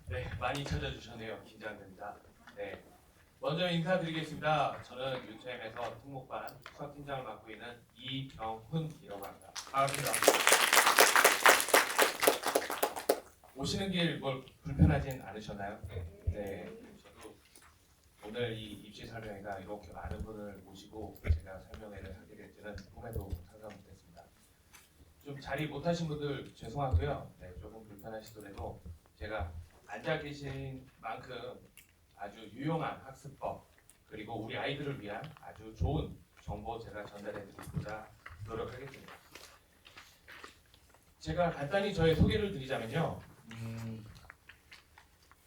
네, 많이 찾아주셨네요. 긴장됩니다. 네, 먼저 인사드리겠습니다. 저는 유채엠에서 특목반 수학팀장을 맡고 있는 이병훈이라고 합니다. 반갑습니다. 오시는 길 뭘 불편하진 않으셨나요? 네, 저도 오늘 이 입시 설명회가 이렇게 많은 분을 모시고 제가 설명회를 하게 될지는 꿈에도 상상 못했습니다. 좀 자리 못하신 분들 죄송하고요. 네, 조금 불편하시더라도 제가 앉아 계신 만큼 아주 유용한 학습법 그리고 우리 아이들을 위한 아주 좋은 정보 제가 전달해 드리고자 노력하겠습니다. 제가 간단히 저의 소개를 드리자면요.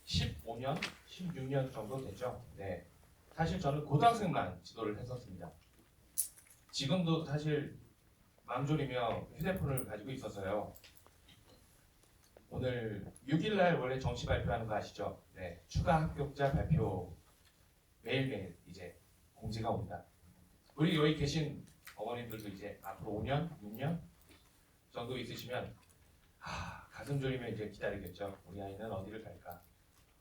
15년, 16년 정도 됐죠. 네. 사실 저는 고등학생만 지도를 했었습니다. 지금도 사실 맘졸이며 휴대폰을 가지고 있어서요. 오늘 6일날 원래 정시 발표하는 거 아시죠? 네, 추가 합격자 발표 매일매일 이제 공지가 옵니다. 우리 여기 계신 어머님들도 이제 앞으로 5년, 6년 정도 있으시면 가슴 졸이며 이제 기다리겠죠. 우리 아이는 어디를 갈까?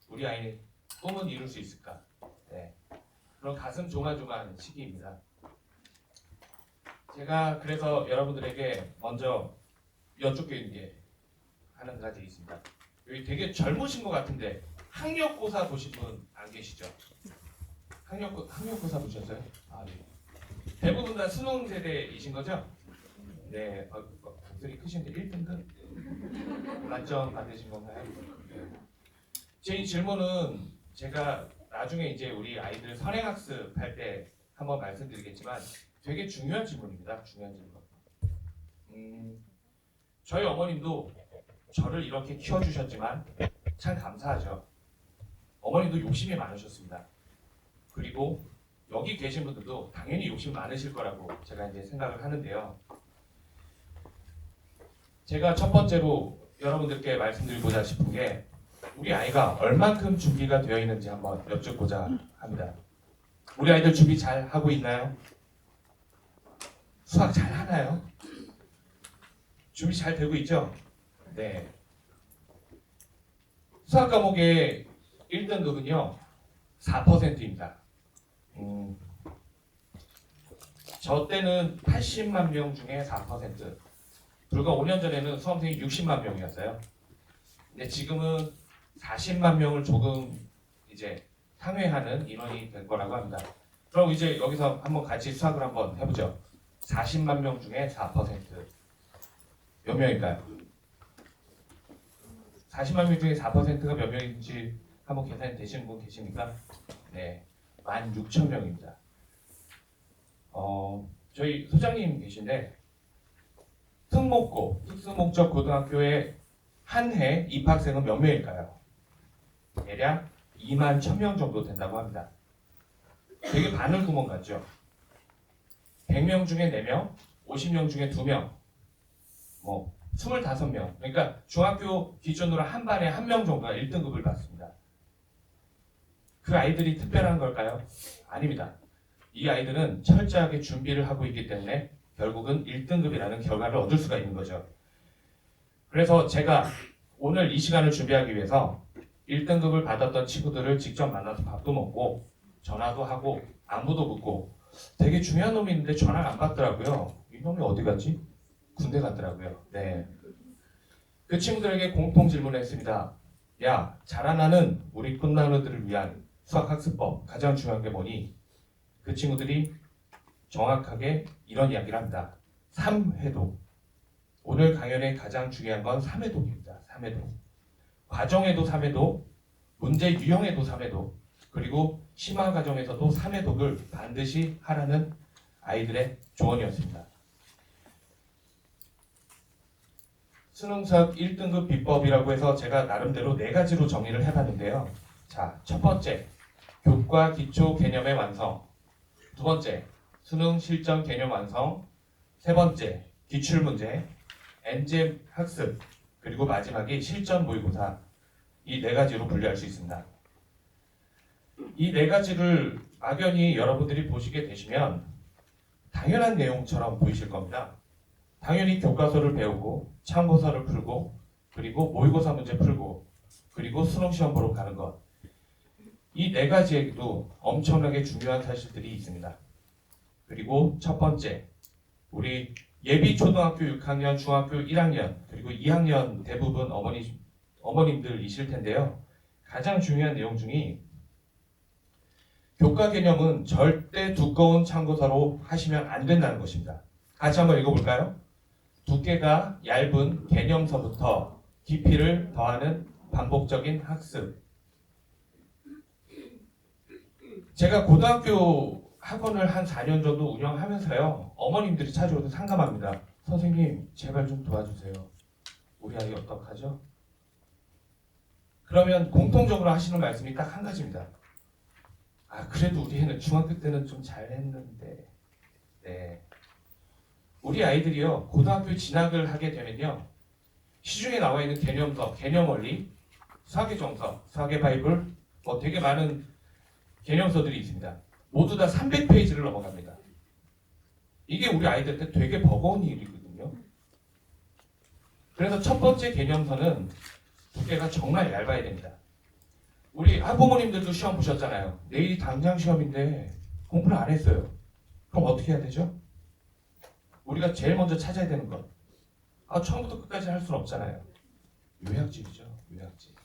우리 아이는 꿈은 이룰 수 있을까? 네, 그런 가슴 조마조마하는 시기입니다. 제가 그래서 여러분들에게 먼저 여쭙고 있는 게 하는 가지 있습니다. 여기 되게 젊으신 것 같은데 학력고사 보신 분 안 계시죠? 학력고사 보셨어요? 아, 네. 대부분 다 수능 세대이신 거죠? 네, 목소리 크신데 1등급 만점 받으신 건가요? 네. 제 질문은 제가 나중에 이제 우리 아이들 선행학습 할 때 한번 말씀드리겠지만 되게 중요한 질문입니다. 중요한 질문. 저희 어머님도 저를 이렇게 키워주셨지만 참 감사하죠. 어머님도 욕심이 많으셨습니다. 그리고 여기 계신 분들도 당연히 욕심 많으실 거라고 제가 이제 생각을 하는데요. 제가 첫 번째로 여러분들께 말씀드리고자 싶은 게 우리 아이가 얼만큼 준비가 되어 있는지 한번 여쭙고자 합니다. 우리 아이들 준비 잘 하고 있나요? 수학 잘 하나요? 준비 잘 되고 있죠? 네. 수학 과목의 1등급은요 4%입니다. 저 때는 80만 명 중에 4%. 불과 5년 전에는 수험생이 60만 명이었어요. 근데 지금은 40만 명을 조금 이제 상회하는 인원이 될 거라고 합니다. 그럼 이제 여기서 한번 같이 수학을 한번 해보죠. 40만 명 중에 4%. 몇 명일까요? 40만 명 중에 4%가 몇 명인지 한번 계산이 되시는 분 계십니까? 네, 16,000명입니다. 저희 소장님 계신데 특목고, 특수목적 고등학교에 한 해 입학생은 몇 명일까요? 대략 2만 1,000명 정도 된다고 합니다. 되게 바늘구멍 같죠? 100명 중에 4명, 50명 중에 2명, 뭐 25명. 그러니까 중학교 기준으로 한 반에 1명 정도가 1등급을 받습니다. 그 아이들이 특별한 걸까요? 아닙니다. 이 아이들은 철저하게 준비를 하고 있기 때문에 결국은 1등급이라는 결과를 얻을 수가 있는 거죠. 그래서 제가 오늘 이 시간을 준비하기 위해서 1등급을 받았던 친구들을 직접 만나서 밥도 먹고 전화도 하고 안부도 묻고 되게 중요한 놈이 있는데 전화를 안 받더라고요. 이 놈이 어디 갔지? 군대 갔더라고요. 네. 그 친구들에게 공통 질문을 했습니다. 야, 자라나는 우리 꿈나무들을 위한 수학학습법 가장 중요한 게 뭐니? 그 친구들이 정확하게 이런 이야기를 합니다. 3회독. 오늘 강연의 가장 중요한 건 3회독입니다. 3회독. 과정에도 3회독, 문제 유형에도 3회독, 그리고 심화 과정에서도 3회독을 반드시 하라는 아이들의 조언이었습니다. 수능수학 1등급 비법이라고 해서 제가 나름대로 4가지로 정리를 해봤는데요. 자, 첫 번째, 교과 기초 개념의 완성. 두 번째, 수능 실전 개념 완성. 세 번째, 기출문제, 엔잼 학습. 그리고 마지막이 실전 모의고사. 이 4가지로 분류할 수 있습니다. 이 4가지를 막연히 여러분들이 보시게 되시면 당연한 내용처럼 보이실 겁니다. 당연히 교과서를 배우고 참고서를 풀고 그리고 모의고사 문제 풀고 그리고 수능 시험 보러 가는 것. 이 네 가지에도 엄청나게 중요한 사실들이 있습니다. 그리고 첫 번째, 우리 예비 초등학교 6학년, 중학교 1학년, 그리고 2학년 대부분 어머님들이실 텐데요. 가장 중요한 내용 중에 교과 개념은 절대 두꺼운 참고서로 하시면 안 된다는 것입니다. 같이 한번 읽어볼까요? 두께가 얇은 개념서부터 깊이를 더하는 반복적인 학습. 제가 고등학교 학원을 한 4년 정도 운영하면서요. 어머님들이 찾아오도 상담합니다. 선생님, 제발 좀 도와주세요. 우리 아이 어떡하죠? 그러면 공통적으로 하시는 말씀이 딱 한 가지입니다. 아, 그래도 우리 애는 중학교 때는 좀 잘했는데. 네. 우리 아이들이요, 고등학교 진학을 하게 되면요, 시중에 나와 있는 개념서, 개념원리, 수학의 정서, 수학의 바이블, 되게 많은 개념서들이 있습니다. 모두 다 300페이지를 넘어갑니다. 이게 우리 아이들한테 되게 버거운 일이거든요. 그래서 첫 번째 개념서는 두께가 정말 얇아야 됩니다. 우리 학부모님들도 시험 보셨잖아요. 내일이 당장 시험인데 공부를 안 했어요. 그럼 어떻게 해야 되죠? 우리가 제일 먼저 찾아야 되는 것. 처음부터 끝까지 할 수는 없잖아요. 요약집이죠. 요약집.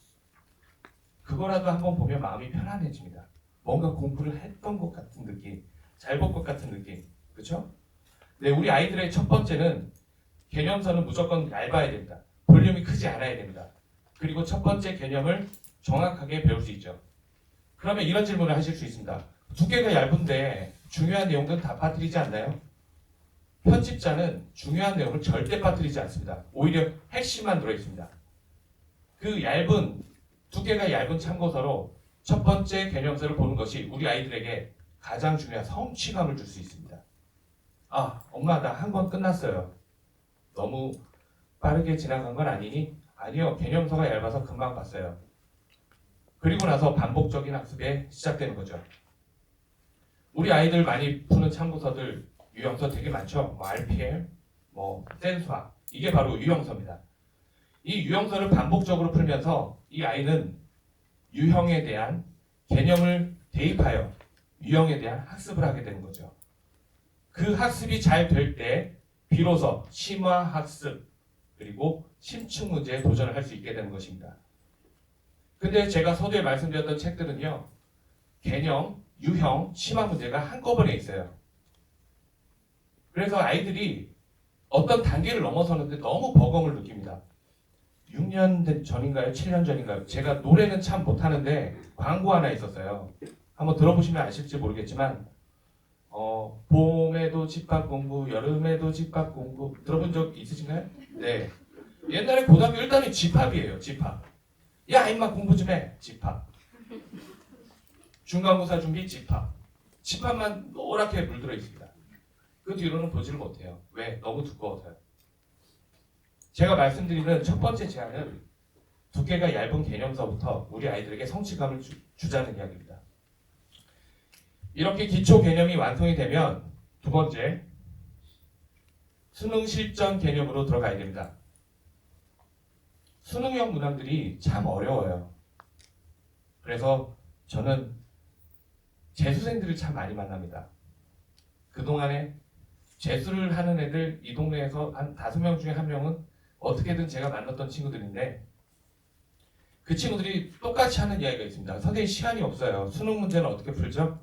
그거라도 한번 보면 마음이 편안해집니다. 뭔가 공부를 했던 것 같은 느낌. 잘 본 것 같은 느낌. 그렇죠? 네, 우리 아이들의 첫 번째는 개념서는 무조건 얇아야 됩니다. 볼륨이 크지 않아야 됩니다. 그리고 첫 번째 개념을 정확하게 배울 수 있죠. 그러면 이런 질문을 하실 수 있습니다. 두께가 얇은데 중요한 내용들은 다 빠뜨리지 않나요? 편집자는 중요한 내용을 절대 빠뜨리지 않습니다. 오히려 핵심만 들어있습니다. 그 두께가 얇은 참고서로 첫 번째 개념서를 보는 것이 우리 아이들에게 가장 중요한 성취감을 줄 수 있습니다. 엄마 나 한 권 끝났어요. 너무 빠르게 지나간 건 아니니? 아니요, 개념서가 얇아서 금방 봤어요. 그리고 나서 반복적인 학습에 시작되는 거죠. 우리 아이들 많이 푸는 참고서들, 유형서 되게 많죠. RPL, 센수학, 이게 바로 유형서입니다. 이 유형서를 반복적으로 풀면서 이 아이는 유형에 대한 개념을 대입하여 유형에 대한 학습을 하게 되는 거죠. 그 학습이 잘 될 때 비로소 심화 학습 그리고 심층 문제에 도전을 할 수 있게 되는 것입니다. 근데 제가 서두에 말씀드렸던 책들은요, 개념, 유형, 심화 문제가 한꺼번에 있어요. 그래서 아이들이 어떤 단계를 넘어서는데 너무 버거움을 느낍니다. 6년 전인가요? 7년 전인가요? 제가 노래는 참 못하는데 광고 하나 있었어요. 한번 들어보시면 아실지 모르겠지만 봄에도 집합 공부, 여름에도 집합 공부 들어본 적 있으신가요? 네. 옛날에 고등학교 1단이 집합이에요. 집합. 야 임마 공부 좀 해. 집합. 중간고사 준비 집합. 집합만 노랗게 물들어 있습니다. 그 뒤로는 보지를 못해요. 왜? 너무 두꺼워서요. 제가 말씀드리는 첫 번째 제안은 두께가 얇은 개념서부터 우리 아이들에게 성취감을 주자는 이야기입니다. 이렇게 기초 개념이 완성이 되면 두 번째, 수능 실전 개념으로 들어가야 됩니다. 수능형 문항들이 참 어려워요. 그래서 저는 재수생들을 참 많이 만납니다. 그동안에 재수를 하는 애들 이 동네에서 한 5명 중에 1명은 어떻게든 제가 만났던 친구들인데 그 친구들이 똑같이 하는 이야기가 있습니다. 선생님 시간이 없어요. 수능 문제는 어떻게 풀죠?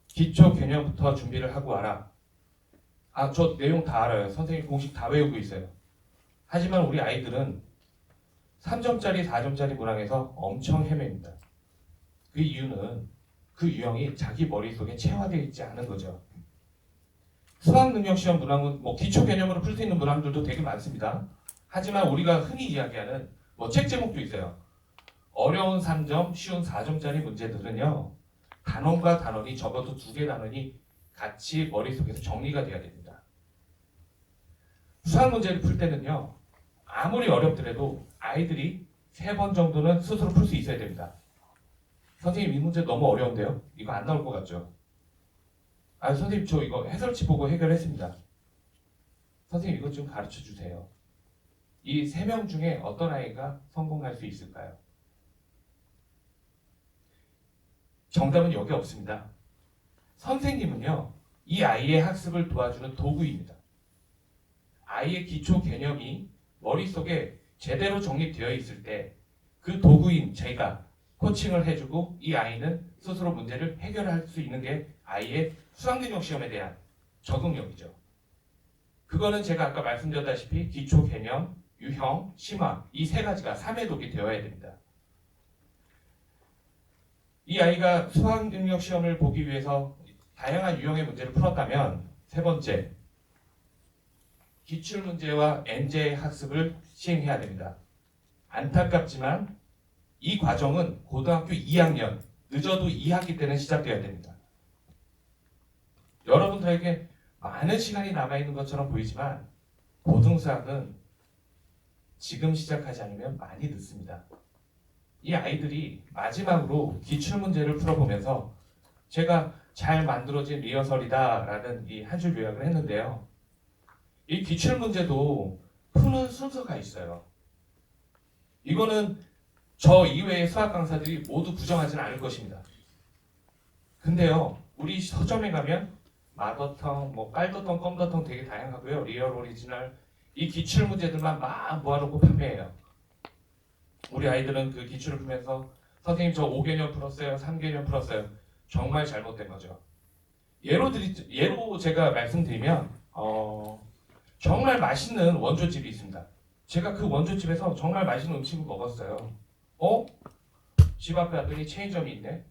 기초 개념부터 준비를 하고 와라. 저 내용 다 알아요. 선생님 공식 다 외우고 있어요. 하지만 우리 아이들은 3점짜리, 4점짜리 문항에서 엄청 헤맵니다. 그 이유는 그 유형이 자기 머릿속에 체화되어 있지 않은 거죠. 수학능력시험 문항은 기초 개념으로 풀 수 있는 문항들도 되게 많습니다. 하지만 우리가 흔히 이야기하는 책 제목도 있어요. 어려운 3점, 쉬운 4점짜리 문제들은요. 단원과 단원이 적어도 2개 단원이 같이 머릿속에서 정리가 돼야 됩니다. 수학 문제를 풀 때는요. 아무리 어렵더라도 아이들이 3번 정도는 스스로 풀 수 있어야 됩니다. 선생님 이 문제 너무 어려운데요? 이거 안 나올 것 같죠? 선생님 저 이거 해설지 보고 해결했습니다. 선생님 이거 좀 가르쳐 주세요. 이 3명 중에 어떤 아이가 성공할 수 있을까요? 정답은 여기 없습니다. 선생님은요, 이 아이의 학습을 도와주는 도구입니다. 아이의 기초 개념이 머릿속에 제대로 정립되어 있을 때 그 도구인 제가 코칭을 해주고 이 아이는 스스로 문제를 해결할 수 있는 게 아이의 수학능력 시험에 대한 적응력이죠. 그거는 제가 아까 말씀드렸다시피 기초 개념, 유형, 심화 이 3가지가 3회 독이 되어야 됩니다. 이 아이가 수학능력 시험을 보기 위해서 다양한 유형의 문제를 풀었다면 3번째, 기출문제와 엔제의 학습을 시행해야 됩니다. 안타깝지만 이 과정은 고등학교 2학년, 늦어도 2학기 때는 시작되어야 됩니다. 여러분들에게 많은 시간이 남아있는 것처럼 보이지만 고등수학은 지금 시작하지 않으면 많이 늦습니다. 이 아이들이 마지막으로 기출문제를 풀어보면서 제가 잘 만들어진 리허설이다 라는 이 한 줄 요약을 했는데요. 이 기출문제도 푸는 순서가 있어요. 이거는 저 이외의 수학 강사들이 모두 부정하지는 않을 것입니다. 근데요, 우리 서점에 가면 마더텅, 깔더텅, 껌더텅 되게 다양하고요. 리얼 오리지널 이 기출 문제들만 막 모아놓고 판매해요. 우리 아이들은 그 기출을 풀면서 선생님 저 5개년 풀었어요, 3개년 풀었어요. 정말 잘못된 거죠. 예로 제가 말씀드리면 정말 맛있는 원조집이 있습니다. 제가 그 원조집에서 정말 맛있는 음식을 먹었어요. 집 앞에 왔더니 체인점이 있네.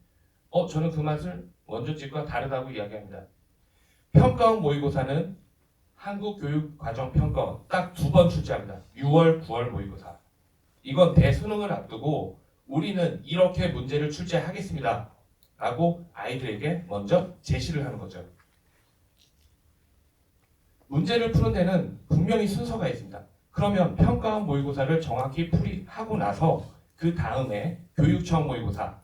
저는 그 맛을 원조집과 다르다고 이야기합니다. 평가원 모의고사는 한국교육과정평가원 딱 2번 출제합니다. 6월, 9월 모의고사. 이건 대수능을 앞두고 우리는 이렇게 문제를 출제하겠습니다. 라고 아이들에게 먼저 제시를 하는 거죠. 문제를 푸는 데는 분명히 순서가 있습니다. 그러면 평가원 모의고사를 정확히 풀이하고 나서 그 다음에 교육청 모의고사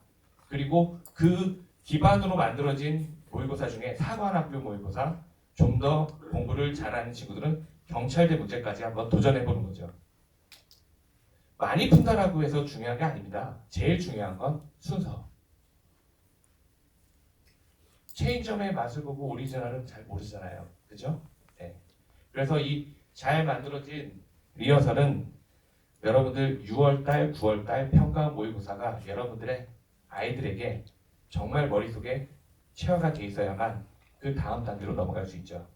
그리고 그 기반으로 만들어진 모의고사 중에 사관학교 모의고사 좀 더 공부를 잘하는 친구들은 경찰대 문제까지 한번 도전해보는 거죠. 많이 푼다라고 해서 중요한 게 아닙니다. 제일 중요한 건 순서. 체인점의 맛을 보고 오리지널은 잘 모르잖아요. 그죠? 네. 그래서 이 잘 만들어진 리허설은 여러분들 6월달, 9월달 평가 모의고사가 여러분들의 아이들에게 정말 머릿속에 체화가 돼 있어야만 그 다음 단계로 넘어갈 수 있죠.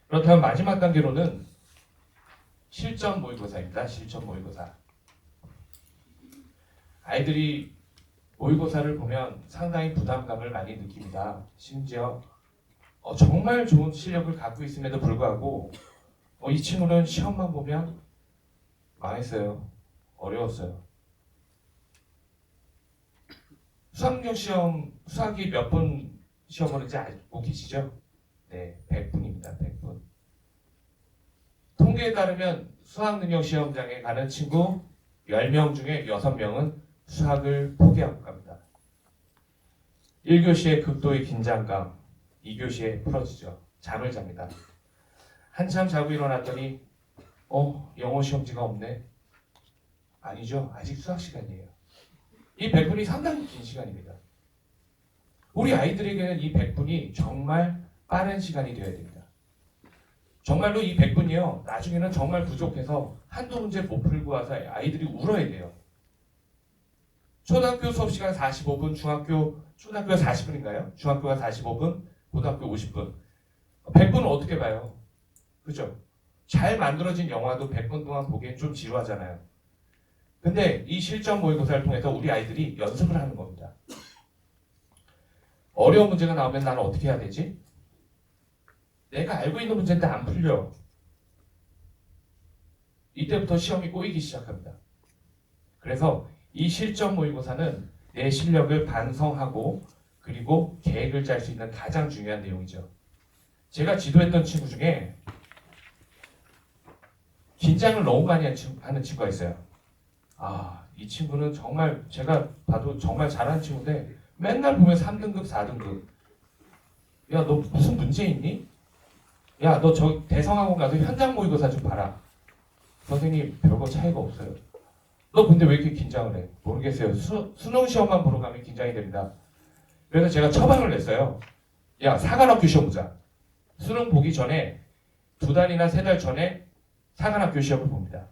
그렇다면 마지막 단계로는 실전 모의고사입니다. 실전 모의고사. 아이들이 모의고사를 보면 상당히 부담감을 많이 느낍니다. 심지어 정말 좋은 실력을 갖고 있음에도 불구하고 이 친구는 시험만 보면 망했어요. 어려웠어요. 수학능력 시험, 수학이 몇 분 시험 보는지 알고 계시죠? 네, 100분입니다. 100분. 통계에 따르면 수학능력 시험장에 가는 친구 10명 중에 6명은 수학을 포기하고 갑니다. 1교시에 극도의 긴장감, 2교시에 풀어지죠. 잠을 잡니다. 한참 자고 일어났더니 영어 시험지가 없네. 아니죠. 아직 수학 시간이에요. 이 100분이 상당히 긴 시간입니다. 우리 아이들에게는 이 100분이 정말 빠른 시간이 되어야 됩니다. 정말로 이 100분이요. 나중에는 정말 부족해서 한두 문제 못 풀고 와서 아이들이 울어야 돼요. 초등학교 수업 시간 45분, 초등학교가 40분인가요? 중학교가 45분, 고등학교 50분. 100분은 어떻게 봐요? 그죠? 잘 만들어진 영화도 100분 동안 보기엔 좀 지루하잖아요. 근데 이 실전 모의고사를 통해서 우리 아이들이 연습을 하는 겁니다. 어려운 문제가 나오면 나는 어떻게 해야 되지? 내가 알고 있는 문제인데 안 풀려. 이때부터 시험이 꼬이기 시작합니다. 그래서 이 실전 모의고사는 내 실력을 반성하고 그리고 계획을 짤 수 있는 가장 중요한 내용이죠. 제가 지도했던 친구 중에 긴장을 너무 많이 하는 친구가 있어요. 이 친구는 정말 제가 봐도 정말 잘하는 친구인데 맨날 보면 3등급, 4등급. 야, 너 무슨 문제 있니? 야, 너 저 대성학원 가서 현장 모의고사 좀 봐라. 선생님 별거 차이가 없어요. 너 근데 왜 이렇게 긴장을 해? 모르겠어요. 수능 시험만 보러 가면 긴장이 됩니다. 그래서 제가 처방을 냈어요. 야, 사관학교 시험 보자. 수능 보기 전에 2달이나 3달 전에 사관학교 시험을 봅니다.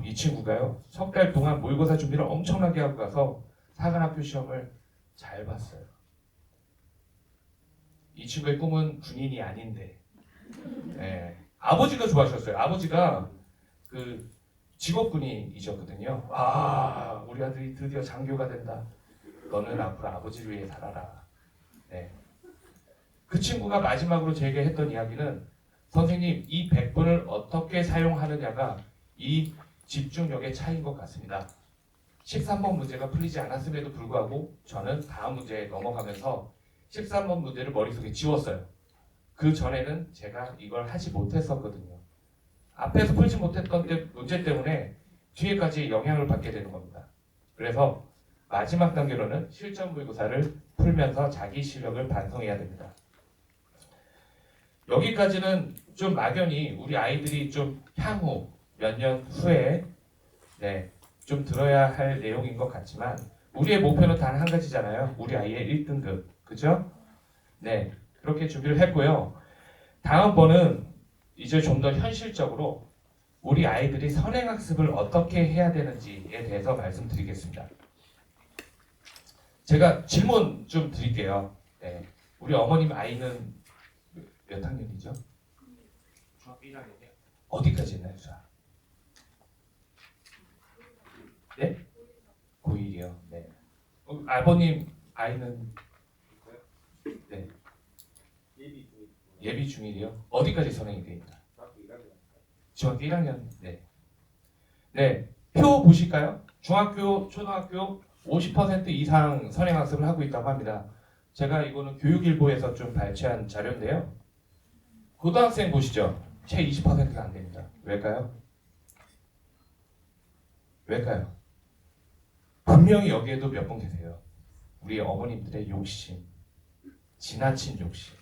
이 친구가요, 3달 동안 모의고사 준비를 엄청나게 하고 가서 사관학교 시험을 잘 봤어요. 이 친구의 꿈은 군인이 아닌데, 네. 아버지가 좋아하셨어요. 아버지가 그 직업군인이셨거든요. 우리 아들이 드디어 장교가 된다. 너는 앞으로 아버지를 위해 살아라. 네. 그 친구가 마지막으로 제게 했던 이야기는, 선생님, 이 100분을 어떻게 사용하느냐가 이 집중력의 차이인 것 같습니다. 13번 문제가 풀리지 않았음에도 불구하고 저는 다음 문제에 넘어가면서 13번 문제를 머릿속에 지웠어요. 그 전에는 제가 이걸 하지 못했었거든요. 앞에서 풀지 못했던 문제 때문에 뒤에까지 영향을 받게 되는 겁니다. 그래서 마지막 단계로는 실전 모의고사를 풀면서 자기 실력을 반성해야 됩니다. 여기까지는 좀 막연히 우리 아이들이 좀 향후 몇 년 후에 좀 들어야 할 내용인 것 같지만, 우리의 목표는 단 한 가지잖아요. 우리 아이의 1등급. 그죠? 네. 그렇게 준비를 했고요. 다음번은 이제 좀 더 현실적으로 우리 아이들이 선행학습을 어떻게 해야 되는지에 대해서 말씀드리겠습니다. 제가 질문 좀 드릴게요. 네. 우리 어머님 아이는 몇 학년이죠? 중학교 1학년이요. 어디까지 했나요, 수학? 네? 고1이요. 네. 아버님 아이는 네. 예비 중1이요. 어디까지 선행이 되어 있나? 중학교 1학년. 네. 네. 표 보실까요? 중학교, 초등학교 50% 이상 선행학습을 하고 있다고 합니다. 제가 이거는 교육일보에서 좀 발췌한 자료인데요. 고등학생 보시죠. 채 20%가 안 됩니다. 왜일까요? 왜일까요? 분명히 여기에도 몇 분 계세요. 우리 어머님들의 욕심, 지나친 욕심.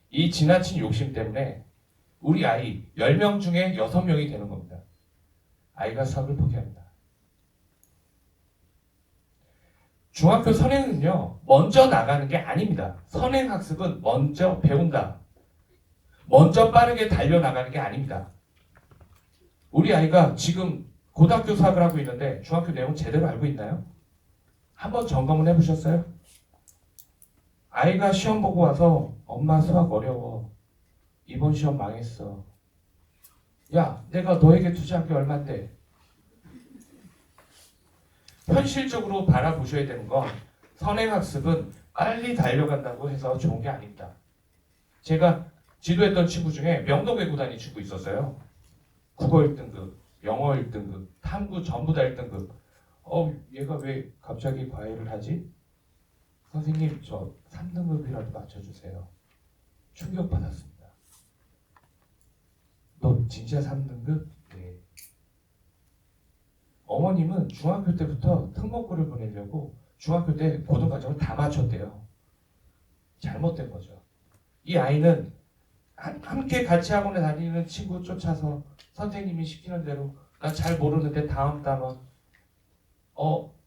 이 지나친 욕심 때문에 우리 아이 10명 중에 6명이 되는 겁니다. 아이가 수학을 포기합니다. 중학교 선행은요, 먼저 나가는 게 아닙니다. 선행학습은 먼저 배운다. 먼저 빠르게 달려나가는 게 아닙니다. 우리 아이가 지금 고등학교 수학을 하고 있는데 중학교 내용 제대로 알고 있나요? 한번 점검을 해보셨어요? 아이가 시험 보고 와서 엄마 수학 어려워. 이번 시험 망했어. 야, 내가 너에게 투자한 게 얼만데. 현실적으로 바라보셔야 되는 건, 선행학습은 빨리 달려간다고 해서 좋은 게 아닙니다. 제가 지도했던 친구 중에 명동외 구단이 친구 있었어요. 국어 1등급, 영어 1등급, 탐구 전부 다 1등급. 얘가 왜 갑자기 과외를 하지? 선생님, 저 3등급이라도 맞춰주세요. 충격받았습니다. 너 진짜 3등급? 네. 어머님은 중학교 때부터 특목고를 보내려고 중학교 때 고등과정을 다 맞췄대요. 잘못된 거죠. 이 아이는 함께 같이 학원에 다니는 친구 쫓아서 선생님이 시키는 대로, 나 잘 모르는데 다음 단원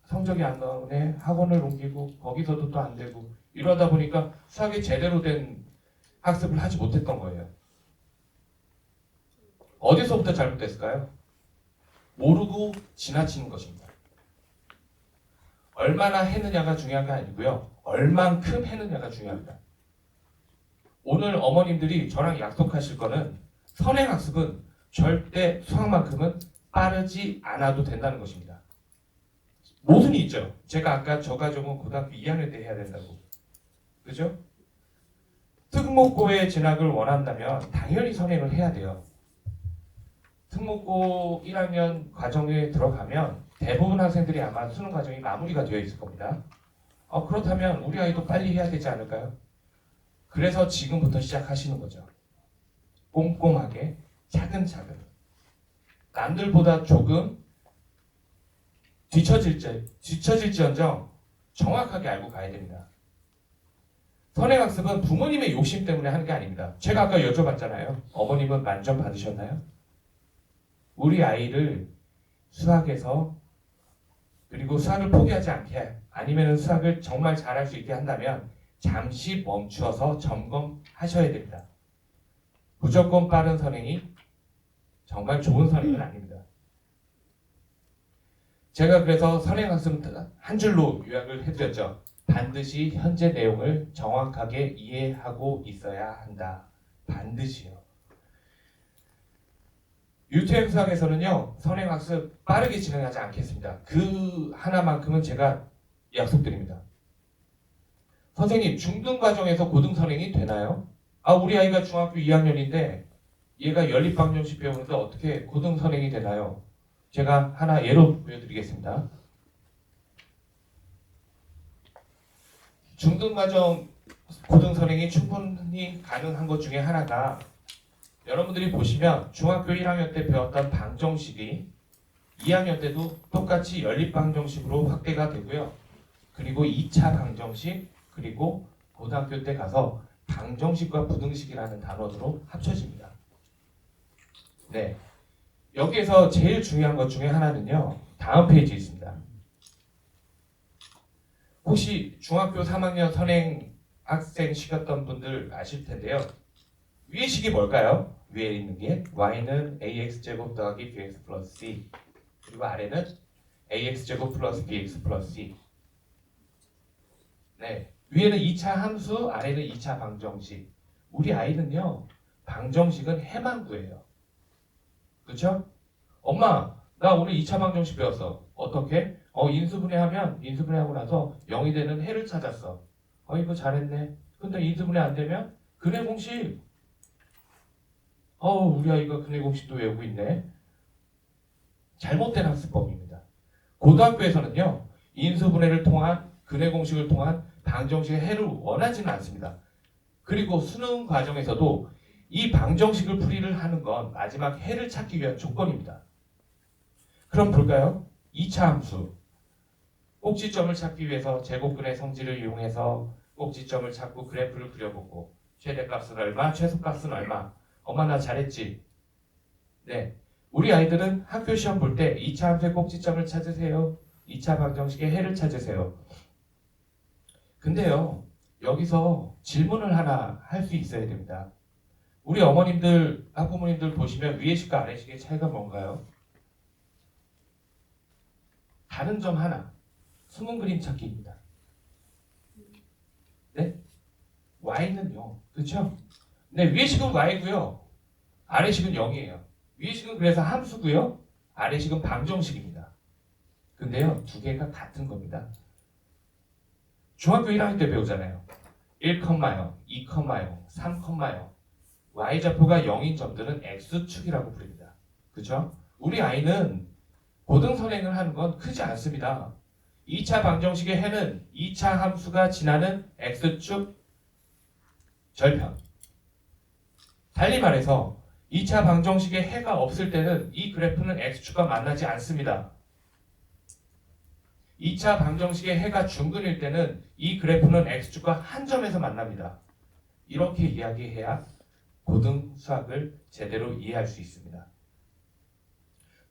성적이 안 나오네, 학원을 옮기고 거기서도 또 안 되고, 이러다 보니까 수학이 제대로 된 학습을 하지 못했던 거예요. 어디서부터 잘못됐을까요? 모르고 지나치는 것입니다. 얼마나 했느냐가 중요한 게 아니고요, 얼만큼 했느냐가 중요합니다. 오늘 어머님들이 저랑 약속하실 거는, 선행학습은 절대 수학만큼은 빠르지 않아도 된다는 것입니다. 모순이 있죠. 제가 아까 저 가족은 고등학교 2학년 때 해야 된다고. 그죠? 특목고에 진학을 원한다면 당연히 선행을 해야 돼요. 특목고 1학년 과정에 들어가면 대부분 학생들이 아마 수능 과정이 마무리가 되어 있을 겁니다. 그렇다면 우리 아이도 빨리 해야 되지 않을까요? 그래서 지금부터 시작하시는 거죠. 꼼꼼하게, 차근차근. 남들보다 조금 뒤처질지언정 정확하게 알고 가야 됩니다. 선행학습은 부모님의 욕심 때문에 하는 게 아닙니다. 제가 아까 여쭤봤잖아요. 어머님은 만점 받으셨나요? 우리 아이를 수학에서 그리고 수학을 포기하지 않게 아니면 수학을 정말 잘할 수 있게 한다면 잠시 멈추어서 점검하셔야 됩니다. 무조건 빠른 선행이 정말 좋은 선행은 아닙니다. 제가 그래서 선행학습 한 줄로 요약을 해드렸죠. 반드시 현재 내용을 정확하게 이해하고 있어야 한다. 반드시요. UTM 수학에서는요, 선행학습 빠르게 진행하지 않겠습니다. 그 하나만큼은 제가 약속드립니다. 선생님, 중등 과정에서 고등 선행이 되나요? 우리 아이가 중학교 2학년인데 얘가 연립방정식 배우는데 어떻게 고등 선행이 되나요? 제가 하나 예로 보여드리겠습니다. 중등 과정 고등 선행이 충분히 가능한 것 중에 하나가 여러분들이 보시면 중학교 1학년 때 배웠던 방정식이 2학년 때도 똑같이 연립방정식으로 확대가 되고요. 그리고 2차 방정식, 그리고 고등학교 때 가서 방정식과 부등식이라는 단원으로 합쳐집니다. 네, 여기에서 제일 중요한 것 중에 하나는요. 다음 페이지에 있습니다. 혹시 중학교 3학년 선행 학생시켰던 분들 아실 텐데요. 위의 식이 뭘까요? 위에 있는 게 y는 ax제곱 더하기 bx 플러스 c, 그리고 아래는 ax제곱 플러스 bx 플러스 c. 네, 위에는 2차 함수, 아래는 2차 방정식. 우리 아이는요, 방정식은 해만 구해요. 그렇죠? 엄마, 나 오늘 2차 방정식 배웠어. 어떻게? 인수분해하면 인수분해하고 나서 0이 되는 해를 찾았어. 이거 잘했네. 근데 인수분해 안 되면 근해 공식. 우리 아이가 근해 공식도 외우고 있네. 잘못된 학습법입니다. 고등학교에서는요, 인수분해를 통한 근해 공식을 통한 방정식의 해를 원하지는 않습니다. 그리고 수능 과정에서도 이 방정식을 풀이를 하는 건 마지막 해를 찾기 위한 조건입니다. 그럼 볼까요? 2차 함수. 꼭지점을 찾기 위해서 제곱근의 성질을 이용해서 꼭지점을 찾고 그래프를 그려보고 최대값은 얼마, 최소값은 얼마. 엄마 나 잘했지? 네, 우리 아이들은 학교 시험 볼 때 2차 함수의 꼭지점을 찾으세요. 2차 방정식의 해를 찾으세요. 근데요, 여기서 질문을 하나 할 수 있어야 됩니다. 우리 어머님들, 학부모님들 보시면 위의 식과 아래 식의 차이가 뭔가요? 다른 점 하나, 숨은 그림 찾기입니다. 네? y는 0, 그렇죠? 네, 위의 식은 y고요, 아래 식은 0이에요. 위의 식은 그래서 함수고요, 아래 식은 방정식입니다. 근데요, 두 개가 같은 겁니다. 중학교 1학년 때 배우잖아요. 1,0, 2,0, 3,0. y좌표가 0인 점들은 x축이라고 부릅니다. 그렇죠? 우리 아이는 고등 선행을 하는 건 크지 않습니다. 2차 방정식의 해는 2차 함수가 지나는 x축 절편. 달리 말해서 2차 방정식의 해가 없을 때는 이 그래프는 x축과 만나지 않습니다. 2차 방정식의 해가 중근일 때는 이 그래프는 x축과 한 점에서 만납니다. 이렇게 이야기해야 고등 수학을 제대로 이해할 수 있습니다.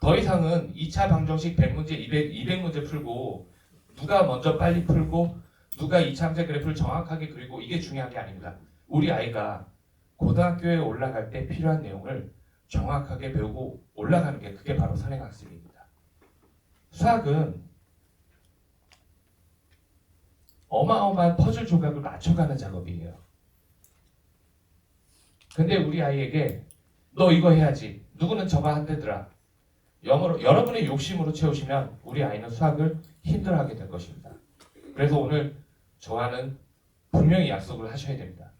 더 이상은 2차 방정식 100문제, 200문제 풀고 누가 먼저 빨리 풀고 누가 2차 함수의 그래프를 정확하게 그리고 이게 중요한 게 아닙니다. 우리 아이가 고등학교에 올라갈 때 필요한 내용을 정확하게 배우고 올라가는 게 그게 바로 선행학습입니다. 수학은 어마어마한 퍼즐 조각을 맞춰가는 작업이에요. 근데 우리 아이에게 너 이거 해야지, 누구는 저거 한대더라, 여러분의 욕심으로 채우시면 우리 아이는 수학을 힘들어하게 될 것입니다. 그래서 오늘 저와는 분명히 약속을 하셔야 됩니다.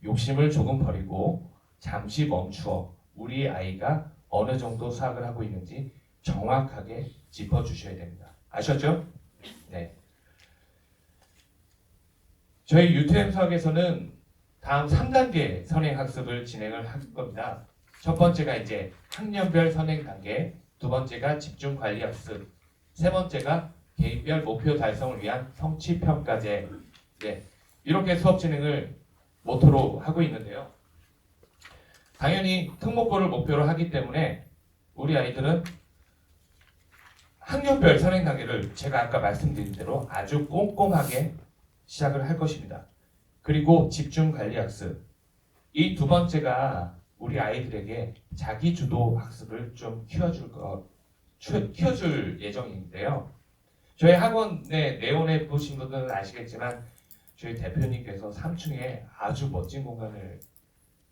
욕심을 조금 버리고 잠시 멈추어 우리 아이가 어느 정도 수학을 하고 있는지 정확하게 짚어주셔야 됩니다. 아셨죠? 네. 저희 UTM 수학에서는 다음 3단계 선행학습을 진행을 할 겁니다. 첫 번째가 이제 학년별 선행 단계, 두 번째가 집중관리학습, 세 번째가 개인별 목표 달성을 위한 성취평가제. 네, 이렇게 수업 진행을 모토로 하고 있는데요. 당연히 특목고를 목표로 하기 때문에 우리 아이들은 학년별 선행 단계를 제가 아까 말씀드린 대로 아주 꼼꼼하게 시작을 할 것입니다. 그리고 집중 관리 학습. 이 두 번째가 우리 아이들에게 자기 주도 학습을 좀 키워줄 예정인데요. 저희 학원에 내원해 보신 분들은 아시겠지만 저희 대표님께서 3층에 아주 멋진 공간을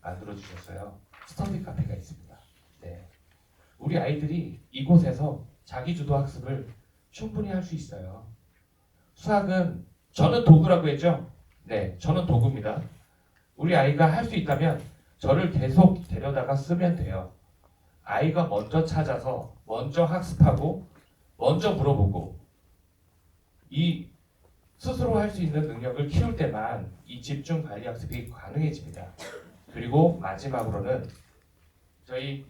만들어 주셨어요. 스터디 카페가 있습니다. 네. 우리 아이들이 이곳에서 자기 주도 학습을 충분히 할 수 있어요. 수학은 저는 도구라고 했죠? 네, 저는 도구입니다. 우리 아이가 할 수 있다면 저를 계속 데려다가 쓰면 돼요. 아이가 먼저 찾아서 먼저 학습하고 먼저 물어보고 이 스스로 할 수 있는 능력을 키울 때만 이 집중 관리 학습이 가능해집니다. 그리고 마지막으로는 저희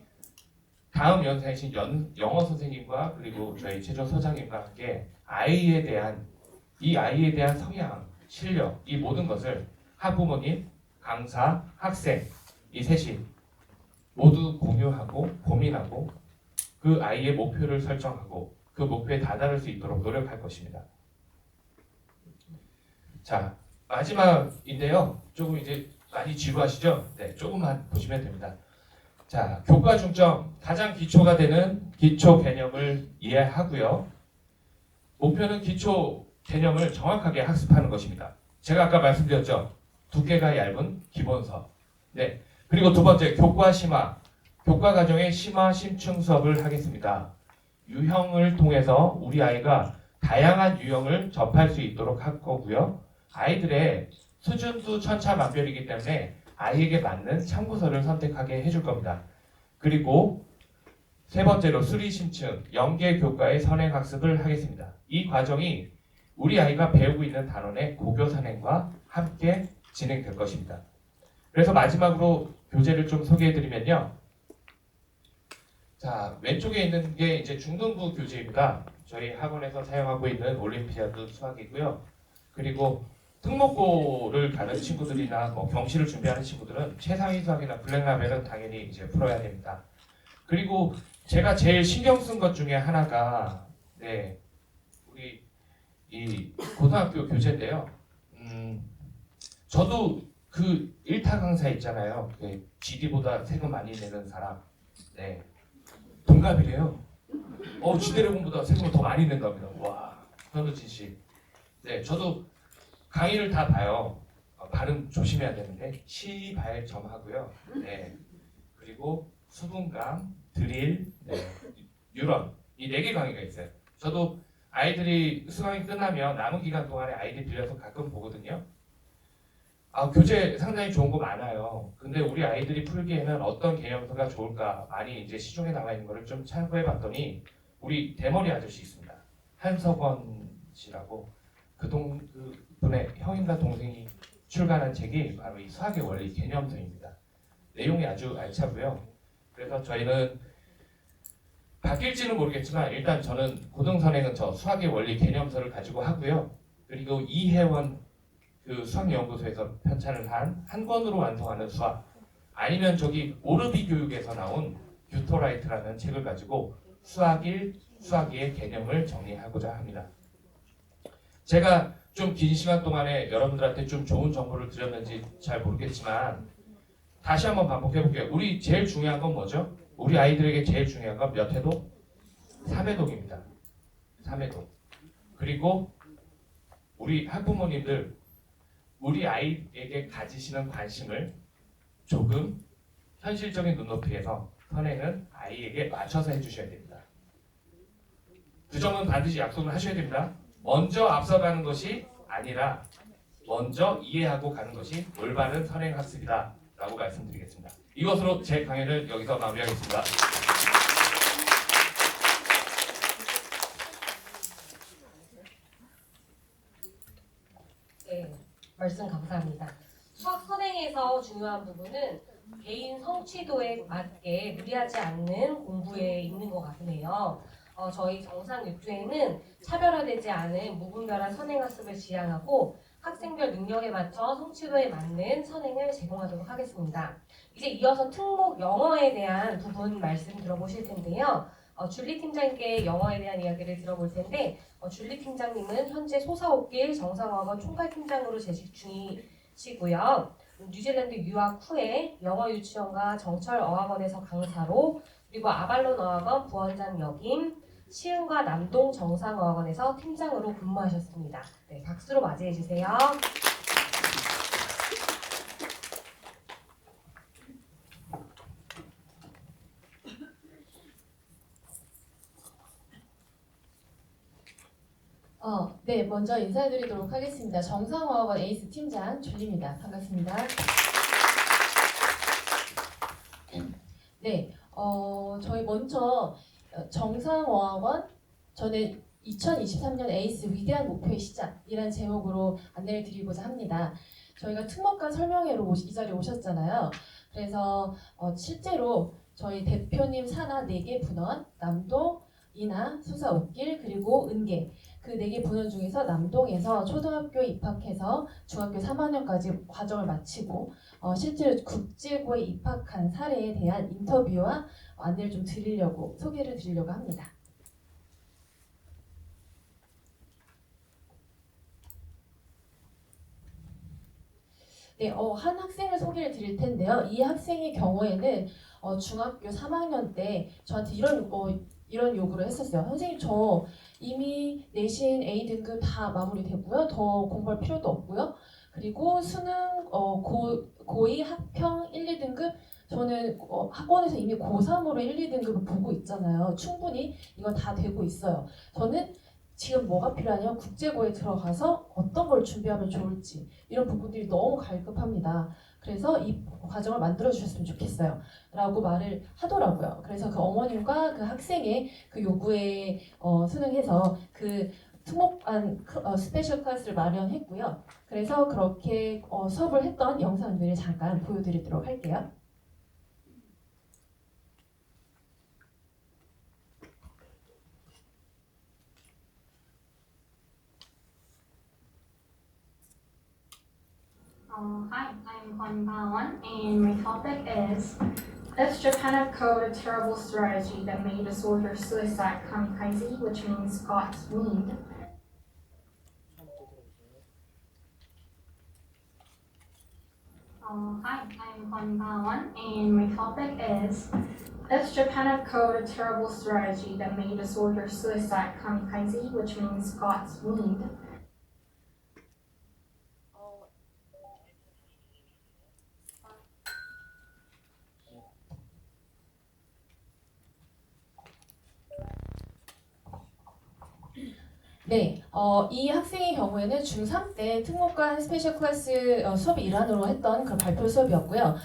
다음 연사이신 영어 선생님과 그리고 저희 최종 소장님과 함께 아이에 대한 성향, 실력, 이 모든 것을 학부모님, 강사, 학생 이 셋이 모두 공유하고 고민하고 그 아이의 목표를 설정하고 그 목표에 다다를 수 있도록 노력할 것입니다. 자, 마지막인데요. 조금 이제 많이 지루하시죠? 네, 조금만 보시면 됩니다. 자, 교과 중점 가장 기초가 되는 기초 개념을 이해하고요. 목표는 기초 개념을 정확하게 학습하는 것입니다. 제가 아까 말씀드렸죠. 두께가 얇은 기본서. 네. 그리고 두 번째, 교과 심화. 교과 과정의 심화 심층 수업을 하겠습니다. 유형을 통해서 우리 아이가 다양한 유형을 접할 수 있도록 할 거고요. 아이들의 수준도 천차만별이기 때문에 아이에게 맞는 참고서를 선택하게 해줄 겁니다. 그리고 세 번째로 수리 심층, 연계 교과의 선행 학습을 하겠습니다. 이 과정이 우리 아이가 배우고 있는 단원의 고교 선행과 함께 진행될 것입니다. 그래서 마지막으로 교재를 좀 소개해드리면요. 자, 왼쪽에 있는 게 이제 중등부 교재입니다. 저희 학원에서 사용하고 있는 올림피아드 수학이고요. 그리고 특목고를 가는 친구들이나 뭐 경시를 준비하는 친구들은 최상위 수학이나 블랙라벨은 당연히 이제 풀어야 됩니다. 그리고 제가 제일 신경 쓴 것 중에 하나가 우리 이 고등학교 교재인데요. 저도 그 일타 강사 있잖아요. GD보다 세금 많이 내는 사람. 네. 동갑이래요. 지대로공보다 세금을 더 많이 낸답니다. 와, 현우진 씨. 네, 저도 강의를 다 봐요. 발음 조심해야 되는데 시발점하고요. 네. 그리고 수분감, 드릴, 유런 이 4개 강의가 있어요. 저도 아이들이 수강이 끝나면 남은 기간 동안에 아이들 빌려서 가끔 보거든요. 교재 상당히 좋은 거 많아요. 근데 우리 아이들이 풀기에는 어떤 개념서가 좋을까 많이 이제 시중에 나와 있는 거를 좀 참고해 봤더니 우리 대머리 아저씨 있습니다. 한석원 씨라고 그분의 형인가 동생이 출간한 책이 바로 이 수학의 원리 개념서입니다. 내용이 아주 알차고요. 그래서 저희는 바뀔지는 모르겠지만 일단 저는 고등선행은 저 수학의 원리 개념서를 가지고 하고요. 그리고 이혜원 그 수학연구소에서 편찬을 한 권으로 완성하는 수학, 아니면 저기 오르비 교육에서 나온 규토라이트라는 책을 가지고 수학 1, 수학 2의 개념을 정리하고자 합니다. 제가 좀 긴 시간 동안에 여러분들한테 좀 좋은 정보를 드렸는지 잘 모르겠지만 다시 한번 반복해 볼게요. 우리 제일 중요한 건 뭐죠? 우리 아이들에게 제일 중요한 건 몇 회독? 3회독입니다. 3회독. 그리고 우리 학부모님들 우리 아이에게 가지시는 관심을 조금 현실적인 눈높이에서 선행은 아이에게 맞춰서 해주셔야 됩니다. 그 점은 반드시 약속을 하셔야 됩니다. 먼저 앞서가는 것이 아니라 먼저 이해하고 가는 것이 올바른 선행 학습이다 라고 말씀드리겠습니다. 이것으로 제 강연을 여기서 마무리하겠습니다. 네, 말씀 감사합니다. 수학 선행에서 중요한 부분은 개인 성취도에 맞게 무리하지 않는 공부에 있는 것 같네요. 저희 정상 6주에는 차별화되지 않은 무분별한 선행학습을 지향하고 학생별 능력에 맞춰 성취도에 맞는 선행을 제공하도록 하겠습니다. 이제 이어서 특목 영어에 대한 부분 말씀 들어보실 텐데요. 줄리 팀장님께 영어에 대한 이야기를 들어볼 텐데 줄리 팀장님은 현재 소사옥길 정상어학원 총괄팀장으로 재직 중이시고요. 뉴질랜드 유학 후에 영어 유치원과 정철 어학원에서 강사로 그리고 아발론 어학원 부원장 역임, 시흥과 남동 정상어학원에서 팀장으로 근무하셨습니다. 네, 박수로 맞이해 주세요. 네, 먼저 인사드리도록 하겠습니다. 정상어학원 에이스 팀장 줄리입니다. 반갑습니다. 네, 저희 먼저 정상어학원 저는 2023년 에이스 위대한 목표의 시작이라는 제목으로 안내를 드리고자 합니다. 저희가 특목간 설명회로 이 자리에 오셨잖아요. 그래서 실제로 저희 대표님 산하 4개 분원, 남동, 인하, 수사옥길, 그리고 은계 그 4개 분원 중에서 남동에서 초등학교 입학해서 중학교 3학년까지 과정을 마치고 실제로 국제고에 입학한 사례에 대한 인터뷰와 안내를 좀 드리려고 소개를 드리려고 합니다. 네, 한 학생을 소개를 드릴 텐데요. 이 학생의 경우에는 중학교 3학년 때 저한테 이런 요구를 했었어요. 선생님, 저 이미 내신 A 등급 다 마무리되고요. 더 공부할 필요도 없고요. 그리고 수능 고2 학평 1, 2등급 저는 학원에서 이미 고3으로 1, 2등급을 보고 있잖아요. 충분히 이건 다 되고 있어요. 저는 지금 뭐가 필요하냐면 국제고에 들어가서 어떤 걸 준비하면 좋을지 이런 부분들이 너무 갈급합니다. 그래서 이 과정을 만들어 주셨으면 좋겠어요 라고 말을 하더라고요. 그래서 그 어머님과 그 학생의 그 요구에 순응해서 그 특목한 스페셜 클래스를 마련했고요. 그래서 그렇게 수업을 했던 영상들을 잠깐 보여드리도록 할게요. Hi, I'm Kwon Ba-won, and my topic is if Japan had coded a terrible strategy that made a soldier suicide kamikaze, which means God's wound. Hi, I'm Kwon Ba-won, and my topic is if Japan had coded a terrible strategy that made a soldier suicide kamikaze, which means God's wound. 네, 이 학생의 경우에는 중3 때 특목간 스페셜 클래스 수업의 일환으로 했던 그 발표 수업이었고요.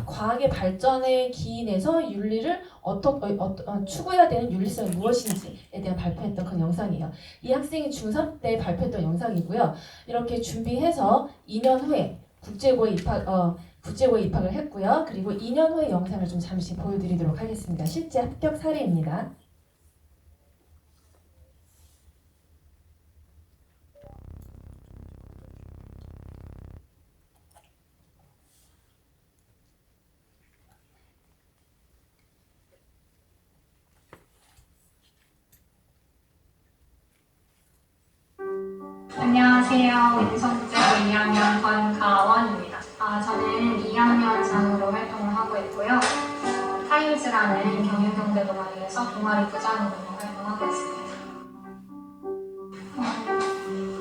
과학의 발전에 기인해서 윤리를 추구해야 되는 윤리성이 무엇인지에 대한 발표했던 그 영상이에요. 이 학생이 중3 때 발표했던 영상이고요. 이렇게 준비해서 2년 후에 국제고에 입학을 했고요. 그리고 2년 후의 영상을 좀 잠시 보여드리도록 하겠습니다. 실제 합격 사례입니다. 안녕하세요. 민성국제고 2학년 권가원입니다. 저는 2학년장으로 활동을 하고 있고요. 타임즈라는 경영경제 동아리에서 동아리 부장으로 활동하고 있습니다.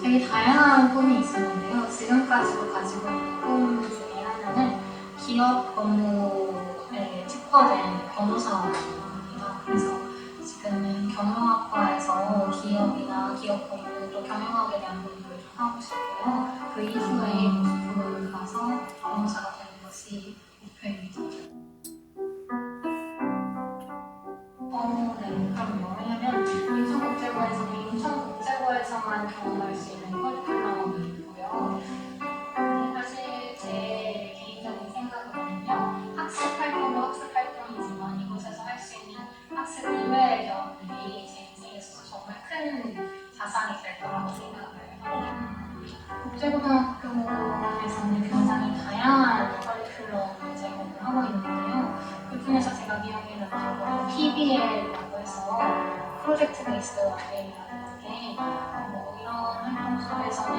되게 다양한 꿈이 있었는데요. 지금까지도 가지고 있는 꿈 중에 하나는 기업 업무에 특화된 변호사입니다. 그래서 지금은 경영학과에서 기업이나 기업 업무 또 경영학에 대한 공부를 좀 하고 싶고요. 그 이후에 고속부를 가서 변호사가 되는 것이 목표입니다. 네, 그럼요. 왜냐면 인천국제고에서만 경험할 수 있는 커리큘럼이 있고요. 사실 제 개인적인 생각으로는요. 학습 활동도 학습 활동이지만 이곳에서 할 수 있는 학습 이외의 경험들이 제 인생에 있어서 정말 큰 자산이 될 거라고 생각을 합니다. 국제고등학교에서는 굉장히 다양한 커리큘럼 제공을 하고 있는데요. 그 중에서 제가 기억에 남는 건 PBL이라고 해서 프로젝트 베이스드 러닝이라는 게 이런 활동 속에서는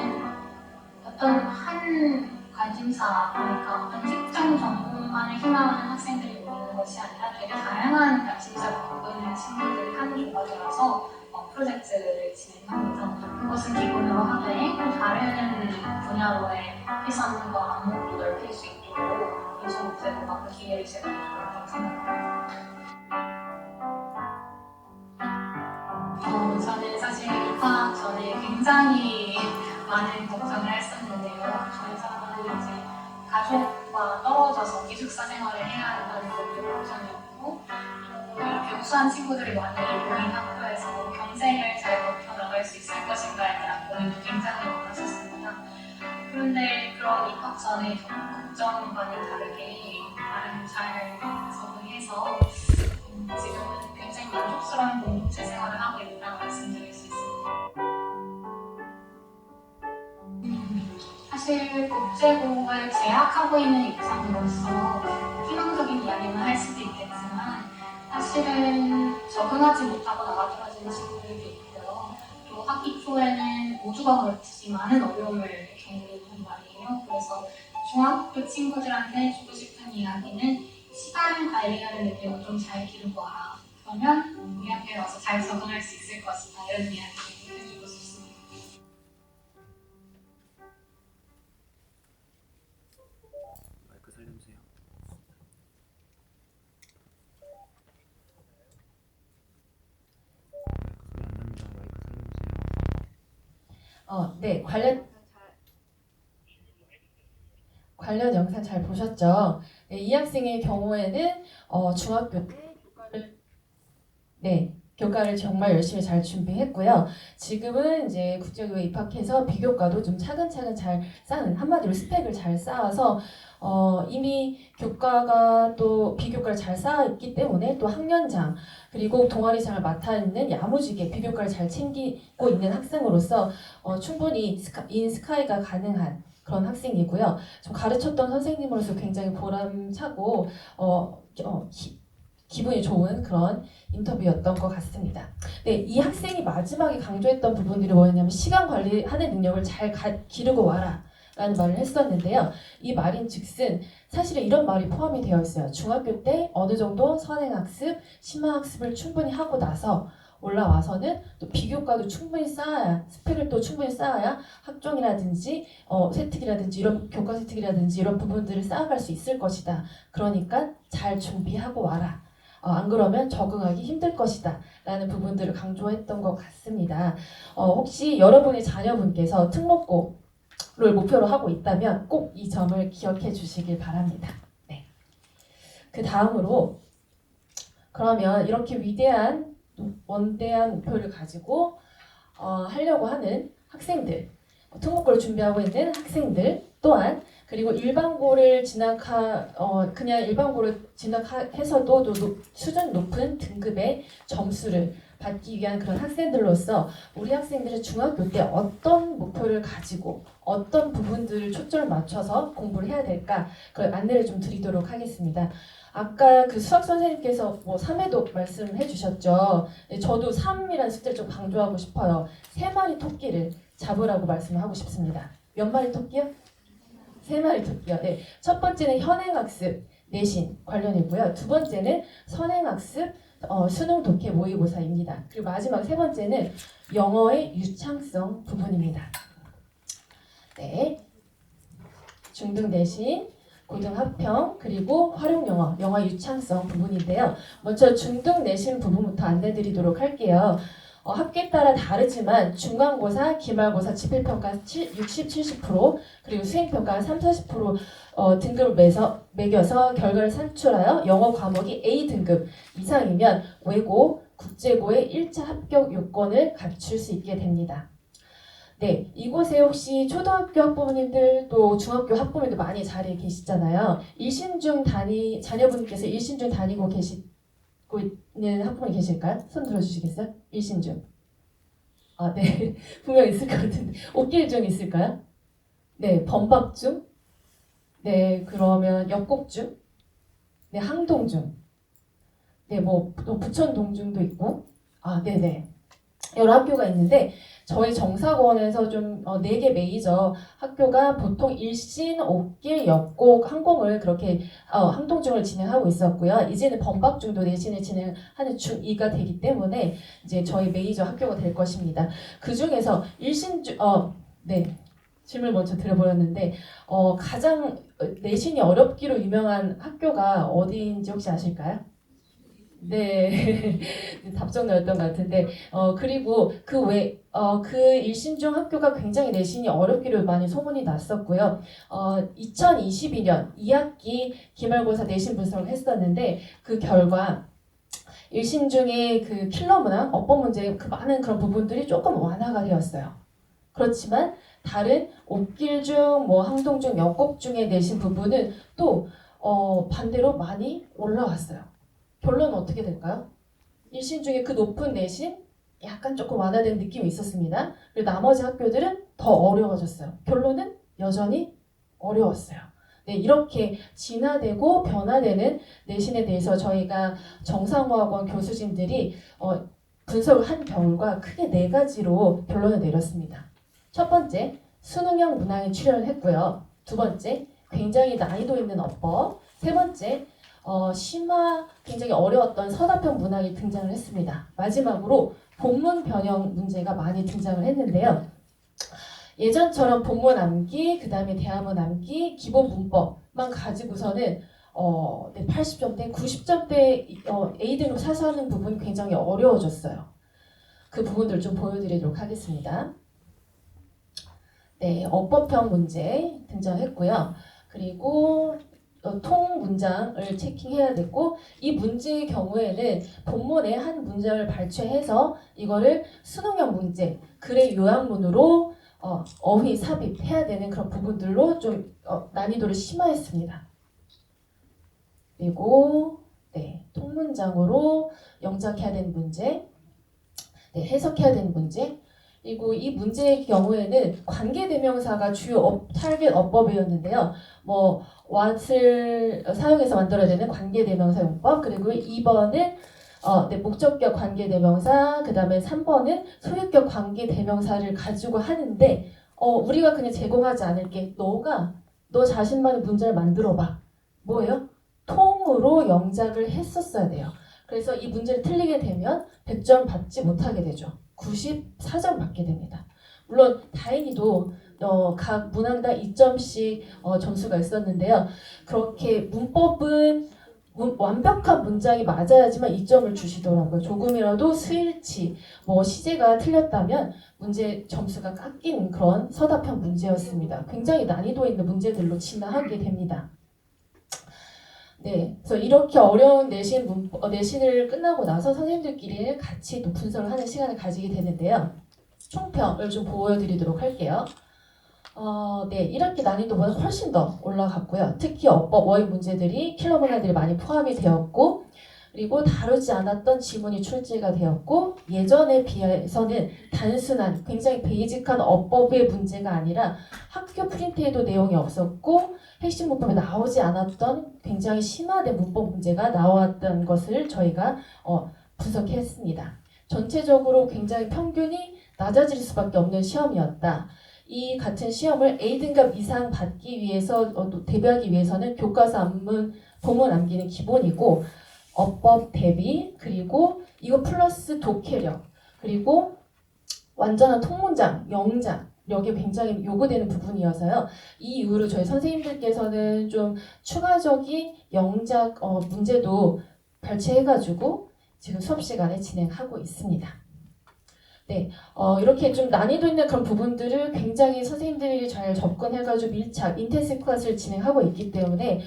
어떤 한 관심사, 그러니까 어떤 특정 전공만을 희망하는 학생들이 모이는 것이 아니라 되게 다양한 관심사를 갖고 있는 친구들이 한 조각이라서 프로젝트를 진행합니다. 그것을 기본으로 하되 다른 분야로의 해상과 안목도 넓힐 수 있도록 인천국제고등학교 기회를 제공해주고 생각합니다. 저는 사실 입학 전에 굉장히 많은 걱정을 했었는데요. 저는 이제 가족과 떨어져서 기숙사 생활을 해야 한다는 것도 걱정이었고, 이렇게 우수한 친구들이 많이 모인 학교에서 경쟁을 잘 버텨나갈 수 있을 것인가에 대한 고민도 굉장히 많았었습니다. 그런데 그런 입학 전에 걱정과는 다르게 나름 잘 적응해서 지금은 굉장히 만족스러운 공동체 생활을 하고 있다고 말씀드릴 수 있습니다. 사실 국제고를 재학하고 있는 입장으로서 희망적인 이야기만 할 수도 있겠지만 사실은 적응하지 못하고 나가떨어지는 친구들도 있고요. 또 학기 초에는 모두가 그렇듯이 많은 어려움을 겪는 말이에요. 그래서 중학교 친구들한테 해주고 싶은 이야기는 시간 관리하는 능력을 좀 잘 기르고 와라. 그러면 우리 학교에 와서 잘 적응할 수 있을 것이다. 이런 이야기를 해주고 싶습니다. 마이크 살려주세요. 마이크 소리 안 납니다. 마이크 살려주세요. 네, 관련 영상 잘 보셨죠? 네, 이 학생의 경우에는 중학교 때 교과를 정말 열심히 잘 준비했고요. 지금은 이제 국제교육에 입학해서 비교과도 좀 차근차근 잘 쌓는, 한마디로 스펙을 잘 쌓아서 이미 교과가 또 비교과를 잘 쌓아있기 때문에 또 학년장 그리고 동아리장을 맡아 있는 야무지게 비교과를 잘 챙기고 있는 학생으로서 충분히 인스카이가 가능한 그런 학생이고요. 좀 가르쳤던 선생님으로서 굉장히 보람차고 기분이 좋은 그런 인터뷰였던 것 같습니다. 네, 이 학생이 마지막에 강조했던 부분들이 뭐였냐면 시간 관리하는 능력을 잘 기르고 와라 라는 말을 했었는데요. 이 말인즉슨 사실은 이런 말이 포함이 되어 있어요. 중학교 때 어느 정도 선행학습, 심화학습을 충분히 하고 나서 올라와서는 또 비교과도 충분히 쌓아야, 스펙을 또 충분히 쌓아야 학종이라든지 세특이라든지 이런 교과 세특이라든지 이런 부분들을 쌓아갈 수 있을 것이다. 그러니까 잘 준비하고 와라. 안 그러면 적응하기 힘들 것이다 라는 부분들을 강조했던 것 같습니다. 혹시 여러분의 자녀분께서 특목고를 목표로 하고 있다면 꼭 이 점을 기억해 주시길 바랍니다. 네. 그 다음으로 그러면 이렇게 위대한 원대한 목표를 가지고 하려고 하는 학생들, 특목고를 준비하고 있는 학생들 또한 그리고 일반고를 그냥 일반고를 진학해서도 수준 높은 등급의 점수를 받기 위한 그런 학생들로서 우리 학생들은 중학교 때 어떤 목표를 가지고 어떤 부분들을 초점을 맞춰서 공부를 해야 될까 그 안내를 좀 드리도록 하겠습니다. 아까 그 수학 선생님께서 3회도 말씀해 주셨죠. 저도 3이라는 숫자를 좀 강조하고 싶어요. 3마리 토끼를 잡으라고 말씀하고 싶습니다. 몇 마리 토끼요? 3마리 토끼요. 네. 첫 번째는 현행학습, 내신 관련이고요. 두 번째는 선행학습, 수능 독해 모의고사입니다. 그리고 마지막 세 번째는 영어의 유창성 부분입니다. 네. 중등 내신, 고등합평, 그리고 활용영어, 영어 유창성 부분인데요. 먼저 중등 내신 부분부터 안내드리도록 할게요. 학교에 따라 다르지만 중간고사, 기말고사, 지필평가 60, 70% 그리고 수행평가 30, 40% 등급을 매겨서 결과를 산출하여 영어 과목이 A등급 이상이면 외고, 국제고의 1차 합격 요건을 갖출 수 있게 됩니다. 네, 이곳에 혹시 초등학교 학부모님들 또 중학교 학부모님들 많이 자리에 계시잖아요. 자녀분께서 일신중 다니고 계시고 있는 학부모님 계실까요? 손 들어주시겠어요? 일신중. 아, 네. 분명 있을 것 같은데. 옷길 중 있을까요? 네, 범박 중. 네, 그러면 역곡 중. 네, 항동 중. 네, 뭐 또 부천 동중도 있고. 아, 네네. 여러 학교가 있는데 저희 정사권에서 좀 4개 메이저 학교가 보통 일신, 옥길, 역곡, 항공을 그렇게 항동중을 진행하고 있었고요. 이제는 범박중도 내신을 진행하는 중2가 되기 때문에 이제 저희 메이저 학교가 될 것입니다. 그 중에서 일신중 네. 질문 먼저 드려버렸는데 가장 내신이 어렵기로 유명한 학교가 어디인지 혹시 아실까요? 네, 답정너였던 것 같은데, 그리고 그 일신중 학교가 굉장히 내신이 어렵기로 많이 소문이 났었고요. 2022년 2학기 기말고사 내신 분석을 했었는데, 그 결과 일신중의 그 킬러 문항, 어법 문제 그 많은 그런 부분들이 조금 완화가 되었어요. 그렇지만 다른 옥길 중, 뭐 항동 중, 역곡 중에 내신 부분은 또 반대로 많이 올라왔어요. 결론은 어떻게 될까요? 일신 중에 그 높은 내신 약간 조금 완화된 느낌이 있었습니다. 그리고 나머지 학교들은 더 어려워졌어요. 결론은 여전히 어려웠어요. 네, 이렇게 진화되고 변화되는 내신에 대해서 저희가 정상화학원 교수진들이 분석을 한 결과 크게 4가지로 결론을 내렸습니다. 첫 번째, 수능형 문항에 출연을 했고요. 두 번째, 굉장히 난이도 있는 어법. 세 번째, 굉장히 어려웠던 서답형 문항이 등장을 했습니다. 마지막으로 본문 변형 문제가 많이 등장을 했는데요. 예전처럼 본문 암기, 그 다음에 대화문 암기, 기본 문법만 가지고서는 80점대, 90점대 A등급 사수하는 부분이 굉장히 어려워졌어요. 그 부분들을 좀 보여드리도록 하겠습니다. 네, 어법형 문제 등장했고요. 그리고 통 문장을 체킹해야 됐고 이 문제의 경우에는 본문에 한 문장을 발췌해서 이거를 수능형 문제, 글의 요약문으로 어휘 삽입해야 되는 그런 부분들로 좀 난이도를 심화했습니다. 그리고 네, 통문장으로 영작해야 되는 문제, 네, 해석해야 되는 문제, 그리고 이 문제의 경우에는 관계대명사가 주요 타겟 어법이었는데요. 뭐 what을 사용해서 만들어야 되는 관계대명사 용법, 그리고 2번은 목적격 관계대명사, 그 다음에 3번은 소유격 관계대명사를 가지고 하는데 우리가 그냥 제공하지 않을게. 너 자신만의 문제를 만들어봐. 뭐예요? 통으로 영작을 했었어야 돼요. 그래서 이 문제를 틀리게 되면 100점 받지 못하게 되죠. 94점 받게 됩니다. 물론 다행히도 각 문항당 2점씩 점수가 있었는데요. 그렇게 문법은 완벽한 문장이 맞아야지만 2점을 주시더라고요. 조금이라도 수일치, 시제가 틀렸다면 문제 점수가 깎이는 그런 서답형 문제였습니다. 굉장히 난이도 있는 문제들로 진화하게 됩니다. 네, 그래서 이렇게 어려운 내신을 끝나고 나서 선생님들끼리 같이 또 분석을 하는 시간을 가지게 되는데요. 총평을 좀 보여드리도록 할게요. 네, 1학기 난이도보다 훨씬 더 올라갔고요. 특히 어법, 어휘 문제들이 킬러 문항들이 많이 포함이 되었고, 그리고 다루지 않았던 지문이 출제가 되었고, 예전에 비해서는 단순한 굉장히 베이직한 어법의 문제가 아니라 학교 프린트에도 내용이 없었고 핵심 문법에 나오지 않았던 굉장히 심화된 문법 문제가 나왔던 것을 저희가 분석했습니다. 전체적으로 굉장히 평균이 낮아질 수밖에 없는 시험이었다. 이 같은 시험을 A등급 이상 받기 위해서 대비하기 위해서는 교과서 안문, 본문 암기는 기본이고 어법 대비, 그리고 이거 플러스 독해력, 그리고 완전한 통문장, 영장 여기에 굉장히 요구되는 부분이어서요. 이 이후로 저희 선생님들께서는 좀 추가적인 영작 문제도 발췌해가지고 지금 수업 시간에 진행하고 있습니다. 네, 이렇게 좀 난이도 있는 그런 부분들을 굉장히 선생님들이 잘 접근해가지고 밀착, 인텐시브 클래스를 진행하고 있기 때문에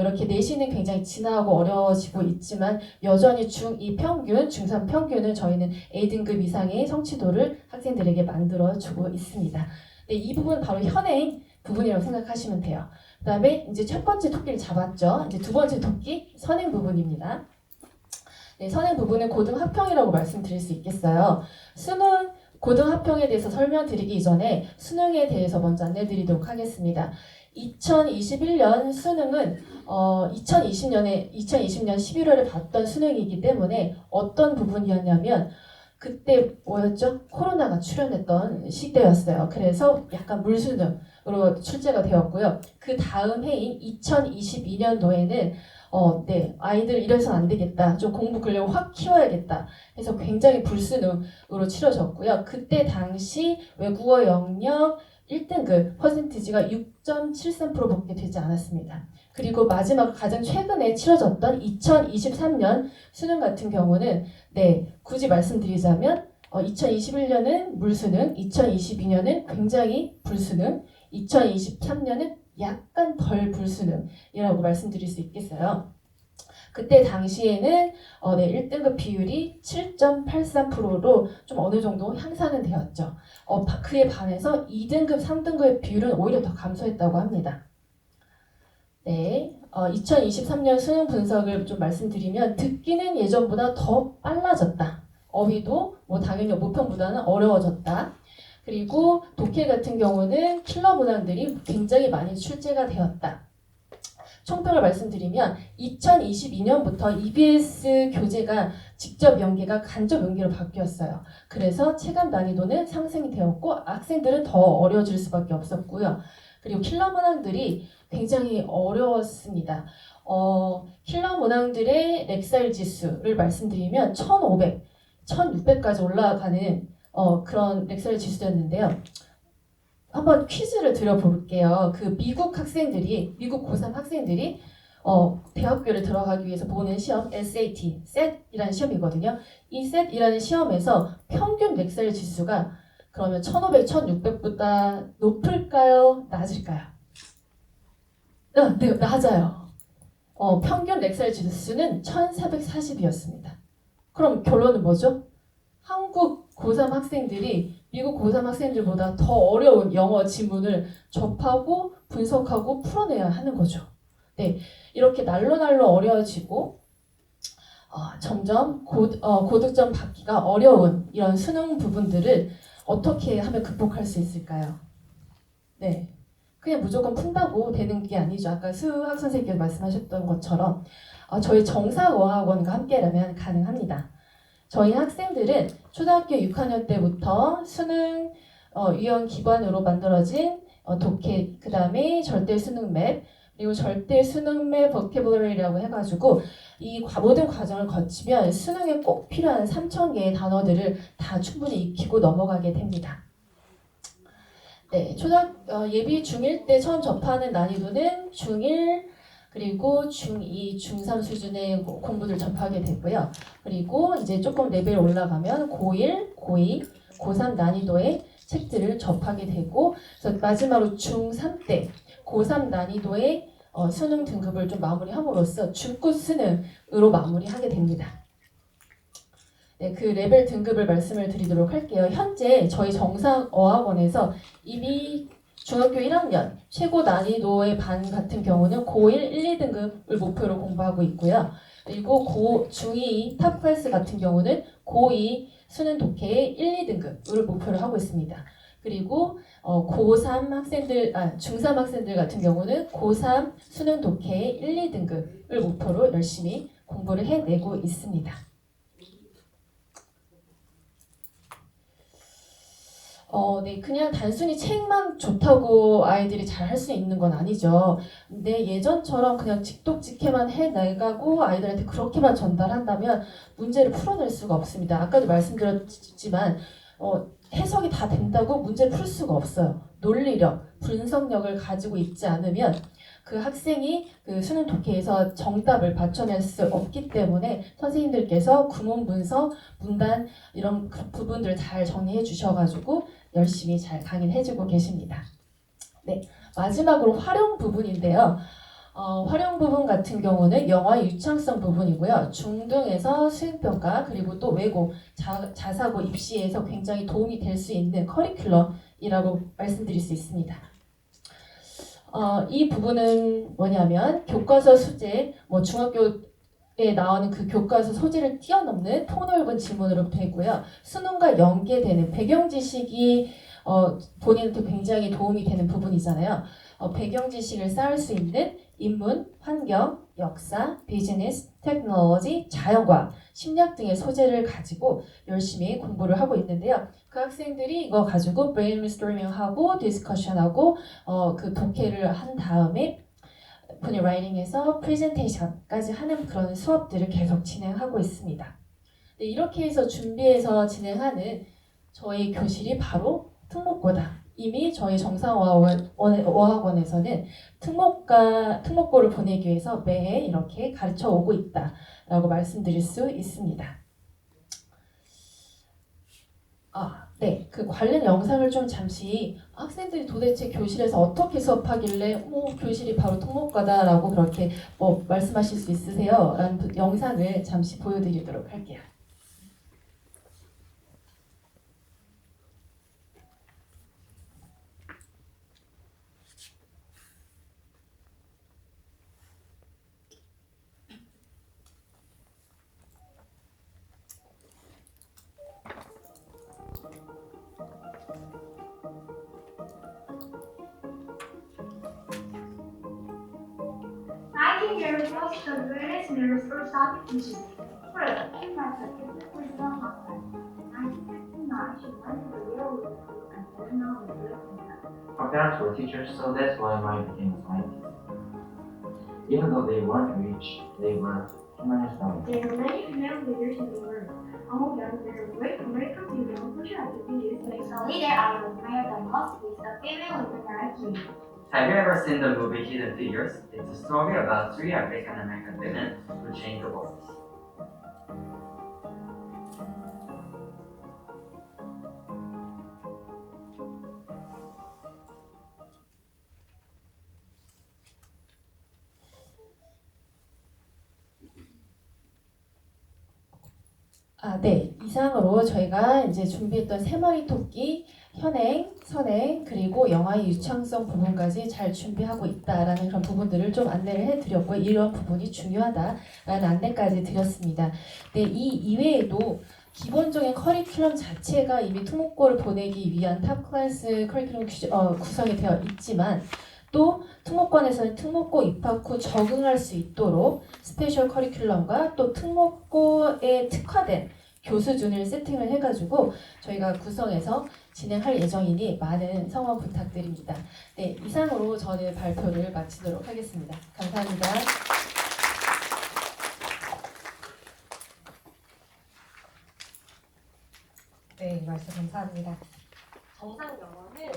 이렇게 내신은 굉장히 진화하고 어려워지고 있지만 여전히 중2 평균, 중3 평균은 저희는 A등급 이상의 성취도를 학생들에게 만들어주고 있습니다. 네, 이 부분은 바로 현행 부분이라고 생각하시면 돼요. 그 다음에 이제 첫 번째 토끼를 잡았죠. 이제 두 번째 토끼, 선행 부분입니다. 네, 선행 부분은 고등학평이라고 말씀드릴 수 있겠어요. 수능 고등합평에 대해서 설명드리기 전에 수능에 대해서 먼저 안내드리도록 하겠습니다. 2021년 수능은 2020년 11월에 봤던 수능이기 때문에 어떤 부분이었냐면 그때 뭐였죠? 코로나가 출현했던 시대였어요. 그래서 약간 물수능으로 출제가 되었고요. 그 다음 해인 2022년도에는 아이들 이래서 안 되겠다. 좀 공부 근력을 확 키워야겠다. 해서 굉장히 불수능으로 치러졌고요. 그때 당시 외국어 영역 1등급 퍼센티지가 6.73%밖에 되지 않았습니다. 그리고 마지막 가장 최근에 치러졌던 2023년 수능 같은 경우는 굳이 말씀드리자면 2021년은 물수능, 2022년은 굉장히 불수능, 2023년은 약간 덜 불수능이라고 말씀드릴 수 있겠어요. 그때 당시에는 1등급 비율이 7.83%로 좀 어느 정도 향상은 되었죠. 그에 반해서 2등급, 3등급의 비율은 오히려 더 감소했다고 합니다. 2023년 수능 분석을 좀 말씀드리면 듣기는 예전보다 더 빨라졌다. 어휘도 당연히 모평보다는 어려워졌다. 그리고 독해 같은 경우는 킬러 문항들이 굉장히 많이 출제가 되었다. 총평을 말씀드리면 2022년부터 EBS 교재가 직접 연계가 간접 연계로 바뀌었어요. 그래서 체감 난이도는 상승이 되었고 학생들은 더 어려워질 수밖에 없었고요. 그리고 킬러 문항들이 굉장히 어려웠습니다. 킬러 문항들의 렉사일 지수를 말씀드리면 1500, 1600까지 올라가는 그런 렉사일 지수였는데요. 한번 퀴즈를 드려볼게요. 그 미국 고3 학생들이 대학교를 들어가기 위해서 보는 시험 SAT, SAT이라는 시험이거든요. 이 SAT이라는 시험에서 평균 렉사일 지수가 그러면 1500, 1600보다 높을까요? 낮을까요? 네, 낮아요. 평균 렉사일 지수는 1440이었습니다. 그럼 결론은 뭐죠? 한국 고3 학생들이 미국 고3 학생들보다 더 어려운 영어 지문을 접하고 분석하고 풀어내야 하는 거죠. 이렇게 날로 어려워지고 점점 고득점 받기가 어려운 이런 수능 부분들을 어떻게 하면 극복할 수 있을까요? 그냥 무조건 푼다고 되는 게 아니죠. 아까 수학 선생님께서 말씀하셨던 것처럼 저희 정사어학원과 함께라면 가능합니다. 저희 학생들은 초등학교 6학년 때부터 수능 유형 기반으로 만들어진 독해, 그 다음에 절대 수능 맵, 그리고 절대 수능 맵 버케블러리라고 해가지고 이 모든 과정을 거치면 수능에 꼭 필요한 3,000개의 단어들을 다 충분히 익히고 넘어가게 됩니다. 예비 중1 때 처음 접하는 난이도는 중1, 그리고 중2, 중3 수준의 공부를 접하게 되고요. 그리고 이제 조금 레벨 올라가면 고1, 고2, 고3 난이도의 책들을 접하게 되고, 그래서 마지막으로 중3 때 고3 난이도의 수능 등급을 좀 마무리함으로써 중급 수능으로 마무리하게 됩니다. 그 레벨 등급을 말씀을 드리도록 할게요. 현재 저희 정상어학원에서 이미 중학교 1학년 최고 난이도의 반 같은 경우는 고1, 1, 2등급을 목표로 공부하고 있고요. 그리고 중2 탑클래스 같은 경우는 고2 수능 독해의 1, 2등급을 목표로 하고 있습니다. 그리고 중3 학생들 같은 경우는 고3 수능 독해의 1, 2등급을 목표로 열심히 공부를 해내고 있습니다. 그냥 단순히 책만 좋다고 아이들이 잘 할 수 있는 건 아니죠. 근데 예전처럼 그냥 직독직해만 해나가고 아이들한테 그렇게만 전달한다면 문제를 풀어낼 수가 없습니다. 아까도 말씀드렸지만 해석이 다 된다고 문제를 풀 수가 없어요. 논리력, 분석력을 가지고 있지 않으면 그 학생이 그 수능 독해에서 정답을 받쳐낼 수 없기 때문에 선생님들께서 구문 분석, 문단 이런 부분들을 잘 정리해 주셔가지고 열심히 잘 강의를 해주고 계십니다. 마지막으로 활용 부분인데요. 활용 부분 같은 경우는 영어의 유창성 부분이고요. 중등에서 수행평가 그리고 또 외고, 자사고 입시에서 굉장히 도움이 될 수 있는 커리큘럼이라고 말씀드릴 수 있습니다. 이 부분은 뭐냐면 교과서 수재, 중학교에 나오는 그 교과서 소재를 뛰어넘는 폭넓은 지문으로 되고요. 수능과 연계되는 배경 지식이 본인한테 굉장히 도움이 되는 부분이잖아요. 배경 지식을 쌓을 수 있는 인문, 환경, 역사, 비즈니스, 테크놀로지, 자연과학, 심리학 등의 소재를 가지고 열심히 공부를 하고 있는데요. 그 학생들이 이거 가지고 브레인스토밍하고 디스커션하고 그 독해를 한 다음에 오픈이 라이팅에서 프레젠테이션까지 하는 그런 수업들을 계속 진행하고 있습니다. 네, 이렇게 해서 준비해서 진행하는 저희 교실이 바로 특목고다. 이미 저희 정상어학원에서는 특목고를 보내기 위해서 매해 이렇게 가르쳐 오고 있다라고 말씀드릴 수 있습니다. 네, 그 관련 영상을 좀 잠시 학생들이 도대체 교실에서 어떻게 수업하길래 교실이 바로 특목고다라고 그렇게 말씀하실 수 있으세요? 라는 영상을 잠시 보여드리도록 할게요. Nightingale was the greatest first architect. First, in my second wisdom master. 1969, she went to the real school and then now the real center. My parents were teachers, so that's why I became a scientist. Even though they weren't rich, they were humanist. There are many female leaders in the world. Among them, there are great American female social activities. The leader I admire the most is the female in the Have you ever seen the movie Hidden Figures? It's a story about three African American women who changed the world. 네. 이상으로 저희가 이제 준비했던 세 마리 토끼, 현행, 선행, 그리고 영화의 유창성 부분까지 잘 준비하고 있다라는 그런 부분들을 좀 안내를 해드렸고 이런 부분이 중요하다라는 안내까지 드렸습니다. 네, 이 이외에도 기본적인 커리큘럼 자체가 이미 특목고를 보내기 위한 탑 클래스 커리큘럼 구성이 되어 있지만 또 특목관에서는 특목고 입학 후 적응할 수 있도록 스페셜 커리큘럼과 또 특목고에 특화된 교수준을 세팅을 해가지고 저희가 구성해서 진행할 예정이니 많은 성원 부탁드립니다. 네, 이상으로 저는 발표를 마치도록 하겠습니다. 감사합니다. 네, 말씀 감사합니다. 정상 영어는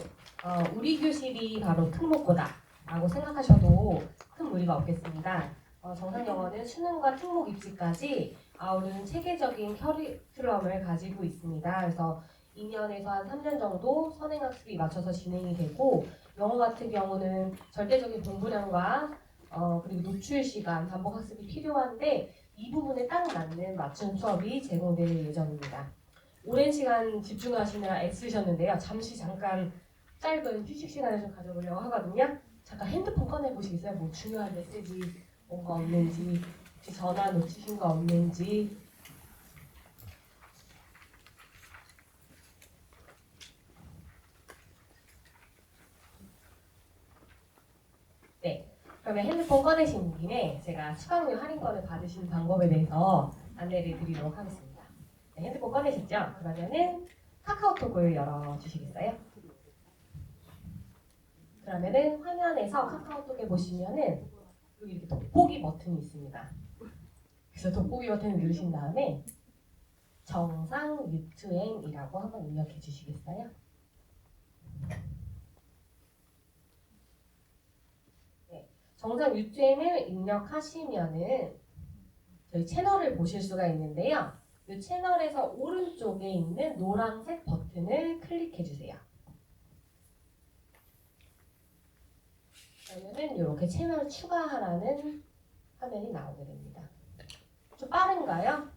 우리 교실이 바로 특목고다라고 생각하셔도 큰 무리가 없겠습니다. 정상 영어는 수능과 특목 입시까지 아우르는 체계적인 커리큘럼을 가지고 있습니다. 그래서 2년에서 한 3년 정도 선행학습이 맞춰서 진행이 되고 영어 같은 경우는 절대적인 공부량과 그리고 노출 시간, 반복 학습이 필요한데 이 부분에 딱 맞는 맞춤 수업이 제공될 예정입니다. 오랜 시간 집중하시느라 애쓰셨는데요. 잠깐 짧은 휴식 시간을 좀 가져보려고 하거든요. 잠깐 핸드폰 꺼내보시겠어요? 뭐 중요한 메시지 뭔가 없는지, 혹시 전화 놓치신 거 없는지. 네, 그러면 핸드폰 꺼내신 김에 제가 수강료 할인권을 받으시는 방법에 대해서 안내를 드리도록 하겠습니다. 네, 핸드폰 꺼내셨죠? 그러면은 카카오톡을 열어주시겠어요? 그러면은 화면에서 카카오톡에 보시면은 여기 이렇게 돋보기 버튼이 있습니다. 그래서 돋보기 버튼을 누르신 다음에 정상 유투행이라고 한번 입력해 주시겠어요? 네, 정상 유투행을 입력하시면은 저희 채널을 보실 수가 있는데요. 이 채널에서 오른쪽에 있는 노란색 버튼을 클릭해 주세요. 그러면은 이렇게 채널 추가하라는 화면이 나오게 됩니다. 좀 빠른가요?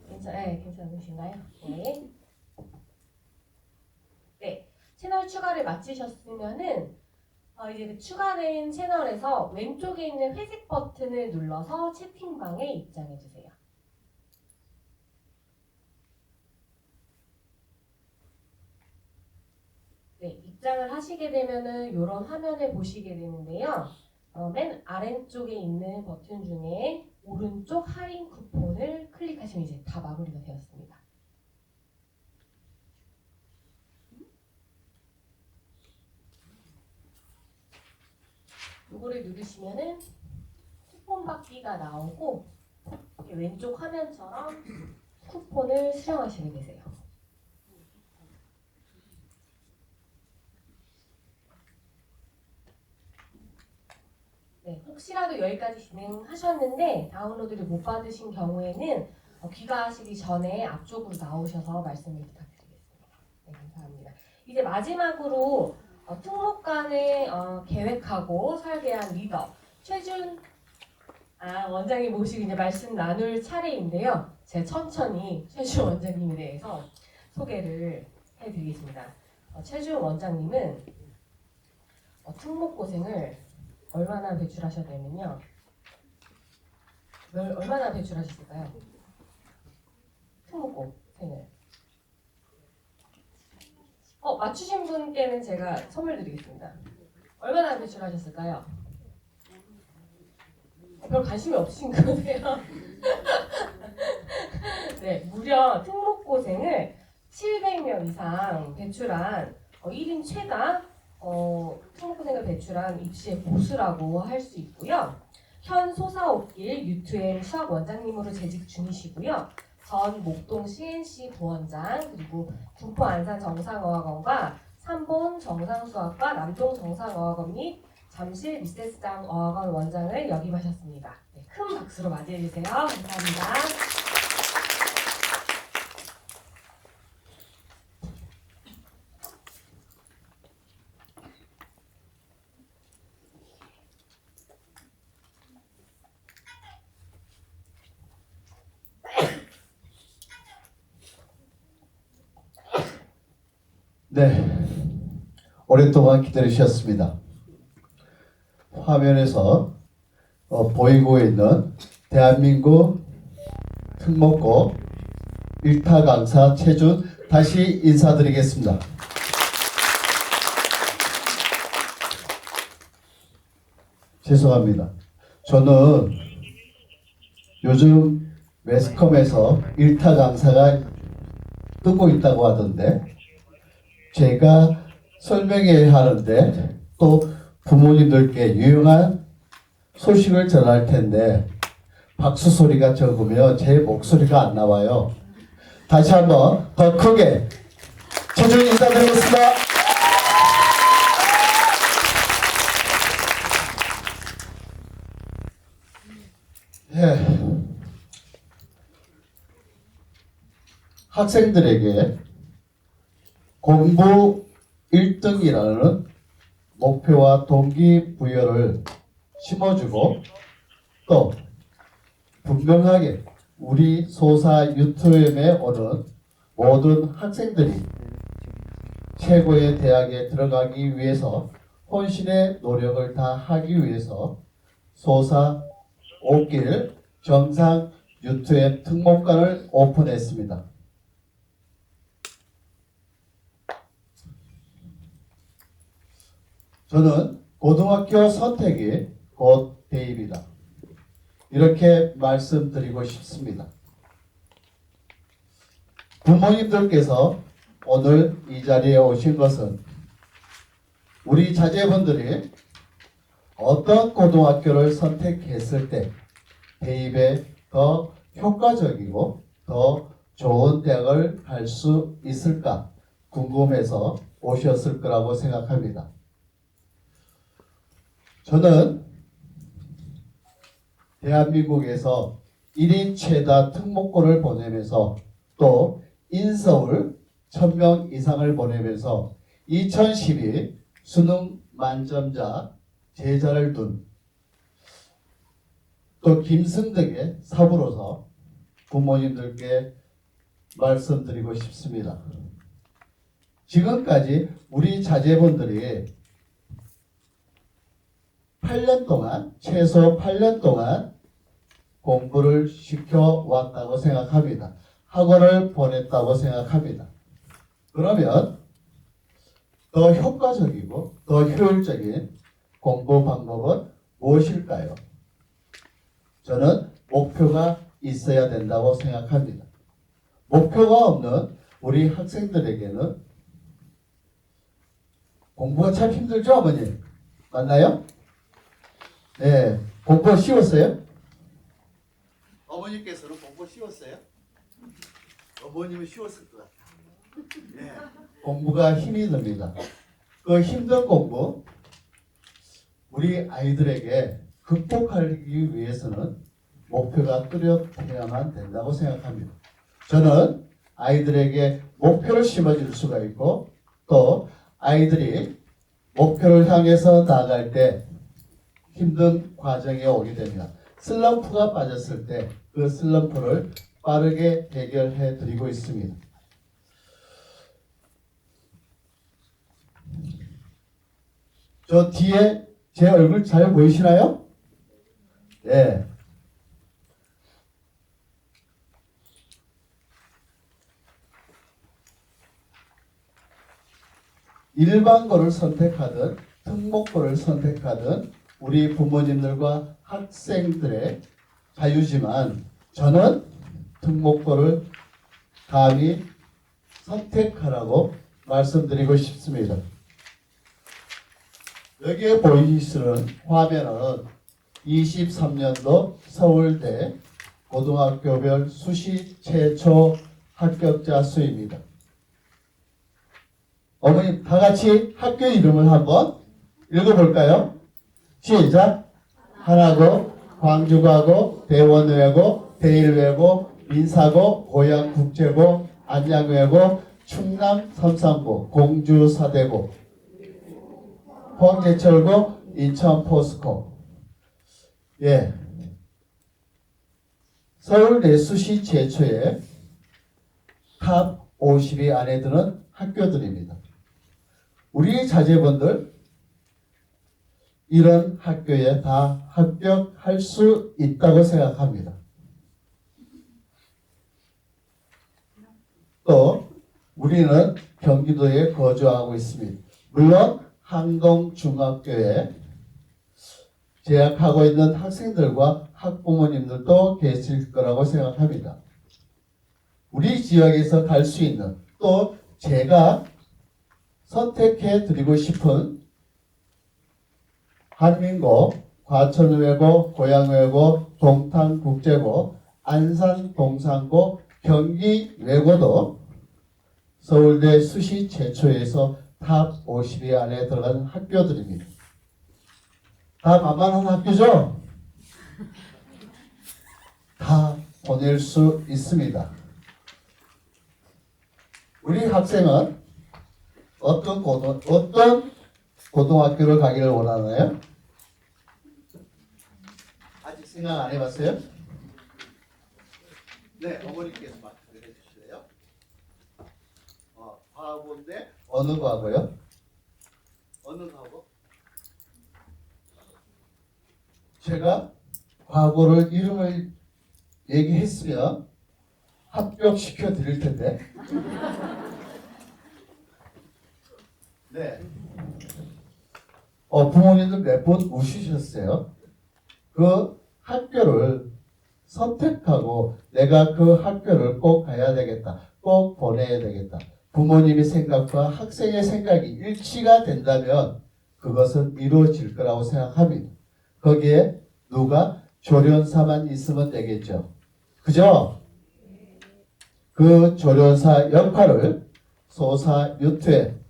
네, 괜찮으신가요? 네. 네, 채널 추가를 마치셨으면은 이제 그 추가된 채널에서 왼쪽에 있는 회색 버튼을 눌러서 채팅방에 입장해 주세요. 네, 입장을 하시게 되면은 이런 화면을 보시게 되는데요. 맨 아래쪽에 있는 버튼 중에 오른쪽 할인 쿠폰을 클릭하시면 이제 다 마무리가 되었습니다. 이거를 누르시면은 쿠폰 받기가 나오고 이렇게 왼쪽 화면처럼 쿠폰을 수령하시게 되세요. 네, 혹시라도 여기까지 진행하셨는데 다운로드를 못 받으신 경우에는 귀가하시기 전에 앞쪽으로 나오셔서 말씀을 부탁드리겠습니다. 네, 감사합니다. 이제 마지막으로 특목관을 계획하고 설계한 리더 최준 원장님 모시고 이제 말씀 나눌 차례인데요. 제가 천천히 최준 원장님에 대해서 소개를 해드리겠습니다. 최준 원장님은 특목고생을 얼마나 배출하셨냐면요. 얼마나 배출하셨을까요? 특목고생을. 맞추신 분께는 제가 선물 드리겠습니다. 얼마나 배출하셨을까요? 별 관심이 없으신 거세요? 네, 무려 특목고생을 700명 이상 배출한 1인 최다 특목고생을 배출한 입시의 고수라고 할 수 있고요. 현 소사옥길 U2M 수학 원장님으로 재직 중이시고요. 전 목동 CNC 부원장 그리고 군포 안산 정상어학원과 삼본 정상수학과 남동 정상어학원 및 잠실 미세스장 어학원 원장을 역임하셨습니다. 네, 큰 박수로 맞이해 주세요. 감사합니다. 네, 오랫동안 기다리셨습니다. 화면에서 보이고 있는 대한민국 특목고 1타 강사 최준 다시 인사드리겠습니다. 죄송합니다. 저는 요즘 매스컴에서 1타 강사가 뜨고 있다고 하던데 제가 설명해야 하는데 또 부모님들께 유용한 소식을 전할 텐데 박수 소리가 적으면 제 목소리가 안 나와요. 다시 한번 더 크게 최준 인사드리겠습니다. 예. 학생들에게 공부 1등이라는 목표와 동기부여를 심어주고 또 분명하게 우리 소사 U2M에 오는 모든 학생들이 최고의 대학에 들어가기 위해서 혼신의 노력을 다하기 위해서 소사 옥길 정상 U2M 특목관을 오픈했습니다. 저는 고등학교 선택이 곧 대입이다. 이렇게 말씀드리고 싶습니다. 부모님들께서 오늘 이 자리에 오신 것은 우리 자제분들이 어떤 고등학교를 선택했을 때 대입에 더 효과적이고 더 좋은 대학을 갈 수 있을까 궁금해서 오셨을 거라고 생각합니다. 저는 대한민국에서 1인 최다 특목고를 보내면서 또 인서울 1000명 이상을 보내면서 2012 수능 만점자 제자를 둔 또 김승덕의 사부로서 부모님들께 말씀드리고 싶습니다. 지금까지 우리 자제분들이 8년 동안, 최소 8년 동안 공부를 시켜왔다고 생각합니다. 학원을 보냈다고 생각합니다. 그러면 더 효과적이고 더 효율적인 공부 방법은 무엇일까요? 저는 목표가 있어야 된다고 생각합니다. 목표가 없는 우리 학생들에게는 공부가 참 힘들죠, 어머니? 맞나요? 네, 공부 쉬웠어요? 어머니께서는 공부 쉬웠어요? 어머님은 쉬웠을 것 같아요. 네, 공부가 힘이 듭니다. 그 힘든 공부, 우리 아이들에게 극복하기 위해서는 목표가 뚜렷해야만 된다고 생각합니다. 저는 아이들에게 목표를 심어줄 수가 있고 또 아이들이 목표를 향해서 나아갈 때 힘든 과정이 오게 됩니다. 슬럼프가 빠졌을 때 그 슬럼프를 빠르게 해결해 드리고 있습니다. 저 뒤에 제 얼굴 잘 보이시나요? 네. 일반고를 선택하든 특목고를 선택하든 우리 부모님들과 학생들의 자유지만 저는 특목고를 감히 선택하라고 말씀드리고 싶습니다. 여기에 보이시는 화면은 23년도 서울대 고등학교별 수시 최초 합격자 수입니다. 어머니 다 같이 학교 이름을 한번 읽어볼까요? 시작! 하나고, 광주가고, 대원외고, 대일외고, 민사고, 고양국제고, 안양외고, 충남 삼산고, 공주사대고, 포항제철고, 인천포스코. 예. 서울대 수시 최초의 탑 50위 안에 드는 학교들입니다. 우리 자제분들 이런 학교에 다 합격할 수 있다고 생각합니다. 또 우리는 경기도에 거주하고 있습니다. 물론 항동중학교에 재학하고 있는 학생들과 학부모님들도 계실 거라고 생각합니다. 우리 지역에서 갈 수 있는 또 제가 선택해 드리고 싶은 한민고, 과천외고, 고양외고, 동탄국제고, 안산동산고, 경기외고도 서울대 수시 최초에서 탑 50위 안에 들어간 학교들입니다. 다 만만한 학교죠? 다 보낼 수 있습니다. 우리 학생은 어떤 고등학교를 가기를 원하나요? 아직 생각 안 해봤어요? 네, 어머니께서 말씀해 주실래요? 과거인데 어느 과거요? 어느 과거? 제가 과거를 이름을 얘기했으면 합격시켜 드릴 텐데. 네. 부모님들 몇 번 우시셨어요. 그 학교를 선택하고 내가 그 학교를 꼭 가야 되겠다. 꼭 보내야 되겠다. 부모님의 생각과 학생의 생각이 일치가 된다면 그것은 이루어질 거라고 생각합니다. 거기에 누가 조련사만 있으면 되겠죠. 그죠? 그 조련사 역할을 소사유퇴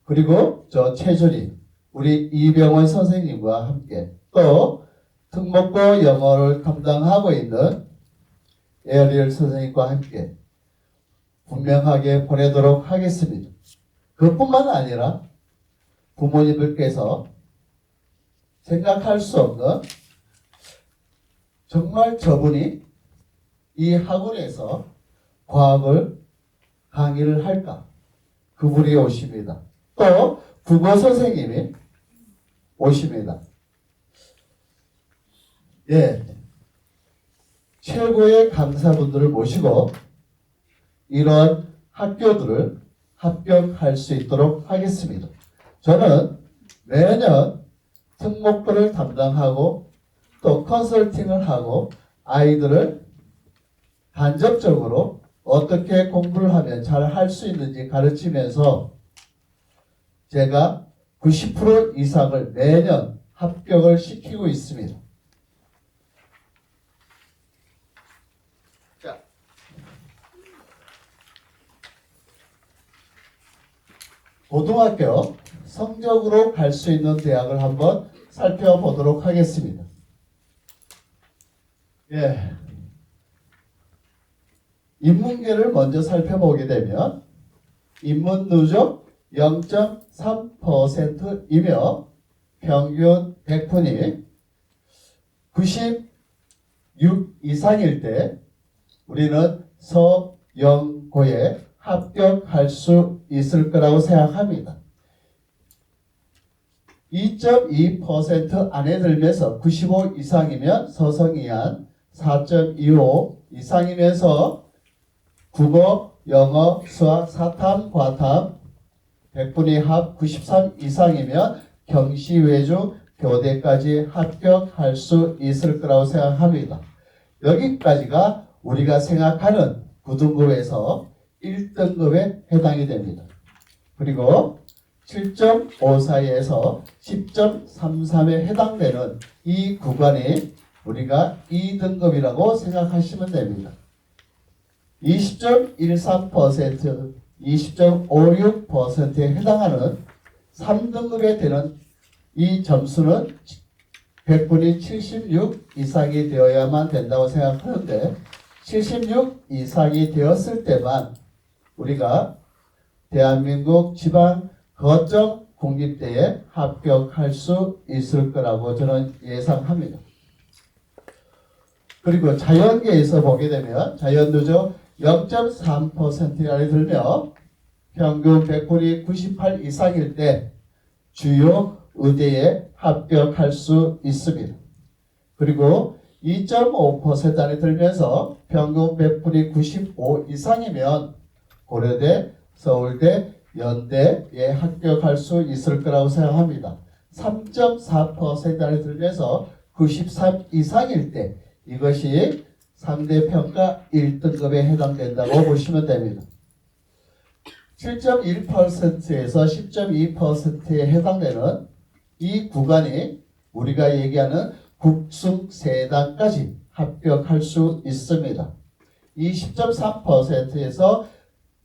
그리고 저 최준희 우리 이병원 선생님과 함께 또 특목고 영어를 담당하고 있는 에어리얼 선생님과 함께 분명하게 보내도록 하겠습니다. 그뿐만 아니라 부모님들께서 생각할 수 없는 정말 저분이 이 학원에서 과학을 강의를 할까? 그분이 오십니다. 또 국어 선생님이 오십니다. 예, 최고의 강사분들을 모시고 이런 학교들을 합격할 수 있도록 하겠습니다. 저는 매년 특목고를 담당하고 또 컨설팅을 하고 아이들을 간접적으로 어떻게 공부를 하면 잘 할 수 있는지 가르치면서 제가 90% 이상을 매년 합격을 시키고 있습니다. 자, 고등학교 성적으로 갈 수 있는 대학을 한번 살펴보도록 하겠습니다. 예. 인문계를 먼저 살펴보게 되면 인문 누적 0.3%이며 평균 100분이 96 이상일 때 우리는 서영고에 합격할 수 있을 거라고 생각합니다. 2.2% 안에 들면서 95 이상이면 서성이한 4.25 이상이면서 국어, 영어, 수학, 사탐, 과탐 100분위 합 93 이상이면 경시외주 교대까지 합격할 수 있을 거라고 생각합니다. 여기까지가 우리가 생각하는 9등급에서 1등급에 해당이 됩니다. 그리고 7.54에서 10.33에 해당되는 이 구간이 우리가 2등급이라고 생각하시면 됩니다. 20.13%, 20.56%에 해당하는 3등급에 되는 이 점수는 100분이 76 이상이 되어야만 된다고 생각하는데 76 이상이 되었을 때만 우리가 대한민국 지방 거점 공립대에 합격할 수 있을 거라고 저는 예상합니다. 그리고 자연계에서 보게 되면 자연누적 0.3% 안에 들며 평균 100분이 98 이상일 때 주요 의대에 합격할 수 있습니다. 그리고 2.5% 안에 들면서 평균 100분이 95 이상이면 고려대, 서울대, 연대에 합격할 수 있을 거라고 생각합니다. 3.4% 안에 들면서 93 이상일 때 이것이 상대평가 1등급에 해당된다고 보시면 됩니다. 7.1%에서 10.2%에 해당되는 이 구간이 우리가 얘기하는 국승세단까지 합격할 수 있습니다. 이 10.3%에서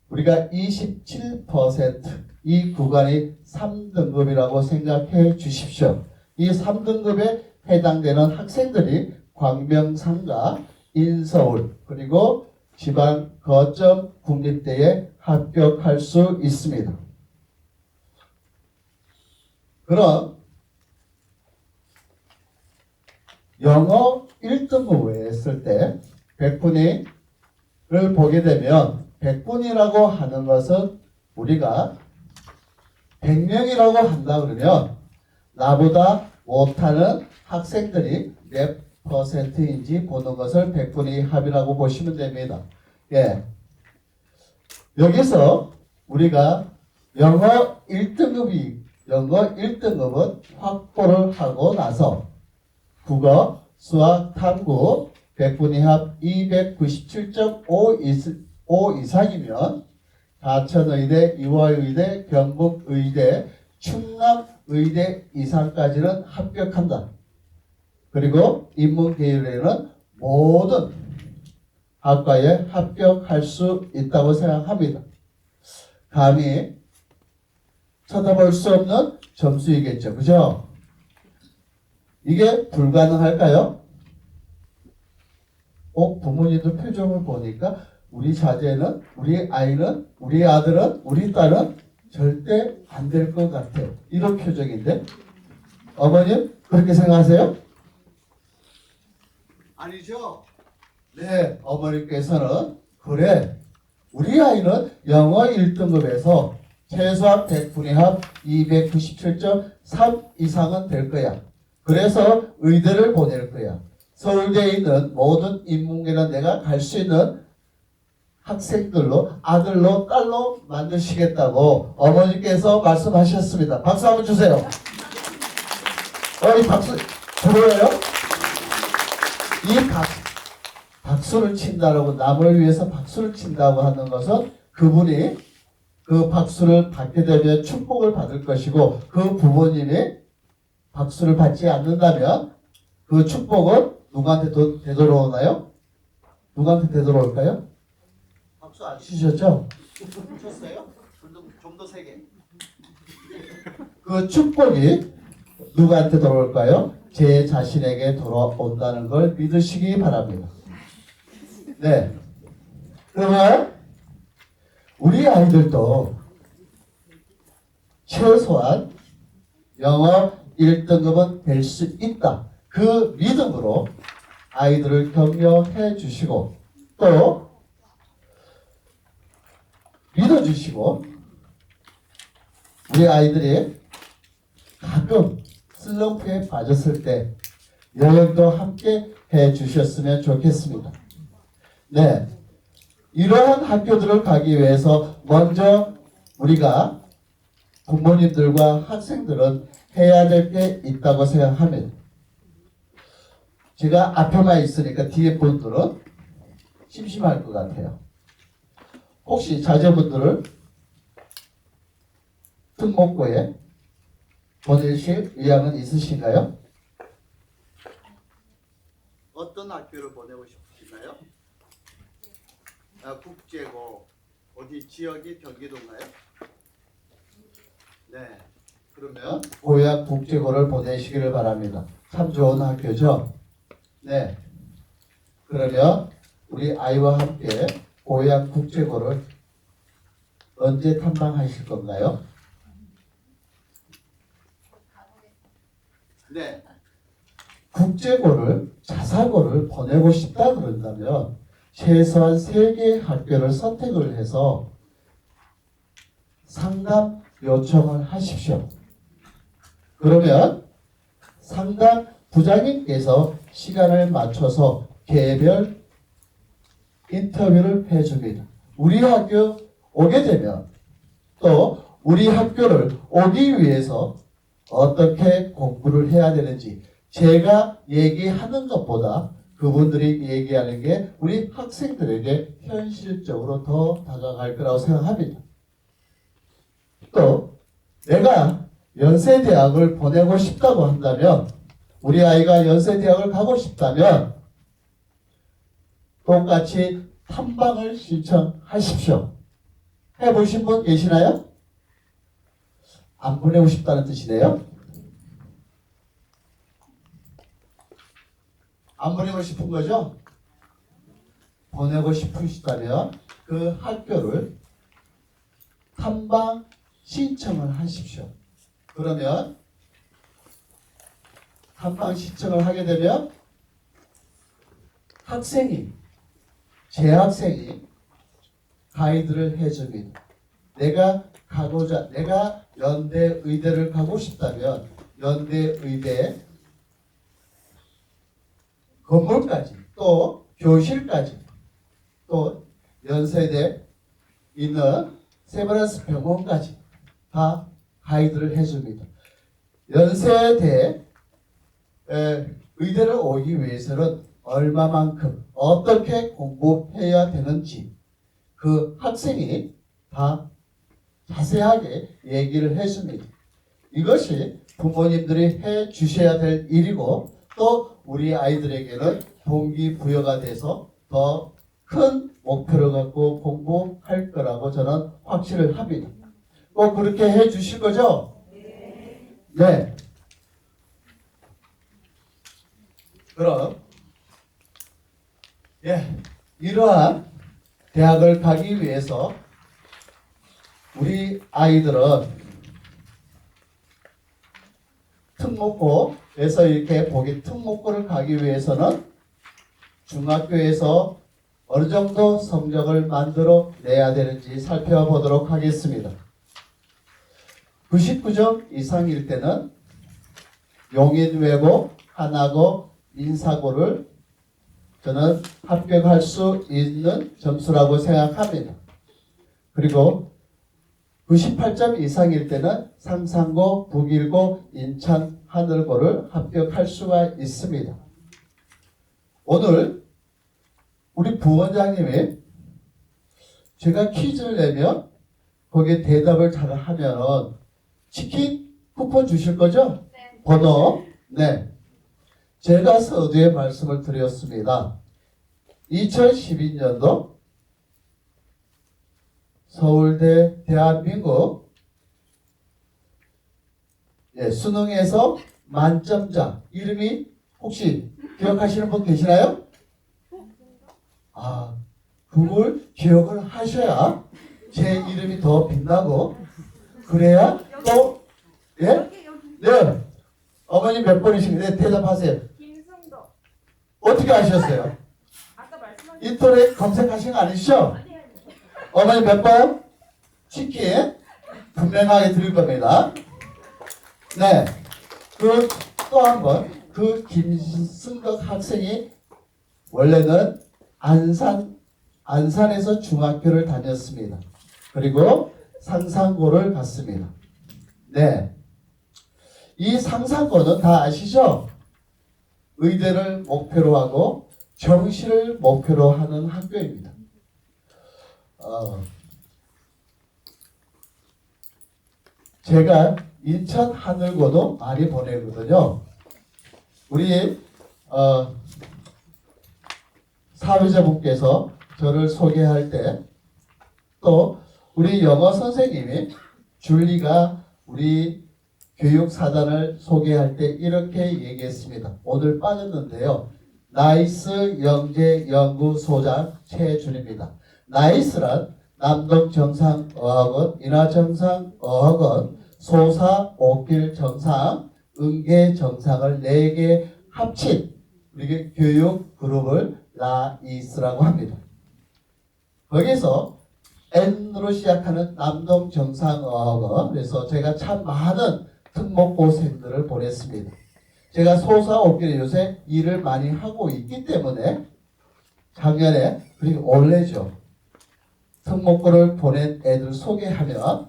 우리가 27% 이 구간이 3등급이라고 생각해 주십시오. 이 3등급에 해당되는 학생들이 광명상가, 인서울 그리고 지방 거점 국립대에 합격할 수 있습니다. 그럼 영어 1등급을 했을 때 100분위를 보게 되면 100분이라고 하는 것은 우리가 100명이라고 한다 그러면 나보다 못하는 학생들이 몇 퍼센트인지 보는 것을 100분위 합이라고 보시면 됩니다. 예. 여기서 우리가 영어 1등급은 확보를 하고 나서 국어, 수학, 탐구 100분위 합 297.5 이상이면 가천의대, 이화의대, 경북의대, 충남의대 이상까지는 합격한다. 그리고 인문계열에는 모든 학과에 합격할 수 있다고 생각합니다. 감히 쳐다볼 수 없는 점수이겠죠. 그죠? 이게 불가능할까요? 부모님들 표정을 보니까 우리 자제는, 우리 아이는, 우리 아들은, 우리 딸은 절대 안 될 것 같아. 이런 표정인데 어머님 그렇게 생각하세요? 아니죠? 네, 어머니께서는 그래 우리 아이는 영어 1등급에서 최소한 100분위 합 297.3 이상은 될 거야. 그래서 의대를 보낼 거야. 서울대에 있는 모든 인문계는 내가 갈 수 있는 학생들로 아들로 딸로 만드시겠다고 어머니께서 말씀하셨습니다. 박수 한번 주세요. 이 박수 들어요? 이 박수를 친다라고 남을 위해서 박수를 친다고 하는 것은 그분이 그 박수를 받게 되면 축복을 받을 것이고 그 부모님이 박수를 받지 않는다면 그 축복은 누구한테 되돌아오나요? 누구한테 되돌아올까요? 박수 안 치셨죠? 쳤어요? 좀 더 세게. 그 축복이 누구한테 돌아올까요? 제 자신에게 돌아온다는 걸 믿으시기 바랍니다. 네. 그러면 우리 아이들도 최소한 영어 1등급은 될 수 있다. 그 믿음으로 아이들을 격려해 주시고 또 믿어주시고 우리 아이들이 가끔 슬럼프에 빠졌을 때 여행도 함께 해 주셨으면 좋겠습니다. 네, 이러한 학교들을 가기 위해서 먼저 우리가 부모님들과 학생들은 해야 될 게 있다고 생각합니다. 제가 앞에만 있으니까 뒤에 분들은 심심할 것 같아요. 혹시 자제분들을 특목고에 보내실 의향은 있으신가요? 어떤 학교를 보내고 싶으신가요? 국제고 어디 지역이 경기도인가요? 네. 그러면 고양 국제고를 보내시기를 바랍니다. 참 좋은 학교죠? 네. 그러면 우리 아이와 함께 고양 국제고를 언제 탐방하실 건가요? 네. 국제고를 자사고를 보내고 싶다 그런다면 최소한 3개의 학교를 선택을 해서 상담 요청을 하십시오. 그러면 상담 부장님께서 시간을 맞춰서 개별 인터뷰를 해줍니다. 우리 학교 오게 되면 또 우리 학교를 오기 위해서 어떻게 공부를 해야 되는지 제가 얘기하는 것보다 그분들이 얘기하는 게 우리 학생들에게 현실적으로 더 다가갈 거라고 생각합니다. 또 내가 연세대학을 보내고 싶다고 한다면 우리 아이가 연세대학을 가고 싶다면 똑같이 탐방을 신청하십시오. 해보신 분 계시나요? 안 보내고 싶다는 뜻이네요. 안 보내고 싶은 거죠? 보내고 싶으시다면 그 학교를 탐방 신청을 하십시오. 그러면 탐방 신청을 하게 되면 재학생이 가이드를 해줍니다. 내가 연대 의대를 가고 싶다면 연대 의대 건물까지 또 교실까지 또 연세대 있는 세브란스 병원까지 다 가이드를 해줍니다. 연세대 의대를 오기 위해서는 얼마만큼 어떻게 공부해야 되는지 그 학생이 다 자세하게 얘기를 해줍니다. 이것이 부모님들이 해 주셔야 될 일이고 또 우리 아이들에게는 동기부여가 돼서 더 큰 목표를 갖고 공부할 거라고 저는 확신을 합니다. 꼭 그렇게 해 주실 거죠? 네. 그럼 이러한 대학을 가기 위해서 우리 아이들은 특목고에서 이렇게 특목고를 가기 위해서는 중학교에서 어느 정도 성적을 만들어 내야 되는지 살펴보도록 하겠습니다. 99점 이상일 때는 용인외고, 하나고, 민사고를 저는 합격할 수 있는 점수라고 생각합니다. 그리고 98점 이상일 때는 상산고, 북일고, 인천, 하늘고를 합격할 수가 있습니다. 오늘 우리 부원장님이 제가 퀴즈를 내면 거기에 대답을 잘 하면 치킨 쿠폰 주실 거죠? 네. 번호. 네. 제가 서두에 말씀을 드렸습니다. 2012년도 서울대 대한민국 수능에서 만점자 이름이 혹시 기억하시는 분 계시나요? 아, 그걸 기억을 하셔야 제 이름이 더 빛나고 그래야 또 예? 네. 어머니 몇 번이신가요? 네, 대답하세요. 김승도. 어떻게 아셨어요? 아까 말씀하신 인터넷 검색하신 거 아니시죠? 어머니 몇 번? 치킨 분명하게 드릴 겁니다. 네. 그 또 한 번. 그 김승덕 학생이 원래는 안산에서 중학교를 다녔습니다. 그리고 상산고를 갔습니다. 네. 이 상산고는 다 아시죠? 의대를 목표로 하고 정시를 목표로 하는 학교입니다. 제가 인천 하늘고도 많이 보내거든요. 우리 사회자분께서 저를 소개할 때 또 우리 영어 선생님이 줄리가 우리 교육사단을 소개할 때 이렇게 얘기했습니다. 오늘 빠졌는데요. 나이스 영재연구소장 최준입니다. 나이스란 남동정상어학원, 인하정상어학원, 소사옥길정상, 응계정상을 4개 합친 우리 교육 그룹을 나이스라고 합니다. 거기서 N으로 시작하는 남동정상어학원, 그래서 제가 참 많은 특목고생들을 보냈습니다. 제가 소사옥길에 요새 일을 많이 하고 있기 때문에 작년에 그리고 올해죠. 특목고를 보낸 애들 소개하면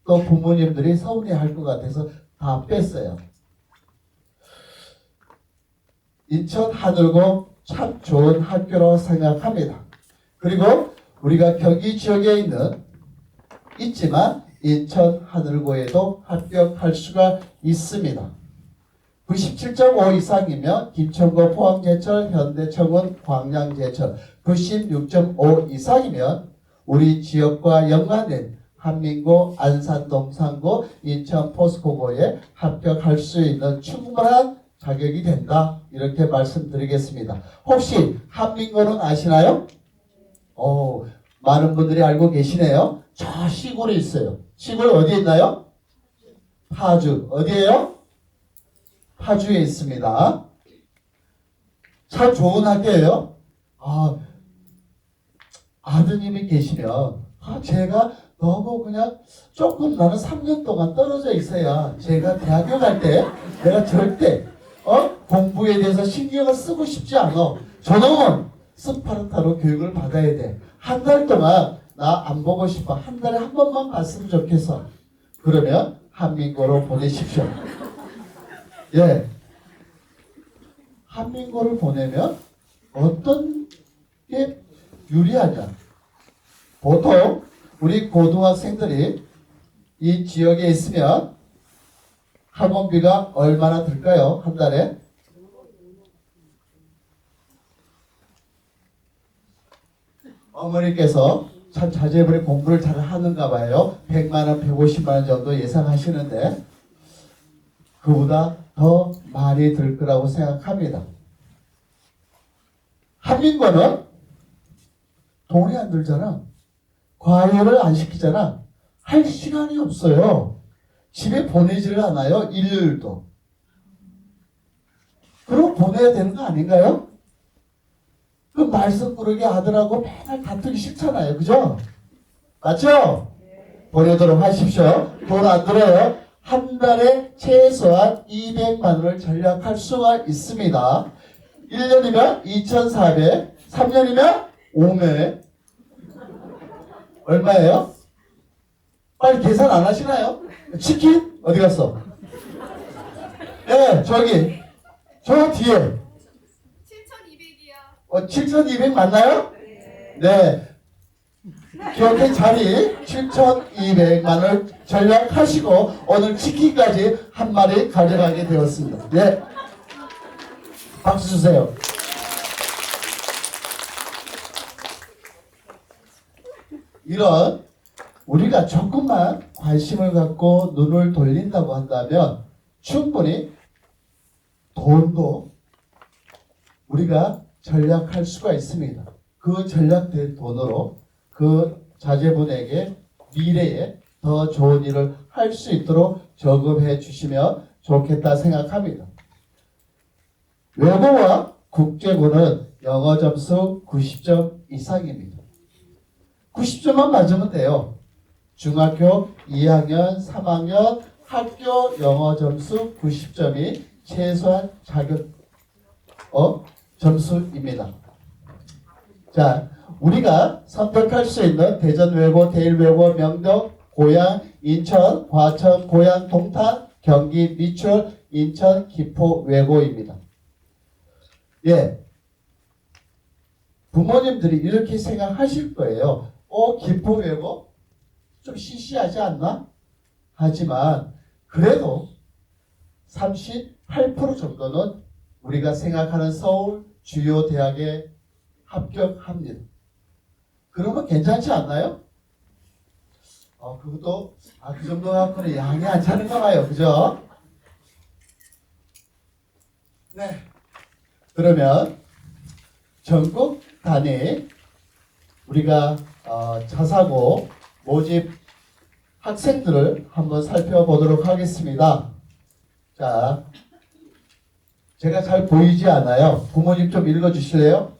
또 부모님들이 서운해할 것 같아서 다 뺐어요. 인천 하늘고 참 좋은 학교로 생각합니다. 그리고 우리가 경기 지역에 있지만 인천 하늘고에도 합격할 수가 있습니다. 97.5 이상이면 김천고 포항제철, 현대청운, 광양제철, 96.5 이상이면 우리 지역과 연관된 한민고, 안산동산고, 인천 포스코고에 합격할 수 있는 충분한 자격이 된다. 이렇게 말씀드리겠습니다. 혹시 한민고는 아시나요? 많은 분들이 알고 계시네요. 저 시골에 있어요. 시골 어디에 있나요? 파주. 어디에요? 파주에 있습니다. 참 좋은 학교예요. 아드님이 계시면 제가 너무 그냥 조금 나는 3년 동안 떨어져 있어야 제가 대학교 갈 때 내가 절대 공부에 대해서 신경을 쓰고 싶지 않아. 저놈은 스파르타로 교육을 받아야 돼. 한 달 동안 나 안 보고 싶어. 한 달에 한 번만 봤으면 좋겠어. 그러면 한민고로 보내십시오. 예. 한민고를 보내면 어떤 게 유리하냐. 보통 우리 고등학생들이 이 지역에 있으면 학원비가 얼마나 들까요? 한 달에? 어머니께서 참 자제분이 공부를 잘 하는가 봐요. 100만원, 150만원 정도 예상하시는데 그보다 더 많이 들 거라고 생각합니다. 한민고는 돈이 안 들잖아. 과외를 안 시키잖아. 할 시간이 없어요. 집에 보내지를 않아요. 일요일도. 그럼 보내야 되는 거 아닌가요? 그 말썽꾸러기 아들하고 맨날 다투기 싫잖아요. 그죠? 맞죠? 보내도록 하십시오. 돈 안 들어요. 한 달에 최소한 200만 원을 절약할 수가 있습니다. 1년이면 2,400, 3년이면 5매. 얼마예요? 빨리 계산 안 하시나요? 치킨? 어디 갔어? 네, 저기. 저 뒤에. 7,200이요. 7,200 맞나요? 네. 기억의 자리 7,200만을 전략하시고 오늘 치킨까지 한 마리 가져가게 되었습니다. 네. 박수 주세요. 이런 우리가 조금만 관심을 갖고 눈을 돌린다고 한다면 충분히 돈도 우리가 전략할 수가 있습니다. 그 전략된 돈으로 그 자제분에게 미래에 더 좋은 일을 할 수 있도록 저금해 주시면 좋겠다 생각합니다. 외고와 국제고는 영어 점수 90점 이상입니다. 90점만 맞으면 돼요. 중학교 2학년, 3학년 학교 영어 점수 90점이 최소한 자격 점수입니다. 자, 우리가 선택할 수 있는 대전외고, 대일외고, 명동, 고양, 인천, 과천, 고양, 동탄, 경기, 미추홀, 인천, 기포 외고입니다. 예. 부모님들이 이렇게 생각하실 거예요. 기포 외고? 좀 시시하지 않나? 하지만 그래도 38% 정도는 우리가 생각하는 서울 주요 대학에 합격합니다. 그러면 괜찮지 않나요? 그것도 그 정도 갖고는 양이 안 차는가 봐요. 그죠? 네. 그러면 전국 단위 우리가 자사고 모집 학생들을 한번 살펴보도록 하겠습니다. 자, 제가 잘 보이지 않아요. 부모님 좀 읽어주실래요?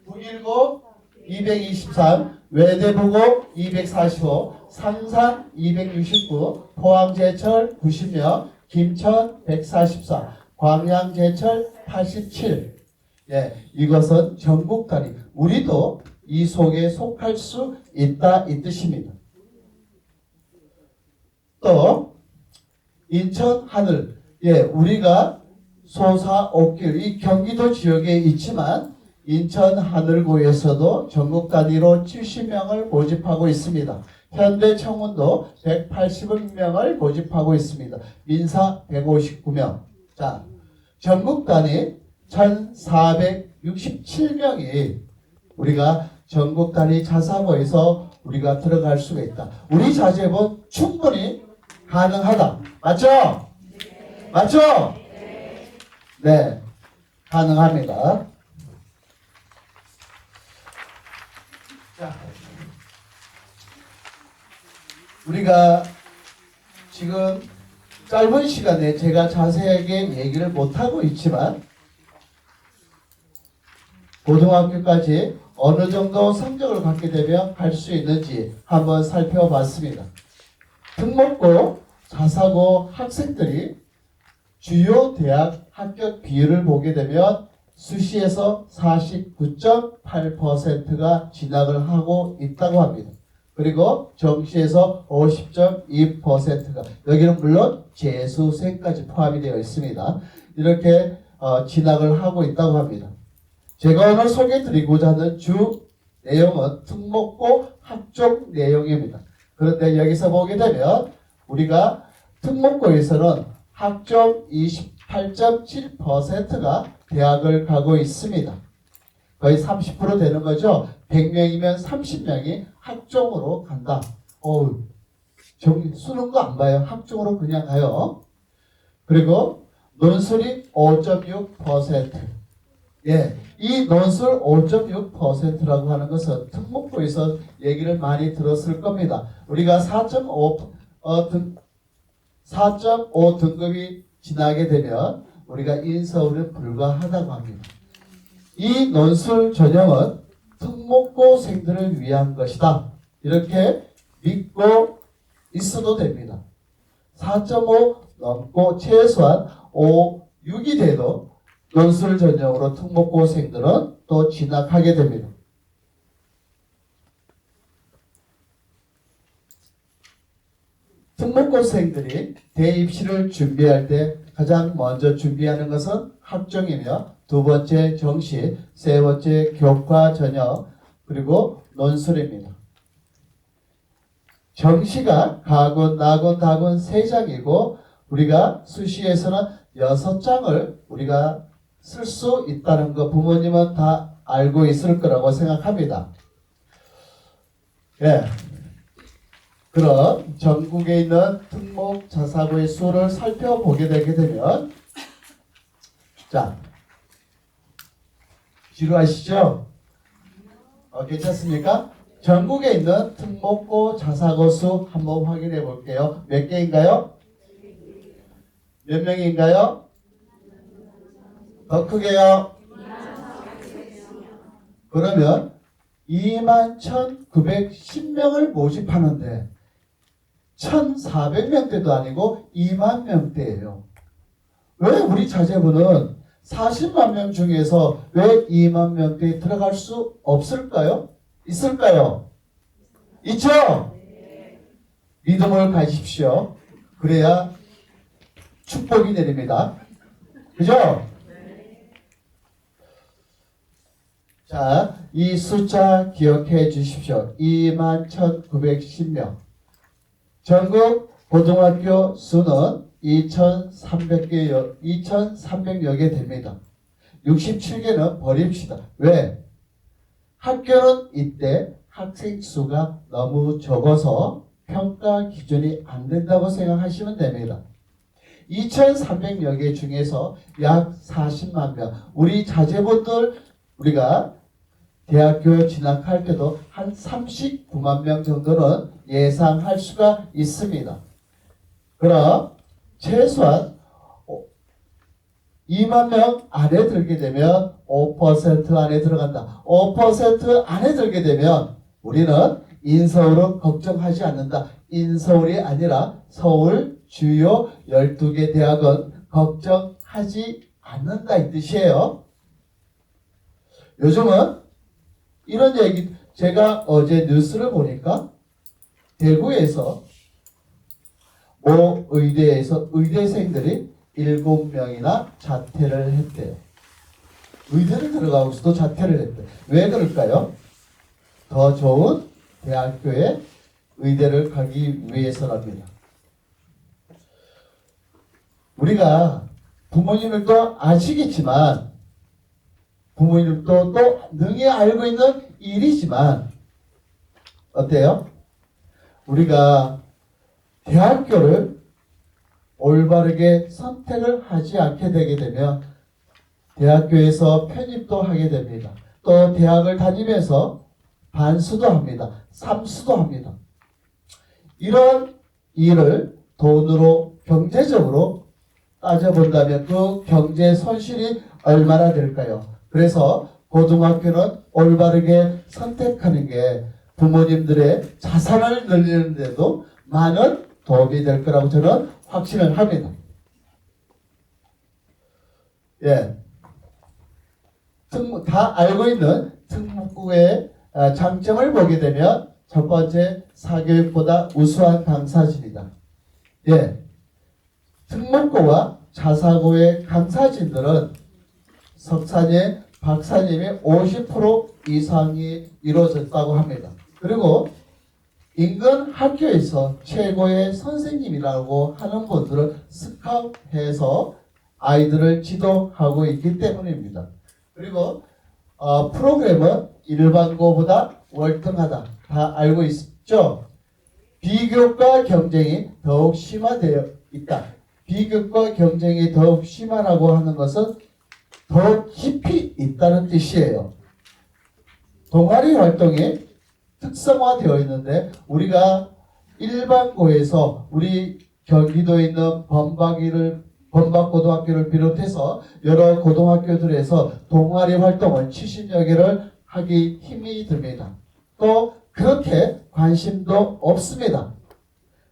북일고 223, 외대부고 245, 상산 269, 포항제철 90명, 김천 144, 광양제철 87. 예, 이것은 전국 단위. 우리도 이 속에 속할 수 있다 이 뜻입니다. 또 인천 하늘. 예, 우리가 소사옥길 이 경기도 지역에 있지만 인천 하늘고에서도 전국 단위로 70명을 모집하고 있습니다. 현대 청운도 180명을 모집하고 있습니다. 민사 159명. 자, 전국 단위 1467명이 우리가 전국 단위 자사고에서 우리가 들어갈 수가 있다. 우리 자제분 충분히 가능하다. 맞죠? 맞죠? 네, 가능합니다. 자, 우리가 지금 짧은 시간에 제가 자세하게 얘기를 못하고 있지만 고등학교까지 어느 정도 성적을 갖게 되면 갈 수 있는지 한번 살펴봤습니다. 특목고, 자사고 학생들이 주요 대학 합격 비율을 보게 되면 수시에서 49.8%가 진학을 하고 있다고 합니다. 그리고 정시에서 50.2%가 여기는 물론 재수생까지 포함이 되어 있습니다. 이렇게 진학을 하고 있다고 합니다. 제가 오늘 소개해드리고자 하는 주 내용은 특목고 학종 내용입니다. 그런데 여기서 보게 되면 우리가 특목고에서는 학종 28.7%가 대학을 가고 있습니다. 거의 30% 되는 거죠. 100명이면 30명이 학종으로 간다. 수능도 안 봐요. 학종으로 그냥 가요. 그리고 논술이 5.6%. 예, 이 논술 5.6%라고 하는 것은 특목고에서 얘기를 많이 들었을 겁니다. 우리가 4.5 등급이 지나게 되면 우리가 인서울에 불과하다고 합니다. 이 논술 전형은 특목고생들을 위한 것이다. 이렇게 믿고 있어도 됩니다. 4.5 넘고 최소한 6이 돼도 논술 전형으로 특목고생들은 또 진학하게 됩니다. 특목고생들이 대입시를 준비할 때 가장 먼저 준비하는 것은 학종이며 두 번째 정시, 세 번째 교과 전형, 그리고 논술입니다. 정시가 가군, 나군, 다군 3장이고 우리가 수시에서는 6장을 우리가 쓸 수 있다는 거 부모님은 다 알고 있을 거라고 생각합니다. 예. 그럼 전국에 있는 특목 자사고의 수를 살펴보게 되게 되면 자, 지루하시죠? 괜찮습니까? 전국에 있는 특목고 자사고 수 한번 확인해 볼게요. 몇 개인가요? 몇 명인가요? 더 크게요. 그러면 21,910명을 모집하는데 1,400명대도 아니고 2만 명대예요. 왜 우리 자제분은 40만 명 중에서 왜 2만 명대에 들어갈 수 없을까요? 있을까요? 있죠? 믿음을 가지십시오. 그래야 축복이 내립니다. 그죠? 자, 이 숫자 기억해 주십시오. 21,910명. 전국 고등학교 수는 2,300여 개 됩니다. 67개는 버립시다. 왜? 학교는 이때 학생 수가 너무 적어서 평가 기준이 안 된다고 생각하시면 됩니다. 2,300여 개 중에서 약 40만 명. 우리 자제분들 우리가 대학교 진학할 때도 한 39만 명 정도는 예상할 수가 있습니다. 그럼 최소한 2만 명 안에 들게 되면 5% 안에 들어간다. 5% 안에 들게 되면 우리는 인서울은 걱정하지 않는다. 인서울이 아니라 서울 주요 12개 대학은 걱정하지 않는다 이 뜻이에요. 요즘은 이런 얘기, 제가 어제 뉴스를 보니까 대구에서 모 의대에서 의대생들이 7명이나 자퇴를 했대요. 의대를 들어가고서도 자퇴를 했대요. 왜 그럴까요? 더 좋은 대학교에 의대를 가기 위해서랍니다. 우리가 부모님들도 아시겠지만 부모님도 또 능히 알고 있는 일이지만 어때요? 우리가 대학교를 올바르게 선택을 하지 않게 되게 되면 대학교에서 편입도 하게 됩니다. 또 대학을 다니면서 반수도 합니다. 삼수도 합니다. 이런 일을 돈으로 경제적으로 따져본다면 그 경제 손실이 얼마나 될까요? 그래서 고등학교는 올바르게 선택하는 게 부모님들의 자산을 늘리는 데도 많은 도움이 될 거라고 저는 확신을 합니다. 예. 다 알고 있는 특목고의 장점을 보게 되면 첫 번째, 사교육보다 우수한 강사진이다. 예. 특목고와 자사고의 강사진들은 석사님, 박사님이 50% 이상이 이루어졌다고 합니다. 그리고 인근 학교에서 최고의 선생님이라고 하는 분들을 스카웃해서 아이들을 지도하고 있기 때문입니다. 그리고 프로그램은 일반고보다 월등하다. 다 알고 있죠? 비교과 경쟁이 더욱 심화되어 있다. 비교과 경쟁이 더욱 심하라고 하는 것은 더욱 깊이 있다는 뜻이에요. 동아리 활동이 특성화되어 있는데 우리가 일반고에서 우리 경기도에 있는 범박고등학교를 비롯해서 여러 고등학교들에서 동아리 활동을 70여 개를 하기 힘이 듭니다. 또 그렇게 관심도 없습니다.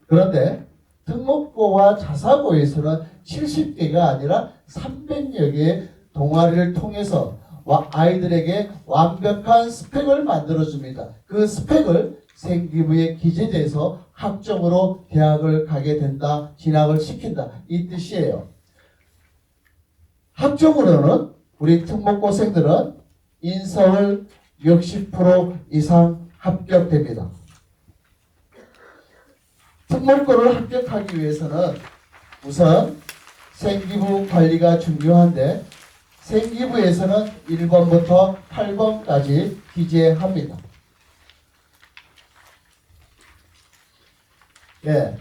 그런데 특목고와 자사고에서는 70개가 아니라 300여 개의 동아리를 통해서 아이들에게 완벽한 스펙을 만들어줍니다. 그 스펙을 생기부에 기재돼서 학점으로 대학을 가게 된다, 진학을 시킨다, 이 뜻이에요. 학점으로는 우리 특목고생들은 인서울 60% 이상 합격됩니다. 특목고를 합격하기 위해서는 우선 생기부 관리가 중요한데 생기부에서는 1번부터 8번까지 기재합니다. 예,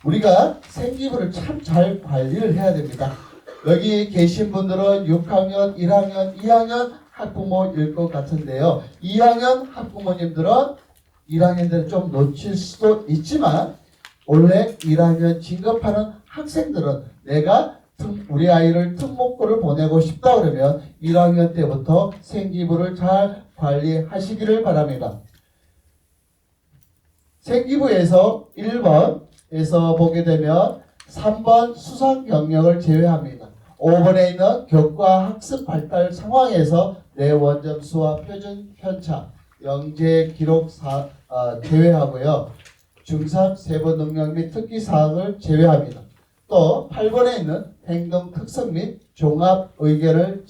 우리가 생기부를 참 잘 관리를 해야 됩니다. 여기 계신 분들은 6학년, 1학년, 2학년 학부모일 것 같은데요. 2학년 학부모님들은 1학년들은 좀 놓칠 수도 있지만 원래 1학년 진급하는 학생들은 내가 우리 아이를 특목고를 보내고 싶다 그러면 1학년 때부터 생기부를 잘 관리하시기를 바랍니다. 생기부에서 1번에서 보게 되면 3번 수상 경력을 제외합니다. 5번에 있는 교과 학습 발달 상황에서 내 원점수와 표준 편차, 영재 기록 제외하고요. 중3 세부 능력 및 특기 사항을 제외합니다. 또 8번에 있는 행동 특성 및 종합 의견을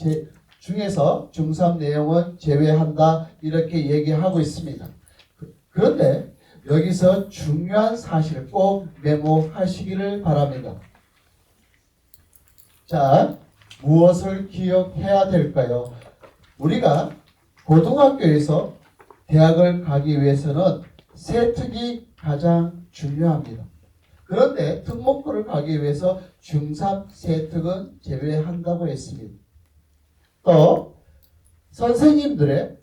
중에서 중3 내용은 제외한다, 이렇게 얘기하고 있습니다. 그런데 여기서 중요한 사실을 꼭 메모하시기를 바랍니다. 자, 무엇을 기억해야 될까요? 우리가 고등학교에서 대학을 가기 위해서는 세특이 가장 중요합니다. 그런데 특목고를 가기 위해서 중3 세특은 제외한다고 했습니다. 또 선생님들의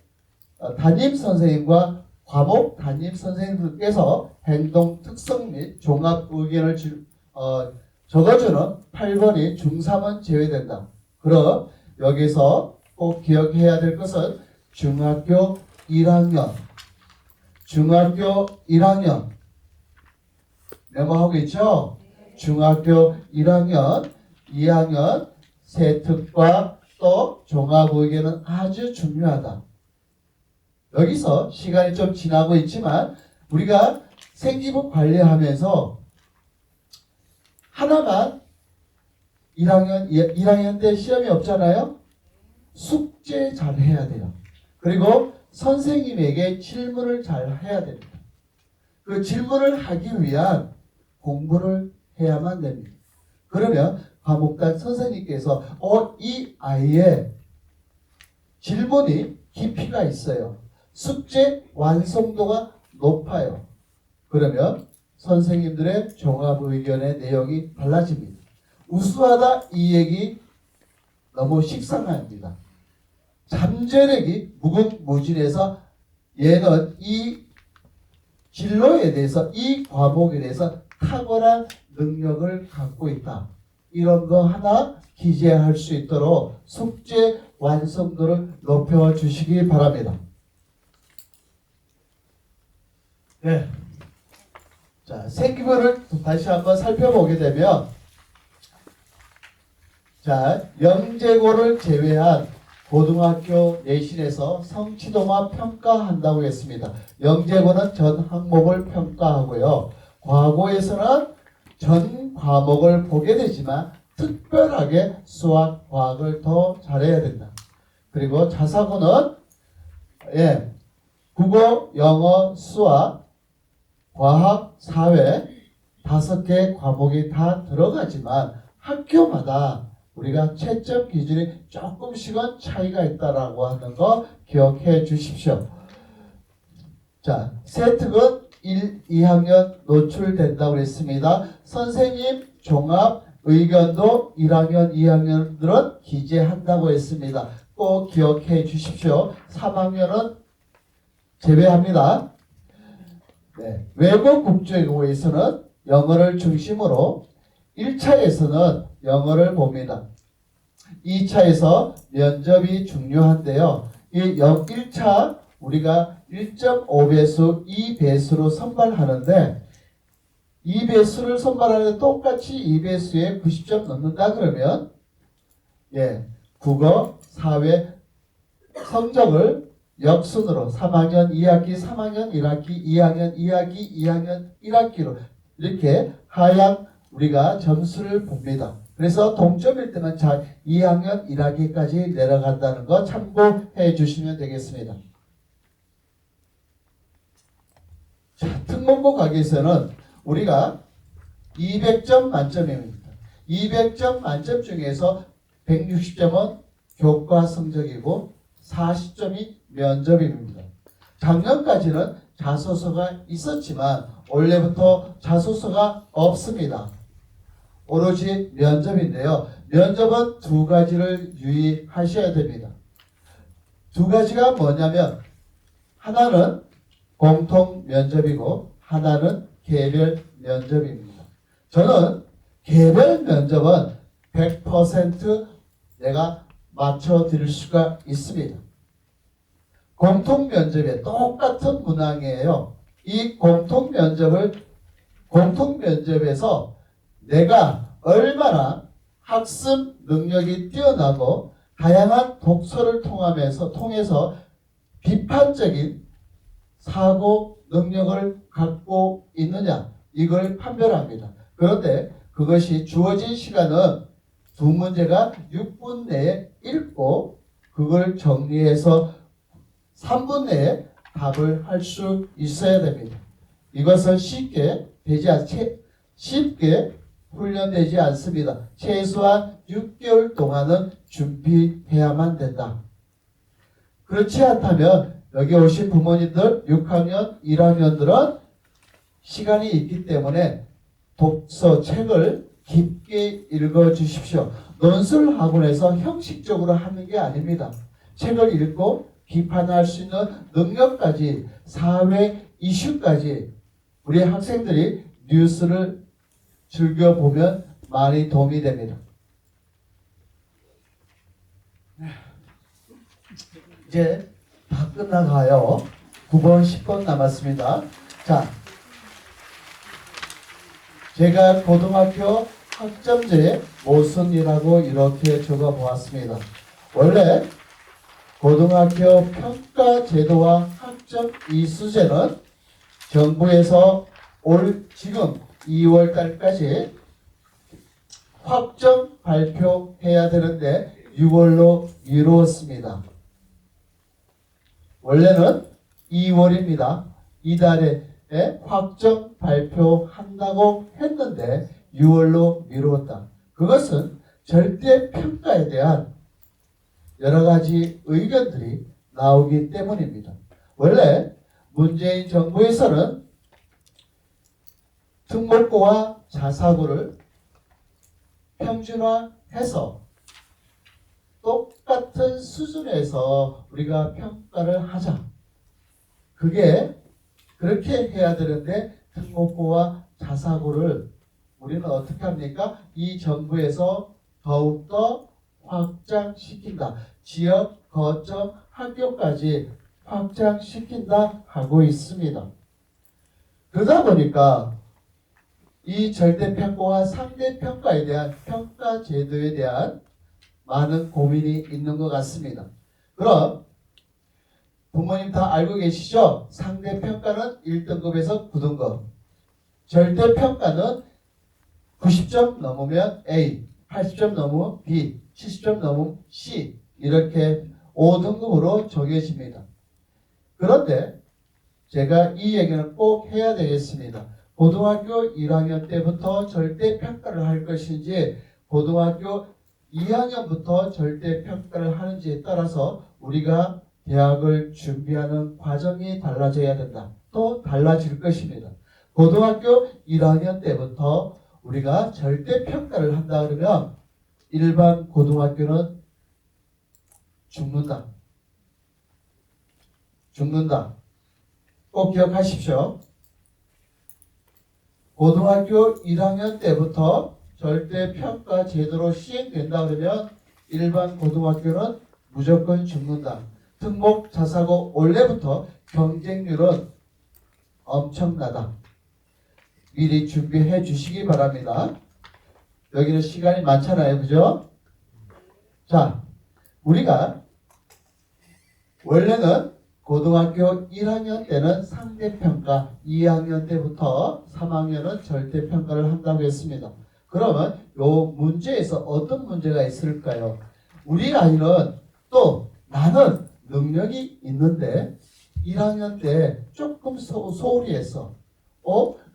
담임 선생님과 과목 담임 선생님들께서 행동 특성 및 종합 의견을 적어주는 8번이 중3은 제외된다. 그럼 여기서 꼭 기억해야 될 것은 중학교 1학년 메모하고 있죠? 중학교 1학년, 2학년 세특과 또 종합 의견은 아주 중요하다. 여기서 시간이 좀 지나고 있지만 우리가 생기부 관리하면서 하나만 1학년 때 시험이 없잖아요. 숙제 잘 해야 돼요. 그리고 선생님에게 질문을 잘 해야 됩니다. 그 질문을 하기 위한 공부를 해야만 됩니다. 그러면 과목단 선생님께서 이 아이의 질문이 깊이가 있어요. 숙제 완성도가 높아요. 그러면 선생님들의 종합 의견의 내용이 달라집니다. 우수하다 이 얘기 너무 식상합니다. 잠재력이 무궁무진해서 얘는 이 진로에 대해서 이 과목에 대해서 탁월한 능력을 갖고 있다. 이런 거 하나 기재할 수 있도록 숙제 완성도를 높여주시기 바랍니다. 네. 자, 생기부를 다시 한번 살펴보게 되면 자, 영재고를 제외한 고등학교 내신에서 성취도만 평가한다고 했습니다. 영재고는 전 항목을 평가하고요. 과고에서는 전 과목을 보게 되지만 특별하게 수학, 과학을 더 잘해야 된다. 그리고 자사고는 국어, 영어, 수학, 과학, 사회 5개 과목이 다 들어가지만 학교마다 우리가 채점 기준이 조금씩은 차이가 있다라고 하는 거 기억해 주십시오. 자, 세특은 1, 2학년 노출된다고 했습니다. 선생님 종합 의견도 1학년, 2학년들은 기재한다고 했습니다. 꼭 기억해 주십시오. 3학년은 제외합니다. 네, 외국 국제고에서는 영어를 중심으로 1차에서는 영어를 봅니다. 2차에서 면접이 중요한데요. 이 1차 우리가 1.5배수, 2배수로 선발하는데 2배수를 선발하는데 똑같이 2배수에 90점 넣는다 그러면 국어, 사회 성적을 역순으로 3학년 2학기, 3학년 1학기, 2학년 2학기, 2학년 1학기로 이렇게 하향 우리가 점수를 봅니다. 그래서 동점일 때는 2학년 1학기까지 내려간다는 거 참고해 주시면 되겠습니다. 자, 특목고 가기에서는 우리가 200점 만점입니다. 200점 만점 중에서 160점은 교과 성적이고 40점이 면접입니다. 작년까지는 자소서가 있었지만 올해부터 자소서가 없습니다. 오로지 면접인데요. 면접은 두 가지를 유의하셔야 됩니다. 두 가지가 뭐냐면 하나는 공통 면접이고 하나는 개별 면접입니다. 저는 개별 면접은 100% 내가 맞춰드릴 수가 있습니다. 공통 면접에 똑같은 문항이에요. 이 공통 면접에서 내가 얼마나 학습 능력이 뛰어나고 다양한 독서를 통해서 비판적인 사고 능력을 갖고 있느냐 이걸 판별합니다. 그런데 그것이 주어진 시간은 두 문제가 6분 내에 읽고 그걸 정리해서 3분 내에 답을 할 수 있어야 됩니다. 이것은 쉽게 훈련되지 않습니다. 최소한 6개월 동안은 준비해야만 된다. 그렇지 않다면 여기 오신 부모님들 6학년, 1학년들은 시간이 있기 때문에 독서 책을 깊게 읽어 주십시오. 논술 학원에서 형식적으로 하는 게 아닙니다. 책을 읽고 비판할 수 있는 능력까지 사회 이슈까지 우리 학생들이 뉴스를 즐겨보면 많이 도움이 됩니다. 이제 다 끝나가요. 9번, 10번 남았습니다. 자, 제가 고등학교 학점제 모순이라고 이렇게 적어 보았습니다. 원래 고등학교 평가 제도와 학점 이수제는 정부에서 지금 2월 달까지 확정 발표해야 되는데 6월로 미루었습니다. 원래는 2월입니다. 이달에 확정 발표한다고 했는데 6월로 미루었다. 그것은 절대 평가에 대한 여러 가지 의견들이 나오기 때문입니다. 원래 문재인 정부에서는 특목고와 자사고를 평준화해서 똑같은 수준에서 우리가 평가를 하자. 그게 그렇게 해야 되는데 특목고와 자사고를 우리는 어떻게 합니까? 이 정부에서 더욱더 확장시킨다. 지역 거점 학교까지 확장시킨다 하고 있습니다. 그러다 보니까 이 절대평가와 상대평가에 대한 평가 제도에 대한 많은 고민이 있는 것 같습니다. 그럼 부모님 다 알고 계시죠? 상대평가는 1등급에서 9등급, 절대평가는 90점 넘으면 A, 80점 넘으면 B, 70점 넘으면 C 이렇게 5등급으로 정해집니다. 그런데 제가 이 얘기는 꼭 해야 되겠습니다. 고등학교 1학년 때부터 절대평가를 할 것인지 고등학교 2학년부터 절대평가를 하는지에 따라서 우리가 대학을 준비하는 과정이 달라져야 된다. 또 달라질 것입니다. 고등학교 1학년 때부터 우리가 절대평가를 한다 그러면 일반 고등학교는 죽는다. 꼭 기억하십시오. 고등학교 1학년 때부터 절대평가 제도로 시행된다 그러면 일반 고등학교는 무조건 죽는다. 특목 자사고 원래부터 경쟁률은 엄청나다. 미리 준비해 주시기 바랍니다. 여기는 시간이 많잖아요. 그죠? 자, 우리가 원래는 고등학교 1학년 때는 상대평가, 2학년 때부터 3학년은 절대평가를 한다고 했습니다. 그러면 요 문제에서 어떤 문제가 있을까요? 우리 아이는 또 나는 능력이 있는데 1학년 때 조금 소홀히 했어.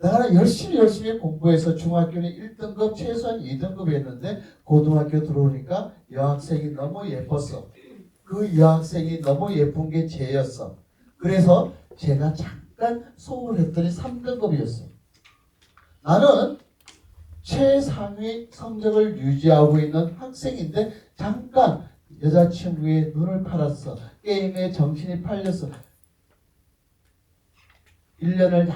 나는 열심히 공부해서 중학교는 1등급 최소한 2등급 했는데 고등학교 들어오니까 여학생이 너무 예뻤어. 그 여학생이 너무 예쁜 게 쟤였어. 그래서 제가 잠깐 소홀했더니 3등급이었어. 나는 최상위 성적을 유지하고 있는 학생인데 잠깐 여자친구의 눈을 팔았어. 게임에 정신이 팔렸어. 1년을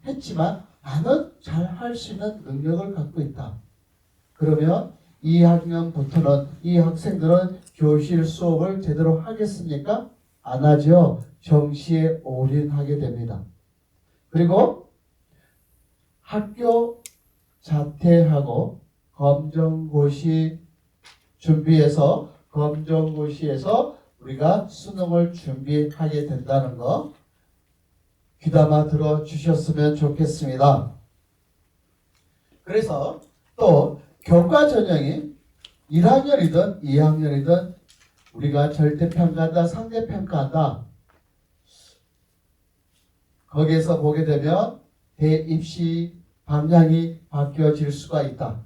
했지만 나는 잘 할 수 있는 능력을 갖고 있다. 그러면 2학년부터는 이 학생들은 교실 수업을 제대로 하겠습니까? 안 하죠. 정시에 올인하게 됩니다. 그리고 학교 자퇴하고 검정고시 준비해서 검정고시에서 우리가 수능을 준비하게 된다는 거 귀담아 들어주셨으면 좋겠습니다. 그래서 또 교과 전형이 1학년이든 2학년이든 우리가 절대평가한다, 상대평가한다. 거기에서 보게 되면 대입시 방향이 바뀌어질 수가 있다.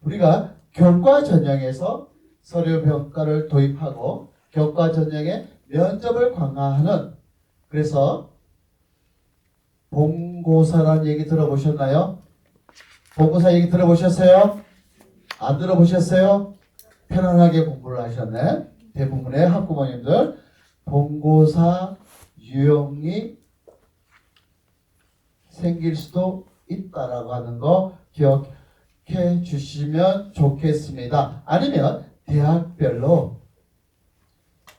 우리가 교과 전형에서 서류 평가를 도입하고 교과 전형에 면접을 강화하는, 그래서 본고사라는 얘기 들어보셨나요? 본고사 얘기 들어보셨어요? 안 들어보셨어요? 편안하게 공부를 하셨네. 대부분의 학부모님들 본고사 유형이 생길 수도 있다라고 하는 거 기억해 주시면 좋겠습니다. 아니면 대학별로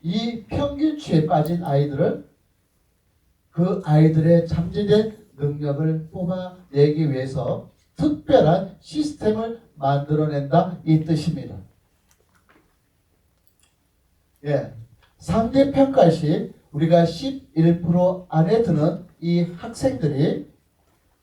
이 평균치에 빠진 아이들을 그 아이들의 잠재된 능력을 뽑아내기 위해서 특별한 시스템을 만들어낸다 이 뜻입니다. 예, 상대평가 시 우리가 11% 안에 드는 이 학생들이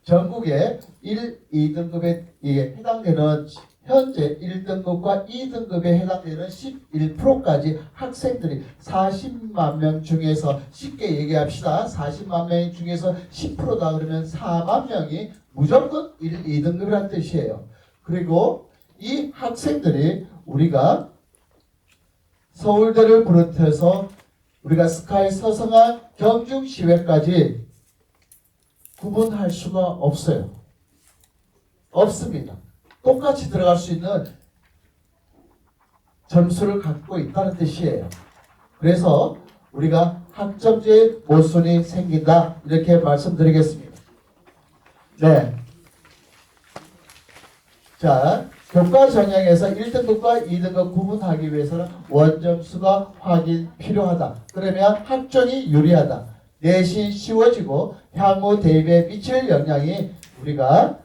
전국에 1, 2등급에 해당되는 현재 1등급과 2등급에 해당되는 11%까지 학생들이 40만 명 중에서 쉽게 얘기합시다. 40만 명 중에서 10%다 그러면 4만 명이 무조건 1, 2등급이라는 뜻이에요. 그리고 이 학생들이 우리가 서울대를 비롯해서 우리가 스카이 서성한 경중시외까지 구분할 수가 없어요. 없습니다. 똑같이 들어갈 수 있는 점수를 갖고 있다는 뜻이에요. 그래서 우리가 학점제의 모순이 생긴다 이렇게 말씀드리겠습니다. 네. 자, 교과 전형에서 1등급과 2등급 구분하기 위해서는 원점수가 확인 필요하다. 그러면 학종이 유리하다. 내신 쉬워지고 향후 대입에 미칠 영향이 우리가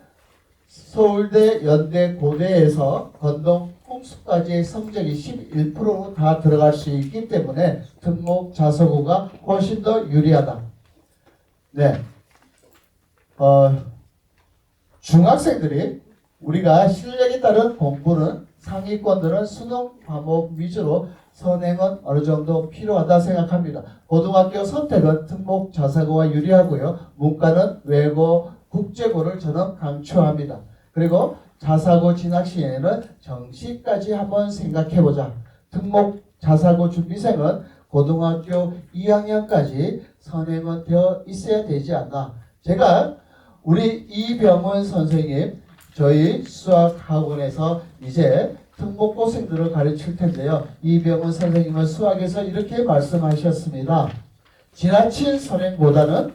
서울대, 연대, 고대에서 건동, 홍수까지의 성적이 11%로 다 들어갈 수 있기 때문에 특목 자소고가 훨씬 더 유리하다. 네. 중학생들이 우리가 실력에 따른 공부는 상위권들은 수능 과목 위주로 선행은 어느 정도 필요하다 생각합니다. 고등학교 선택은 특목 자사고가 유리하고요. 문과는 외고, 국제고를 저는 강추합니다. 그리고 자사고 진학 시에는 정시까지 한번 생각해보자. 특목 자사고 준비생은 고등학교 2학년까지 선행은 되어 있어야 되지 않나. 제가 우리 이병원 선생님 저희 수학학원에서 이제 특목고생들을 가르칠 텐데요. 이병원 선생님은 수학에서 이렇게 말씀하셨습니다. 지나친 선행보다는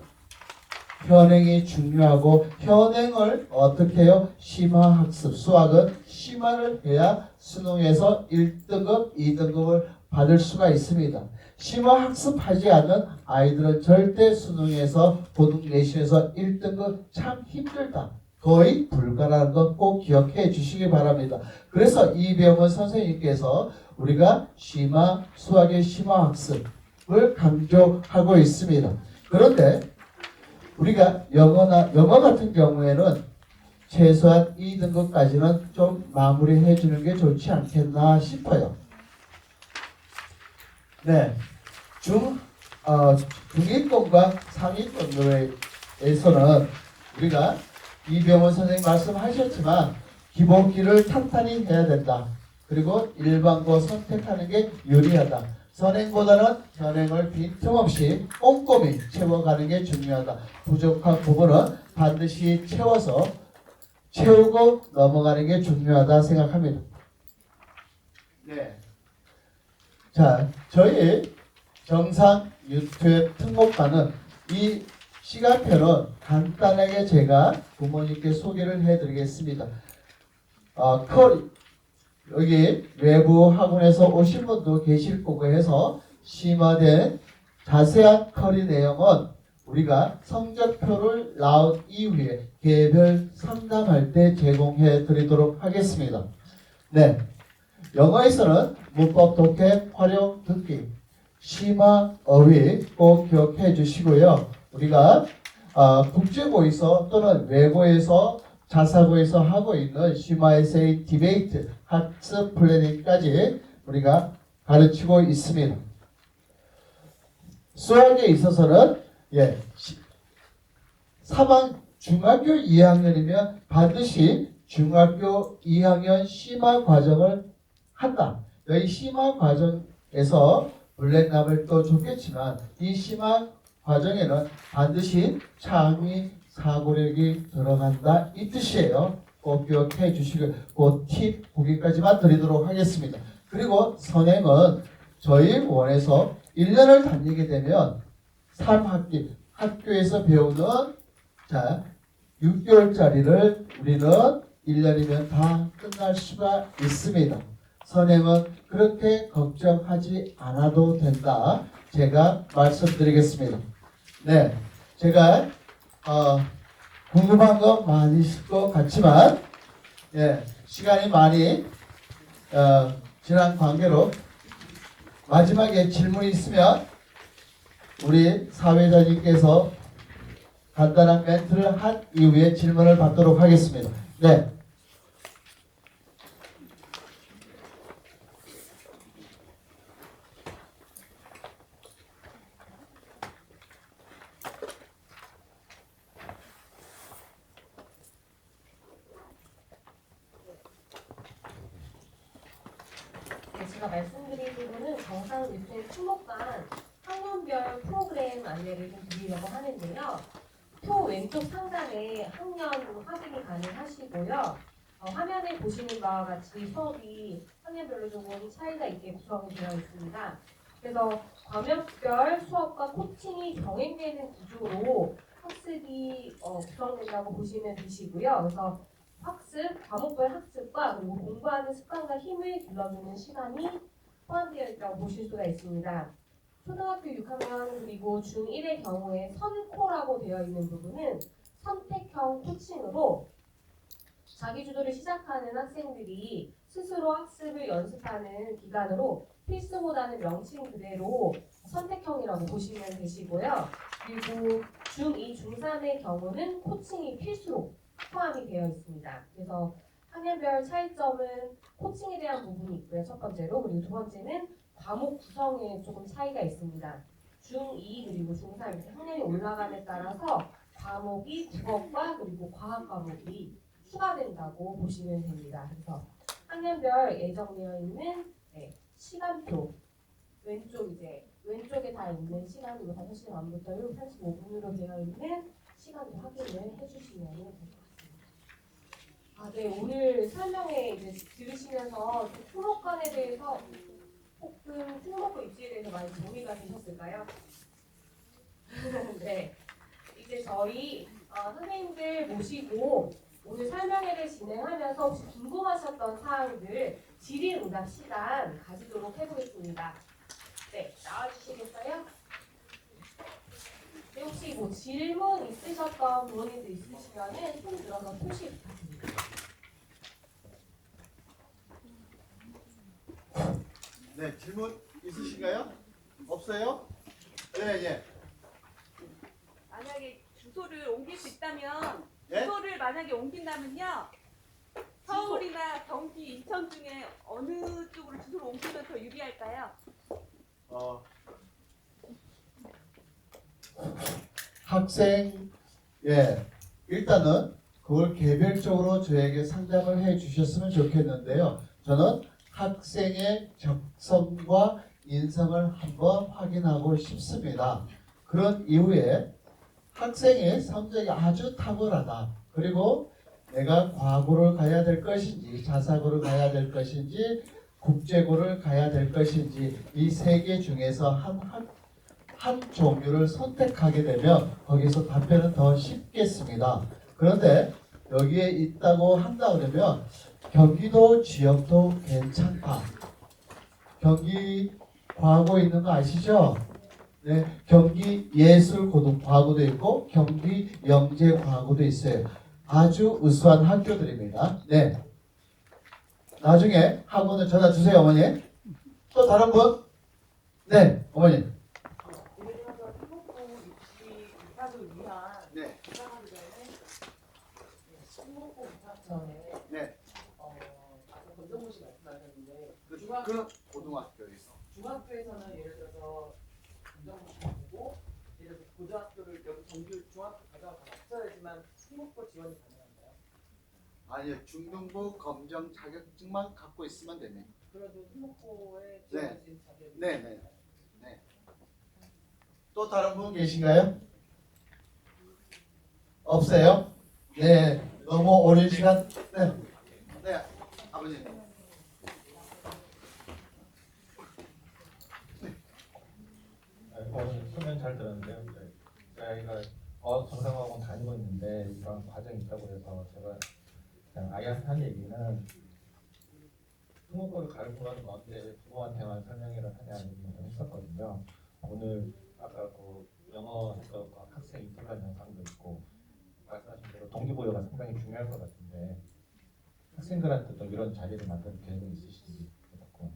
현행이 중요하고 현행을 어떻게 해요? 심화학습. 수학은 심화를 해야 수능에서 1등급, 2등급을 받을 수가 있습니다. 심화 학습하지 않는 아이들은 절대 수능에서 고등 내신에서 1등급 참 힘들다. 거의 불가라는 것 꼭 기억해 주시기 바랍니다. 그래서 이병헌 선생님께서 우리가 심화 수학의 심화 학습을 강조하고 있습니다. 그런데 우리가 영어 같은 경우에는 최소한 2등급까지는 좀 마무리해 주는 게 좋지 않겠나 싶어요. 네. 중위권과 상위권에서는 우리가 이병헌 선생님 말씀하셨지만 기본기를 탄탄히 해야 된다. 그리고 일반고 선택하는 게 유리하다. 선행보다는 현행을 빈틈없이 꼼꼼히 채워가는 게 중요하다. 부족한 부분은 반드시 채우고 넘어가는 게 중요하다 생각합니다. 네. 자, 저희 정상 유튜브 특목반은 이 시간표는 간단하게 제가 부모님께 소개를 해드리겠습니다. 여기 외부 학원에서 오신 분도 계실 거고 해서 심화된 자세한 커리 내용은 우리가 성적표를 나온 이후에 개별 상담할 때 제공해 드리도록 하겠습니다. 네. 영어에서는 문법 독해, 활용, 듣기, 심화, 어휘 꼭 기억해 주시고요. 우리가 국제고에서 또는 외고에서 자사고에서 하고 있는 심화 에세이, 디베이트, 학습 플래닝까지 우리가 가르치고 있습니다. 수학에 있어서는 중학교 2학년이면 반드시 중학교 2학년 심화 과정을 한다. 이 심화 과정에서 블랙남을 좋겠지만 이 심화 과정에는 반드시 창의 사고력이 들어간다 이 뜻이에요. 꼭 기억해 주시고 그 팁 보기까지만 드리도록 하겠습니다. 그리고 선행은 저희 원에서 1년을 다니게 되면 3학기 학교에서 배우는 6개월짜리를 우리는 1년이면 다 끝날 수가 있습니다. 선행은 그렇게 걱정하지 않아도 된다. 제가 말씀드리겠습니다. 네, 제가 궁금한 거 많이 있을 것 같지만 시간이 많이 지난 관계로 마지막에 질문이 있으면 우리 사회자님께서 간단한 멘트를 한 이후에 질문을 받도록 하겠습니다. 네. 제가 말씀드린 부분은 정상 유튜브 특목반 학년별 프로그램 안내를 좀 드리려고 하는데요. 표 왼쪽 상단에 학년 확인이 가능하시고요. 화면에 보시는 바와 같이 수업이 학년별로 조금 차이가 있게 구성이 되어 있습니다. 그래서 과목별 수업과 코칭이 병행되는 구조로 학습이 구성된다고 보시면 되시고요. 그래서 과목별 학습과 그리고 공부하는 습관과 힘을 길러주는 시간이 포함되어 있다고 보실 수가 있습니다. 초등학교 6학년 그리고 중1의 경우에 선코라고 되어 있는 부분은 선택형 코칭으로 자기주도를 시작하는 학생들이 스스로 학습을 연습하는 기간으로 필수보다는 명칭 그대로 선택형이라고 보시면 되시고요. 그리고 중2, 중3의 경우는 코칭이 필수로 포함이 되어 있습니다. 그래서 학년별 차이점은 코칭에 대한 부분이 있고요. 첫 번째로. 그리고 두 번째는 과목 구성에 조금 차이가 있습니다. 중2 그리고 중3 이렇게 학년이 올라감에 따라서 과목이 국어과 그리고 과학 과목이 추가된다고 보시면 됩니다. 그래서 학년별 예정되어 있는 시간표 왼쪽에 다 있는 시간으로 5시 반부터 7시 35분으로 되어 있는 시간도 확인을 해주시면 될 것 같습니다. 네, 오늘 설명회 들으시면서 특목반에 대해서 혹은 특목고 입시에 대해서 많이 도움이가 되셨을까요? 네, 이제 저희 선생님들 모시고 오늘 설명회를 진행하면서 혹시 궁금하셨던 사항들 질의응답 시간 가지도록 해보겠습니다. 네. 네, 나와주시겠어요? 네, 혹시 뭐 질문 있으셨던 부모님도 있으시면은 손 들어서 표시 부탁드립니다. 네, 질문 있으신가요? 없어요? 네, 예. 만약에 주소를 옮길 수 있다면 예? 주소를 만약에 옮긴다면요 서울이나 경기, 인천 중에 어느 쪽으로 주소를 옮기면 더 유리할까요? 학생, 예, 일단은 그걸 개별적으로 저에게 상담을 해 주셨으면 좋겠는데요. 저는 학생의 적성과 인성을 한번 확인하고 싶습니다. 그런 이후에 학생의 성적이 아주 탁월하다. 그리고 내가 과고를 가야 될 것인지, 자사고를 가야 될 것인지, 국제고를 가야 될 것인지 이 세 개 중에서 한 종류를 선택하게 되면 거기서 답변은 더 쉽겠습니다. 그런데 여기에 있다고 한다 그러면 경기도 지역도 괜찮다. 경기 과고 있는 거 아시죠? 네, 경기 예술고등과고도 있고 경기 영재과고도 있어요. 아주 우수한 학교들입니다. 네. 나중에 학원을 전화 주세요, 어머니. 또 다른 분? 네, 어머니. 예를 들어서 특목고 입시 입학을 위한 네. 입학하기 전에 특목고 입학 전에 네. 아까 권정모 씨 말씀하셨는데 그 고등학교에서. 중학교에서는 예를 들어서 권정모 씨 보고 예를 들어서 고등학교를 여기 정규 중학교 과정을 다 마쳐야지만 특목고 지원이 가능한가요? 아니요, 중등부 검정 자격증만 갖고 있으면 됩니다. 그래도 특목고에 지원할 수 있는 자격이 네, 네. 네. 또 다른 분 계신가요? 없어요? 네, 너무 오랜 시간. 네, 네, 아버님. 설명 잘 들었는데요. 저희가 정상학원 다니고 있는데 이런 과정이 있다고 해서 제가 그냥 아이한테 한 얘기는 특목고를 가르치는 건데 부모한테만 설명회를 하냐는 얘기를 했었거든요. 오늘 아까 그 영어 했던 학생 인터뷰한 영상도 있고 말씀하신 대로 동기부여가 상당히 중요할 것 같은데 학생들한테도 이런 자리를 만들 계획이 있으신지 그렇고.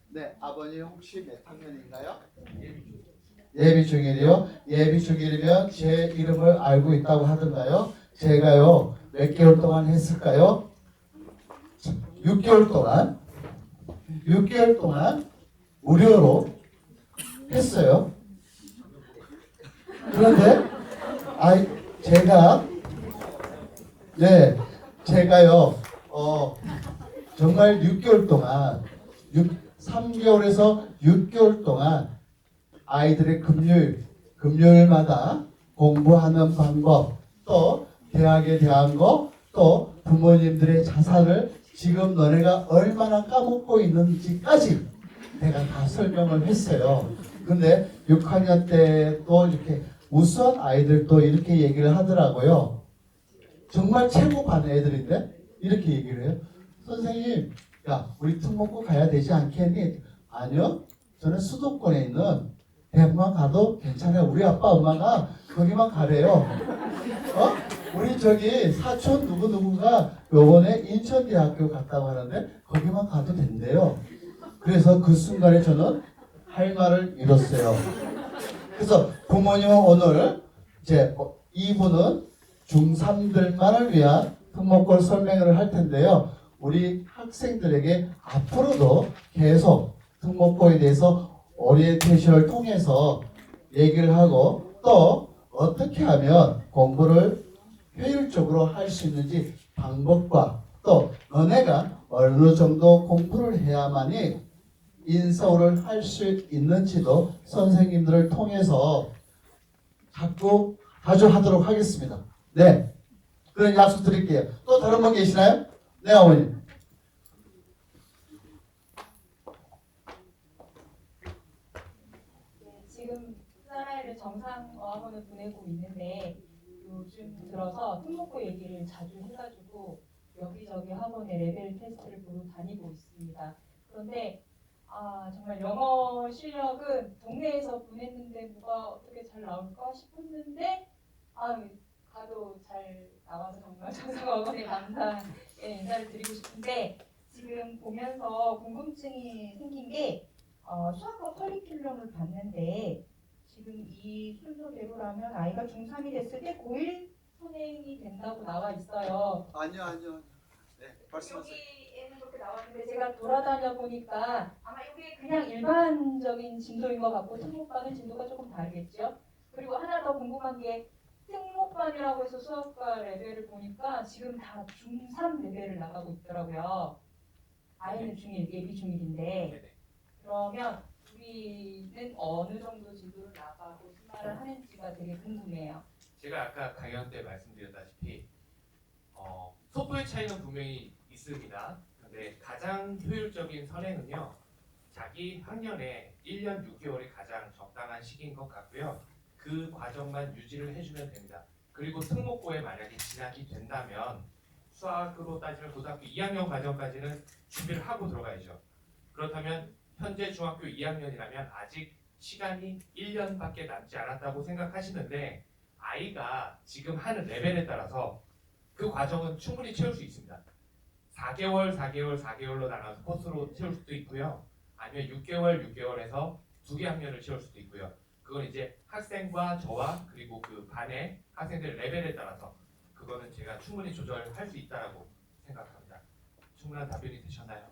네, 아버님 혹시 몇 학년인가요? 예비 중일이요? 예비 중일이면 제 이름을 알고 있다고 하던가요? 제가요 몇 개월 동안 했을까요? 6개월 동안 무료로 했어요. 그런데 제가요 정말 6개월 동안 3개월에서 6개월 동안 아이들의 금요일마다 공부하는 방법, 또 대학에 대한 거, 또 부모님들의 자산을 지금 너네가 얼마나 까먹고 있는지까지 내가 다 설명을 했어요. 근데 6학년 때 또 이렇게 우수한 아이들도 이렇게 얘기를 하더라고요. 정말 최고 반 애들인데 이렇게 얘기를 해요. 선생님, 야, 우리 특목고 가야 되지 않겠니? 아니요. 저는 수도권에 있는 대학만 가도 괜찮아요. 우리 아빠 엄마가 거기만 가래요. 우리 저기 사촌 누구누구가 요번에 인천대학교 갔다고 하는데 거기만 가도 된대요. 그래서 그 순간에 저는 할 말을 잃었어요. 그래서 부모님은 오늘 이제 2부는 중3들만을 위한 특목고 설명을 할 텐데요. 우리 학생들에게 앞으로도 계속 특목고에 대해서 오리엔테이션을 통해서 얘기를 하고 또 어떻게 하면 공부를 효율적으로 할 수 있는지 방법과 또 너네가 어느 정도 공부를 해야만이 인서울을 할 수 있는지도 선생님들을 통해서 자주 하도록 하겠습니다. 네, 그런 약속 드릴게요. 또 다른 분 계시나요? 네, 어머님. 지금 딸아이를 정상어학원을 보내고 있는데 요즘 들어서 특목고 얘기를 자주 해가지고 여기저기 학원에 레벨 테스트를 보러 다니고 있습니다. 그런데 정말 영어 실력은 동네에서 보냈는데 뭐가 어떻게 잘 나올까 싶었는데 가도 잘 나와서 정말 정상학원에 감사의 인사를 드리고 싶은데 지금 보면서 궁금증이 생긴 게 수학과 커리큘럼을 봤는데 지금 이 순서대로라면 아이가 중3이 됐을 때 고1 선행이 된다고 나와 있어요. 아니요. 네, 여기에는 그렇게 나왔는데 제가 돌아다녀 보니까 아마 이게 그냥 일반적인 진도인 것 같고 특목반은 진도가 조금 다르겠죠. 그리고 하나 더 궁금한 게 특목반이라고 해서 수학과 레벨을 보니까 지금 다 중3 레벨을 나가고 있더라고요. 아이는 중1, 예비 중1인데 그러면 우리는 어느 정도 진도를 나가고 심화를 하는지가 되게 궁금해요. 제가 아까 강연 때 말씀드렸다시피 속도의 차이는 분명히 있습니다. 근데 가장 효율적인 선행은요. 자기 학년에 1년 6개월이 가장 적당한 시기인 것 같고요. 그 과정만 유지를 해주면 됩니다. 그리고 특목고에 만약에 진학이 된다면 수학으로 따지면 고등학교 2학년 과정까지는 준비를 하고 들어가야죠. 그렇다면 현재 중학교 2학년이라면 아직 시간이 1년밖에 남지 않았다고 생각하시는데 아이가 지금 하는 레벨에 따라서 그 과정은 충분히 채울 수 있습니다. 4개월로 나눠서 코스로 채울 수도 있고요. 아니면 6개월에서 2개 학년을 채울 수도 있고요. 그건 이제 학생과 저와 그리고 그 반의 학생들 레벨에 따라서 그거는 제가 충분히 조절할 수 있다라고 생각합니다. 충분한 답변이 되셨나요?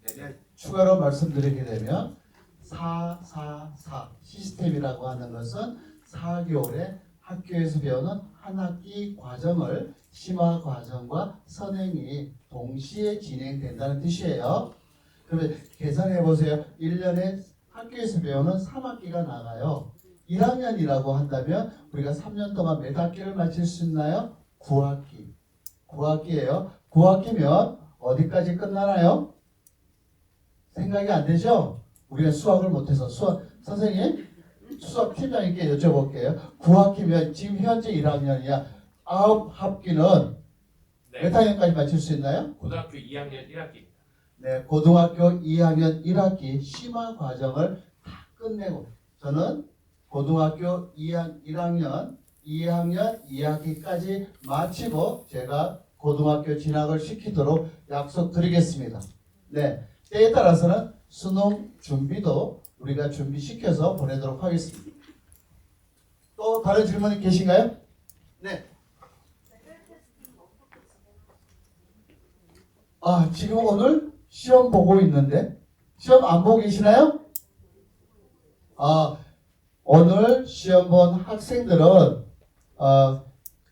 네. 추가로 말씀드리게 되면 444 시스템이라고 하는 것은 4개월에 학교에서 배우는 한 학기 과정을 심화 과정과 선행이 동시에 진행된다는 뜻이에요. 그러면 계산해 보세요. 1년에 학교에서 배우는 3학기가 나가요. 1학년이라고 한다면 우리가 3년 동안 몇 학기를 마칠 수 있나요? 9학기. 9학기예요. 9학기면 어디까지 끝나나요? 생각이 안 되죠? 우리가 수학을 못해서 선생님 수학 팀장님께 여쭤볼게요. 9학기면 지금 현재 1학년이야. 9학기는 네. 몇 학년까지 마칠 수 있나요? 고등학교 2학년 1학기입니다. 네, 고등학교 2학년 1학기 심화 과정을 다 끝내고 저는 고등학교 1학년 2학기까지 마치고 제가 고등학교 진학을 시키도록 약속드리겠습니다. 네, 때에 따라서는 수능 준비도 우리가 준비시켜서 보내도록 하겠습니다. 또 다른 질문이 계신가요? 네. 지금 오늘 시험 보고 있는데 시험 안 보고 계시나요? 오늘 시험 본 학생들은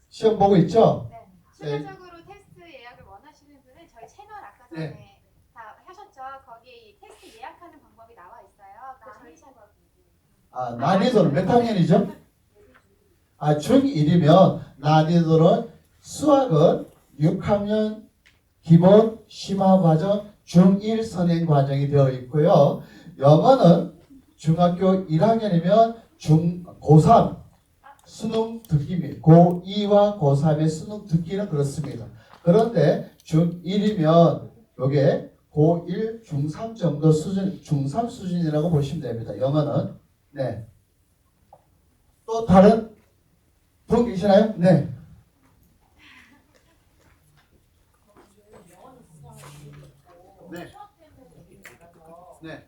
시험 보고 있죠? 네. 추가적으로 테스트 예약을 원하시는 분은 저희 채널 아까 전에 다 하셨죠? 거기에 이 테스트 예약하는 방법이 나와 있어요. 난이도는 몇 학년이죠? 중1이면 난이도는 수학은 6학년 기본 심화 과정 중1 선행 과정이 되어 있고요. 영어는 중학교 1학년이면 고3 수능 듣기 및 고2와 고3의 수능 듣기는 그렇습니다. 그런데 중1이면 이게 고1, 중3 정도 수준, 중3 수준이라고 보시면 됩니다. 영어는. 네. 또 다른 분 계시나요? 네. 네.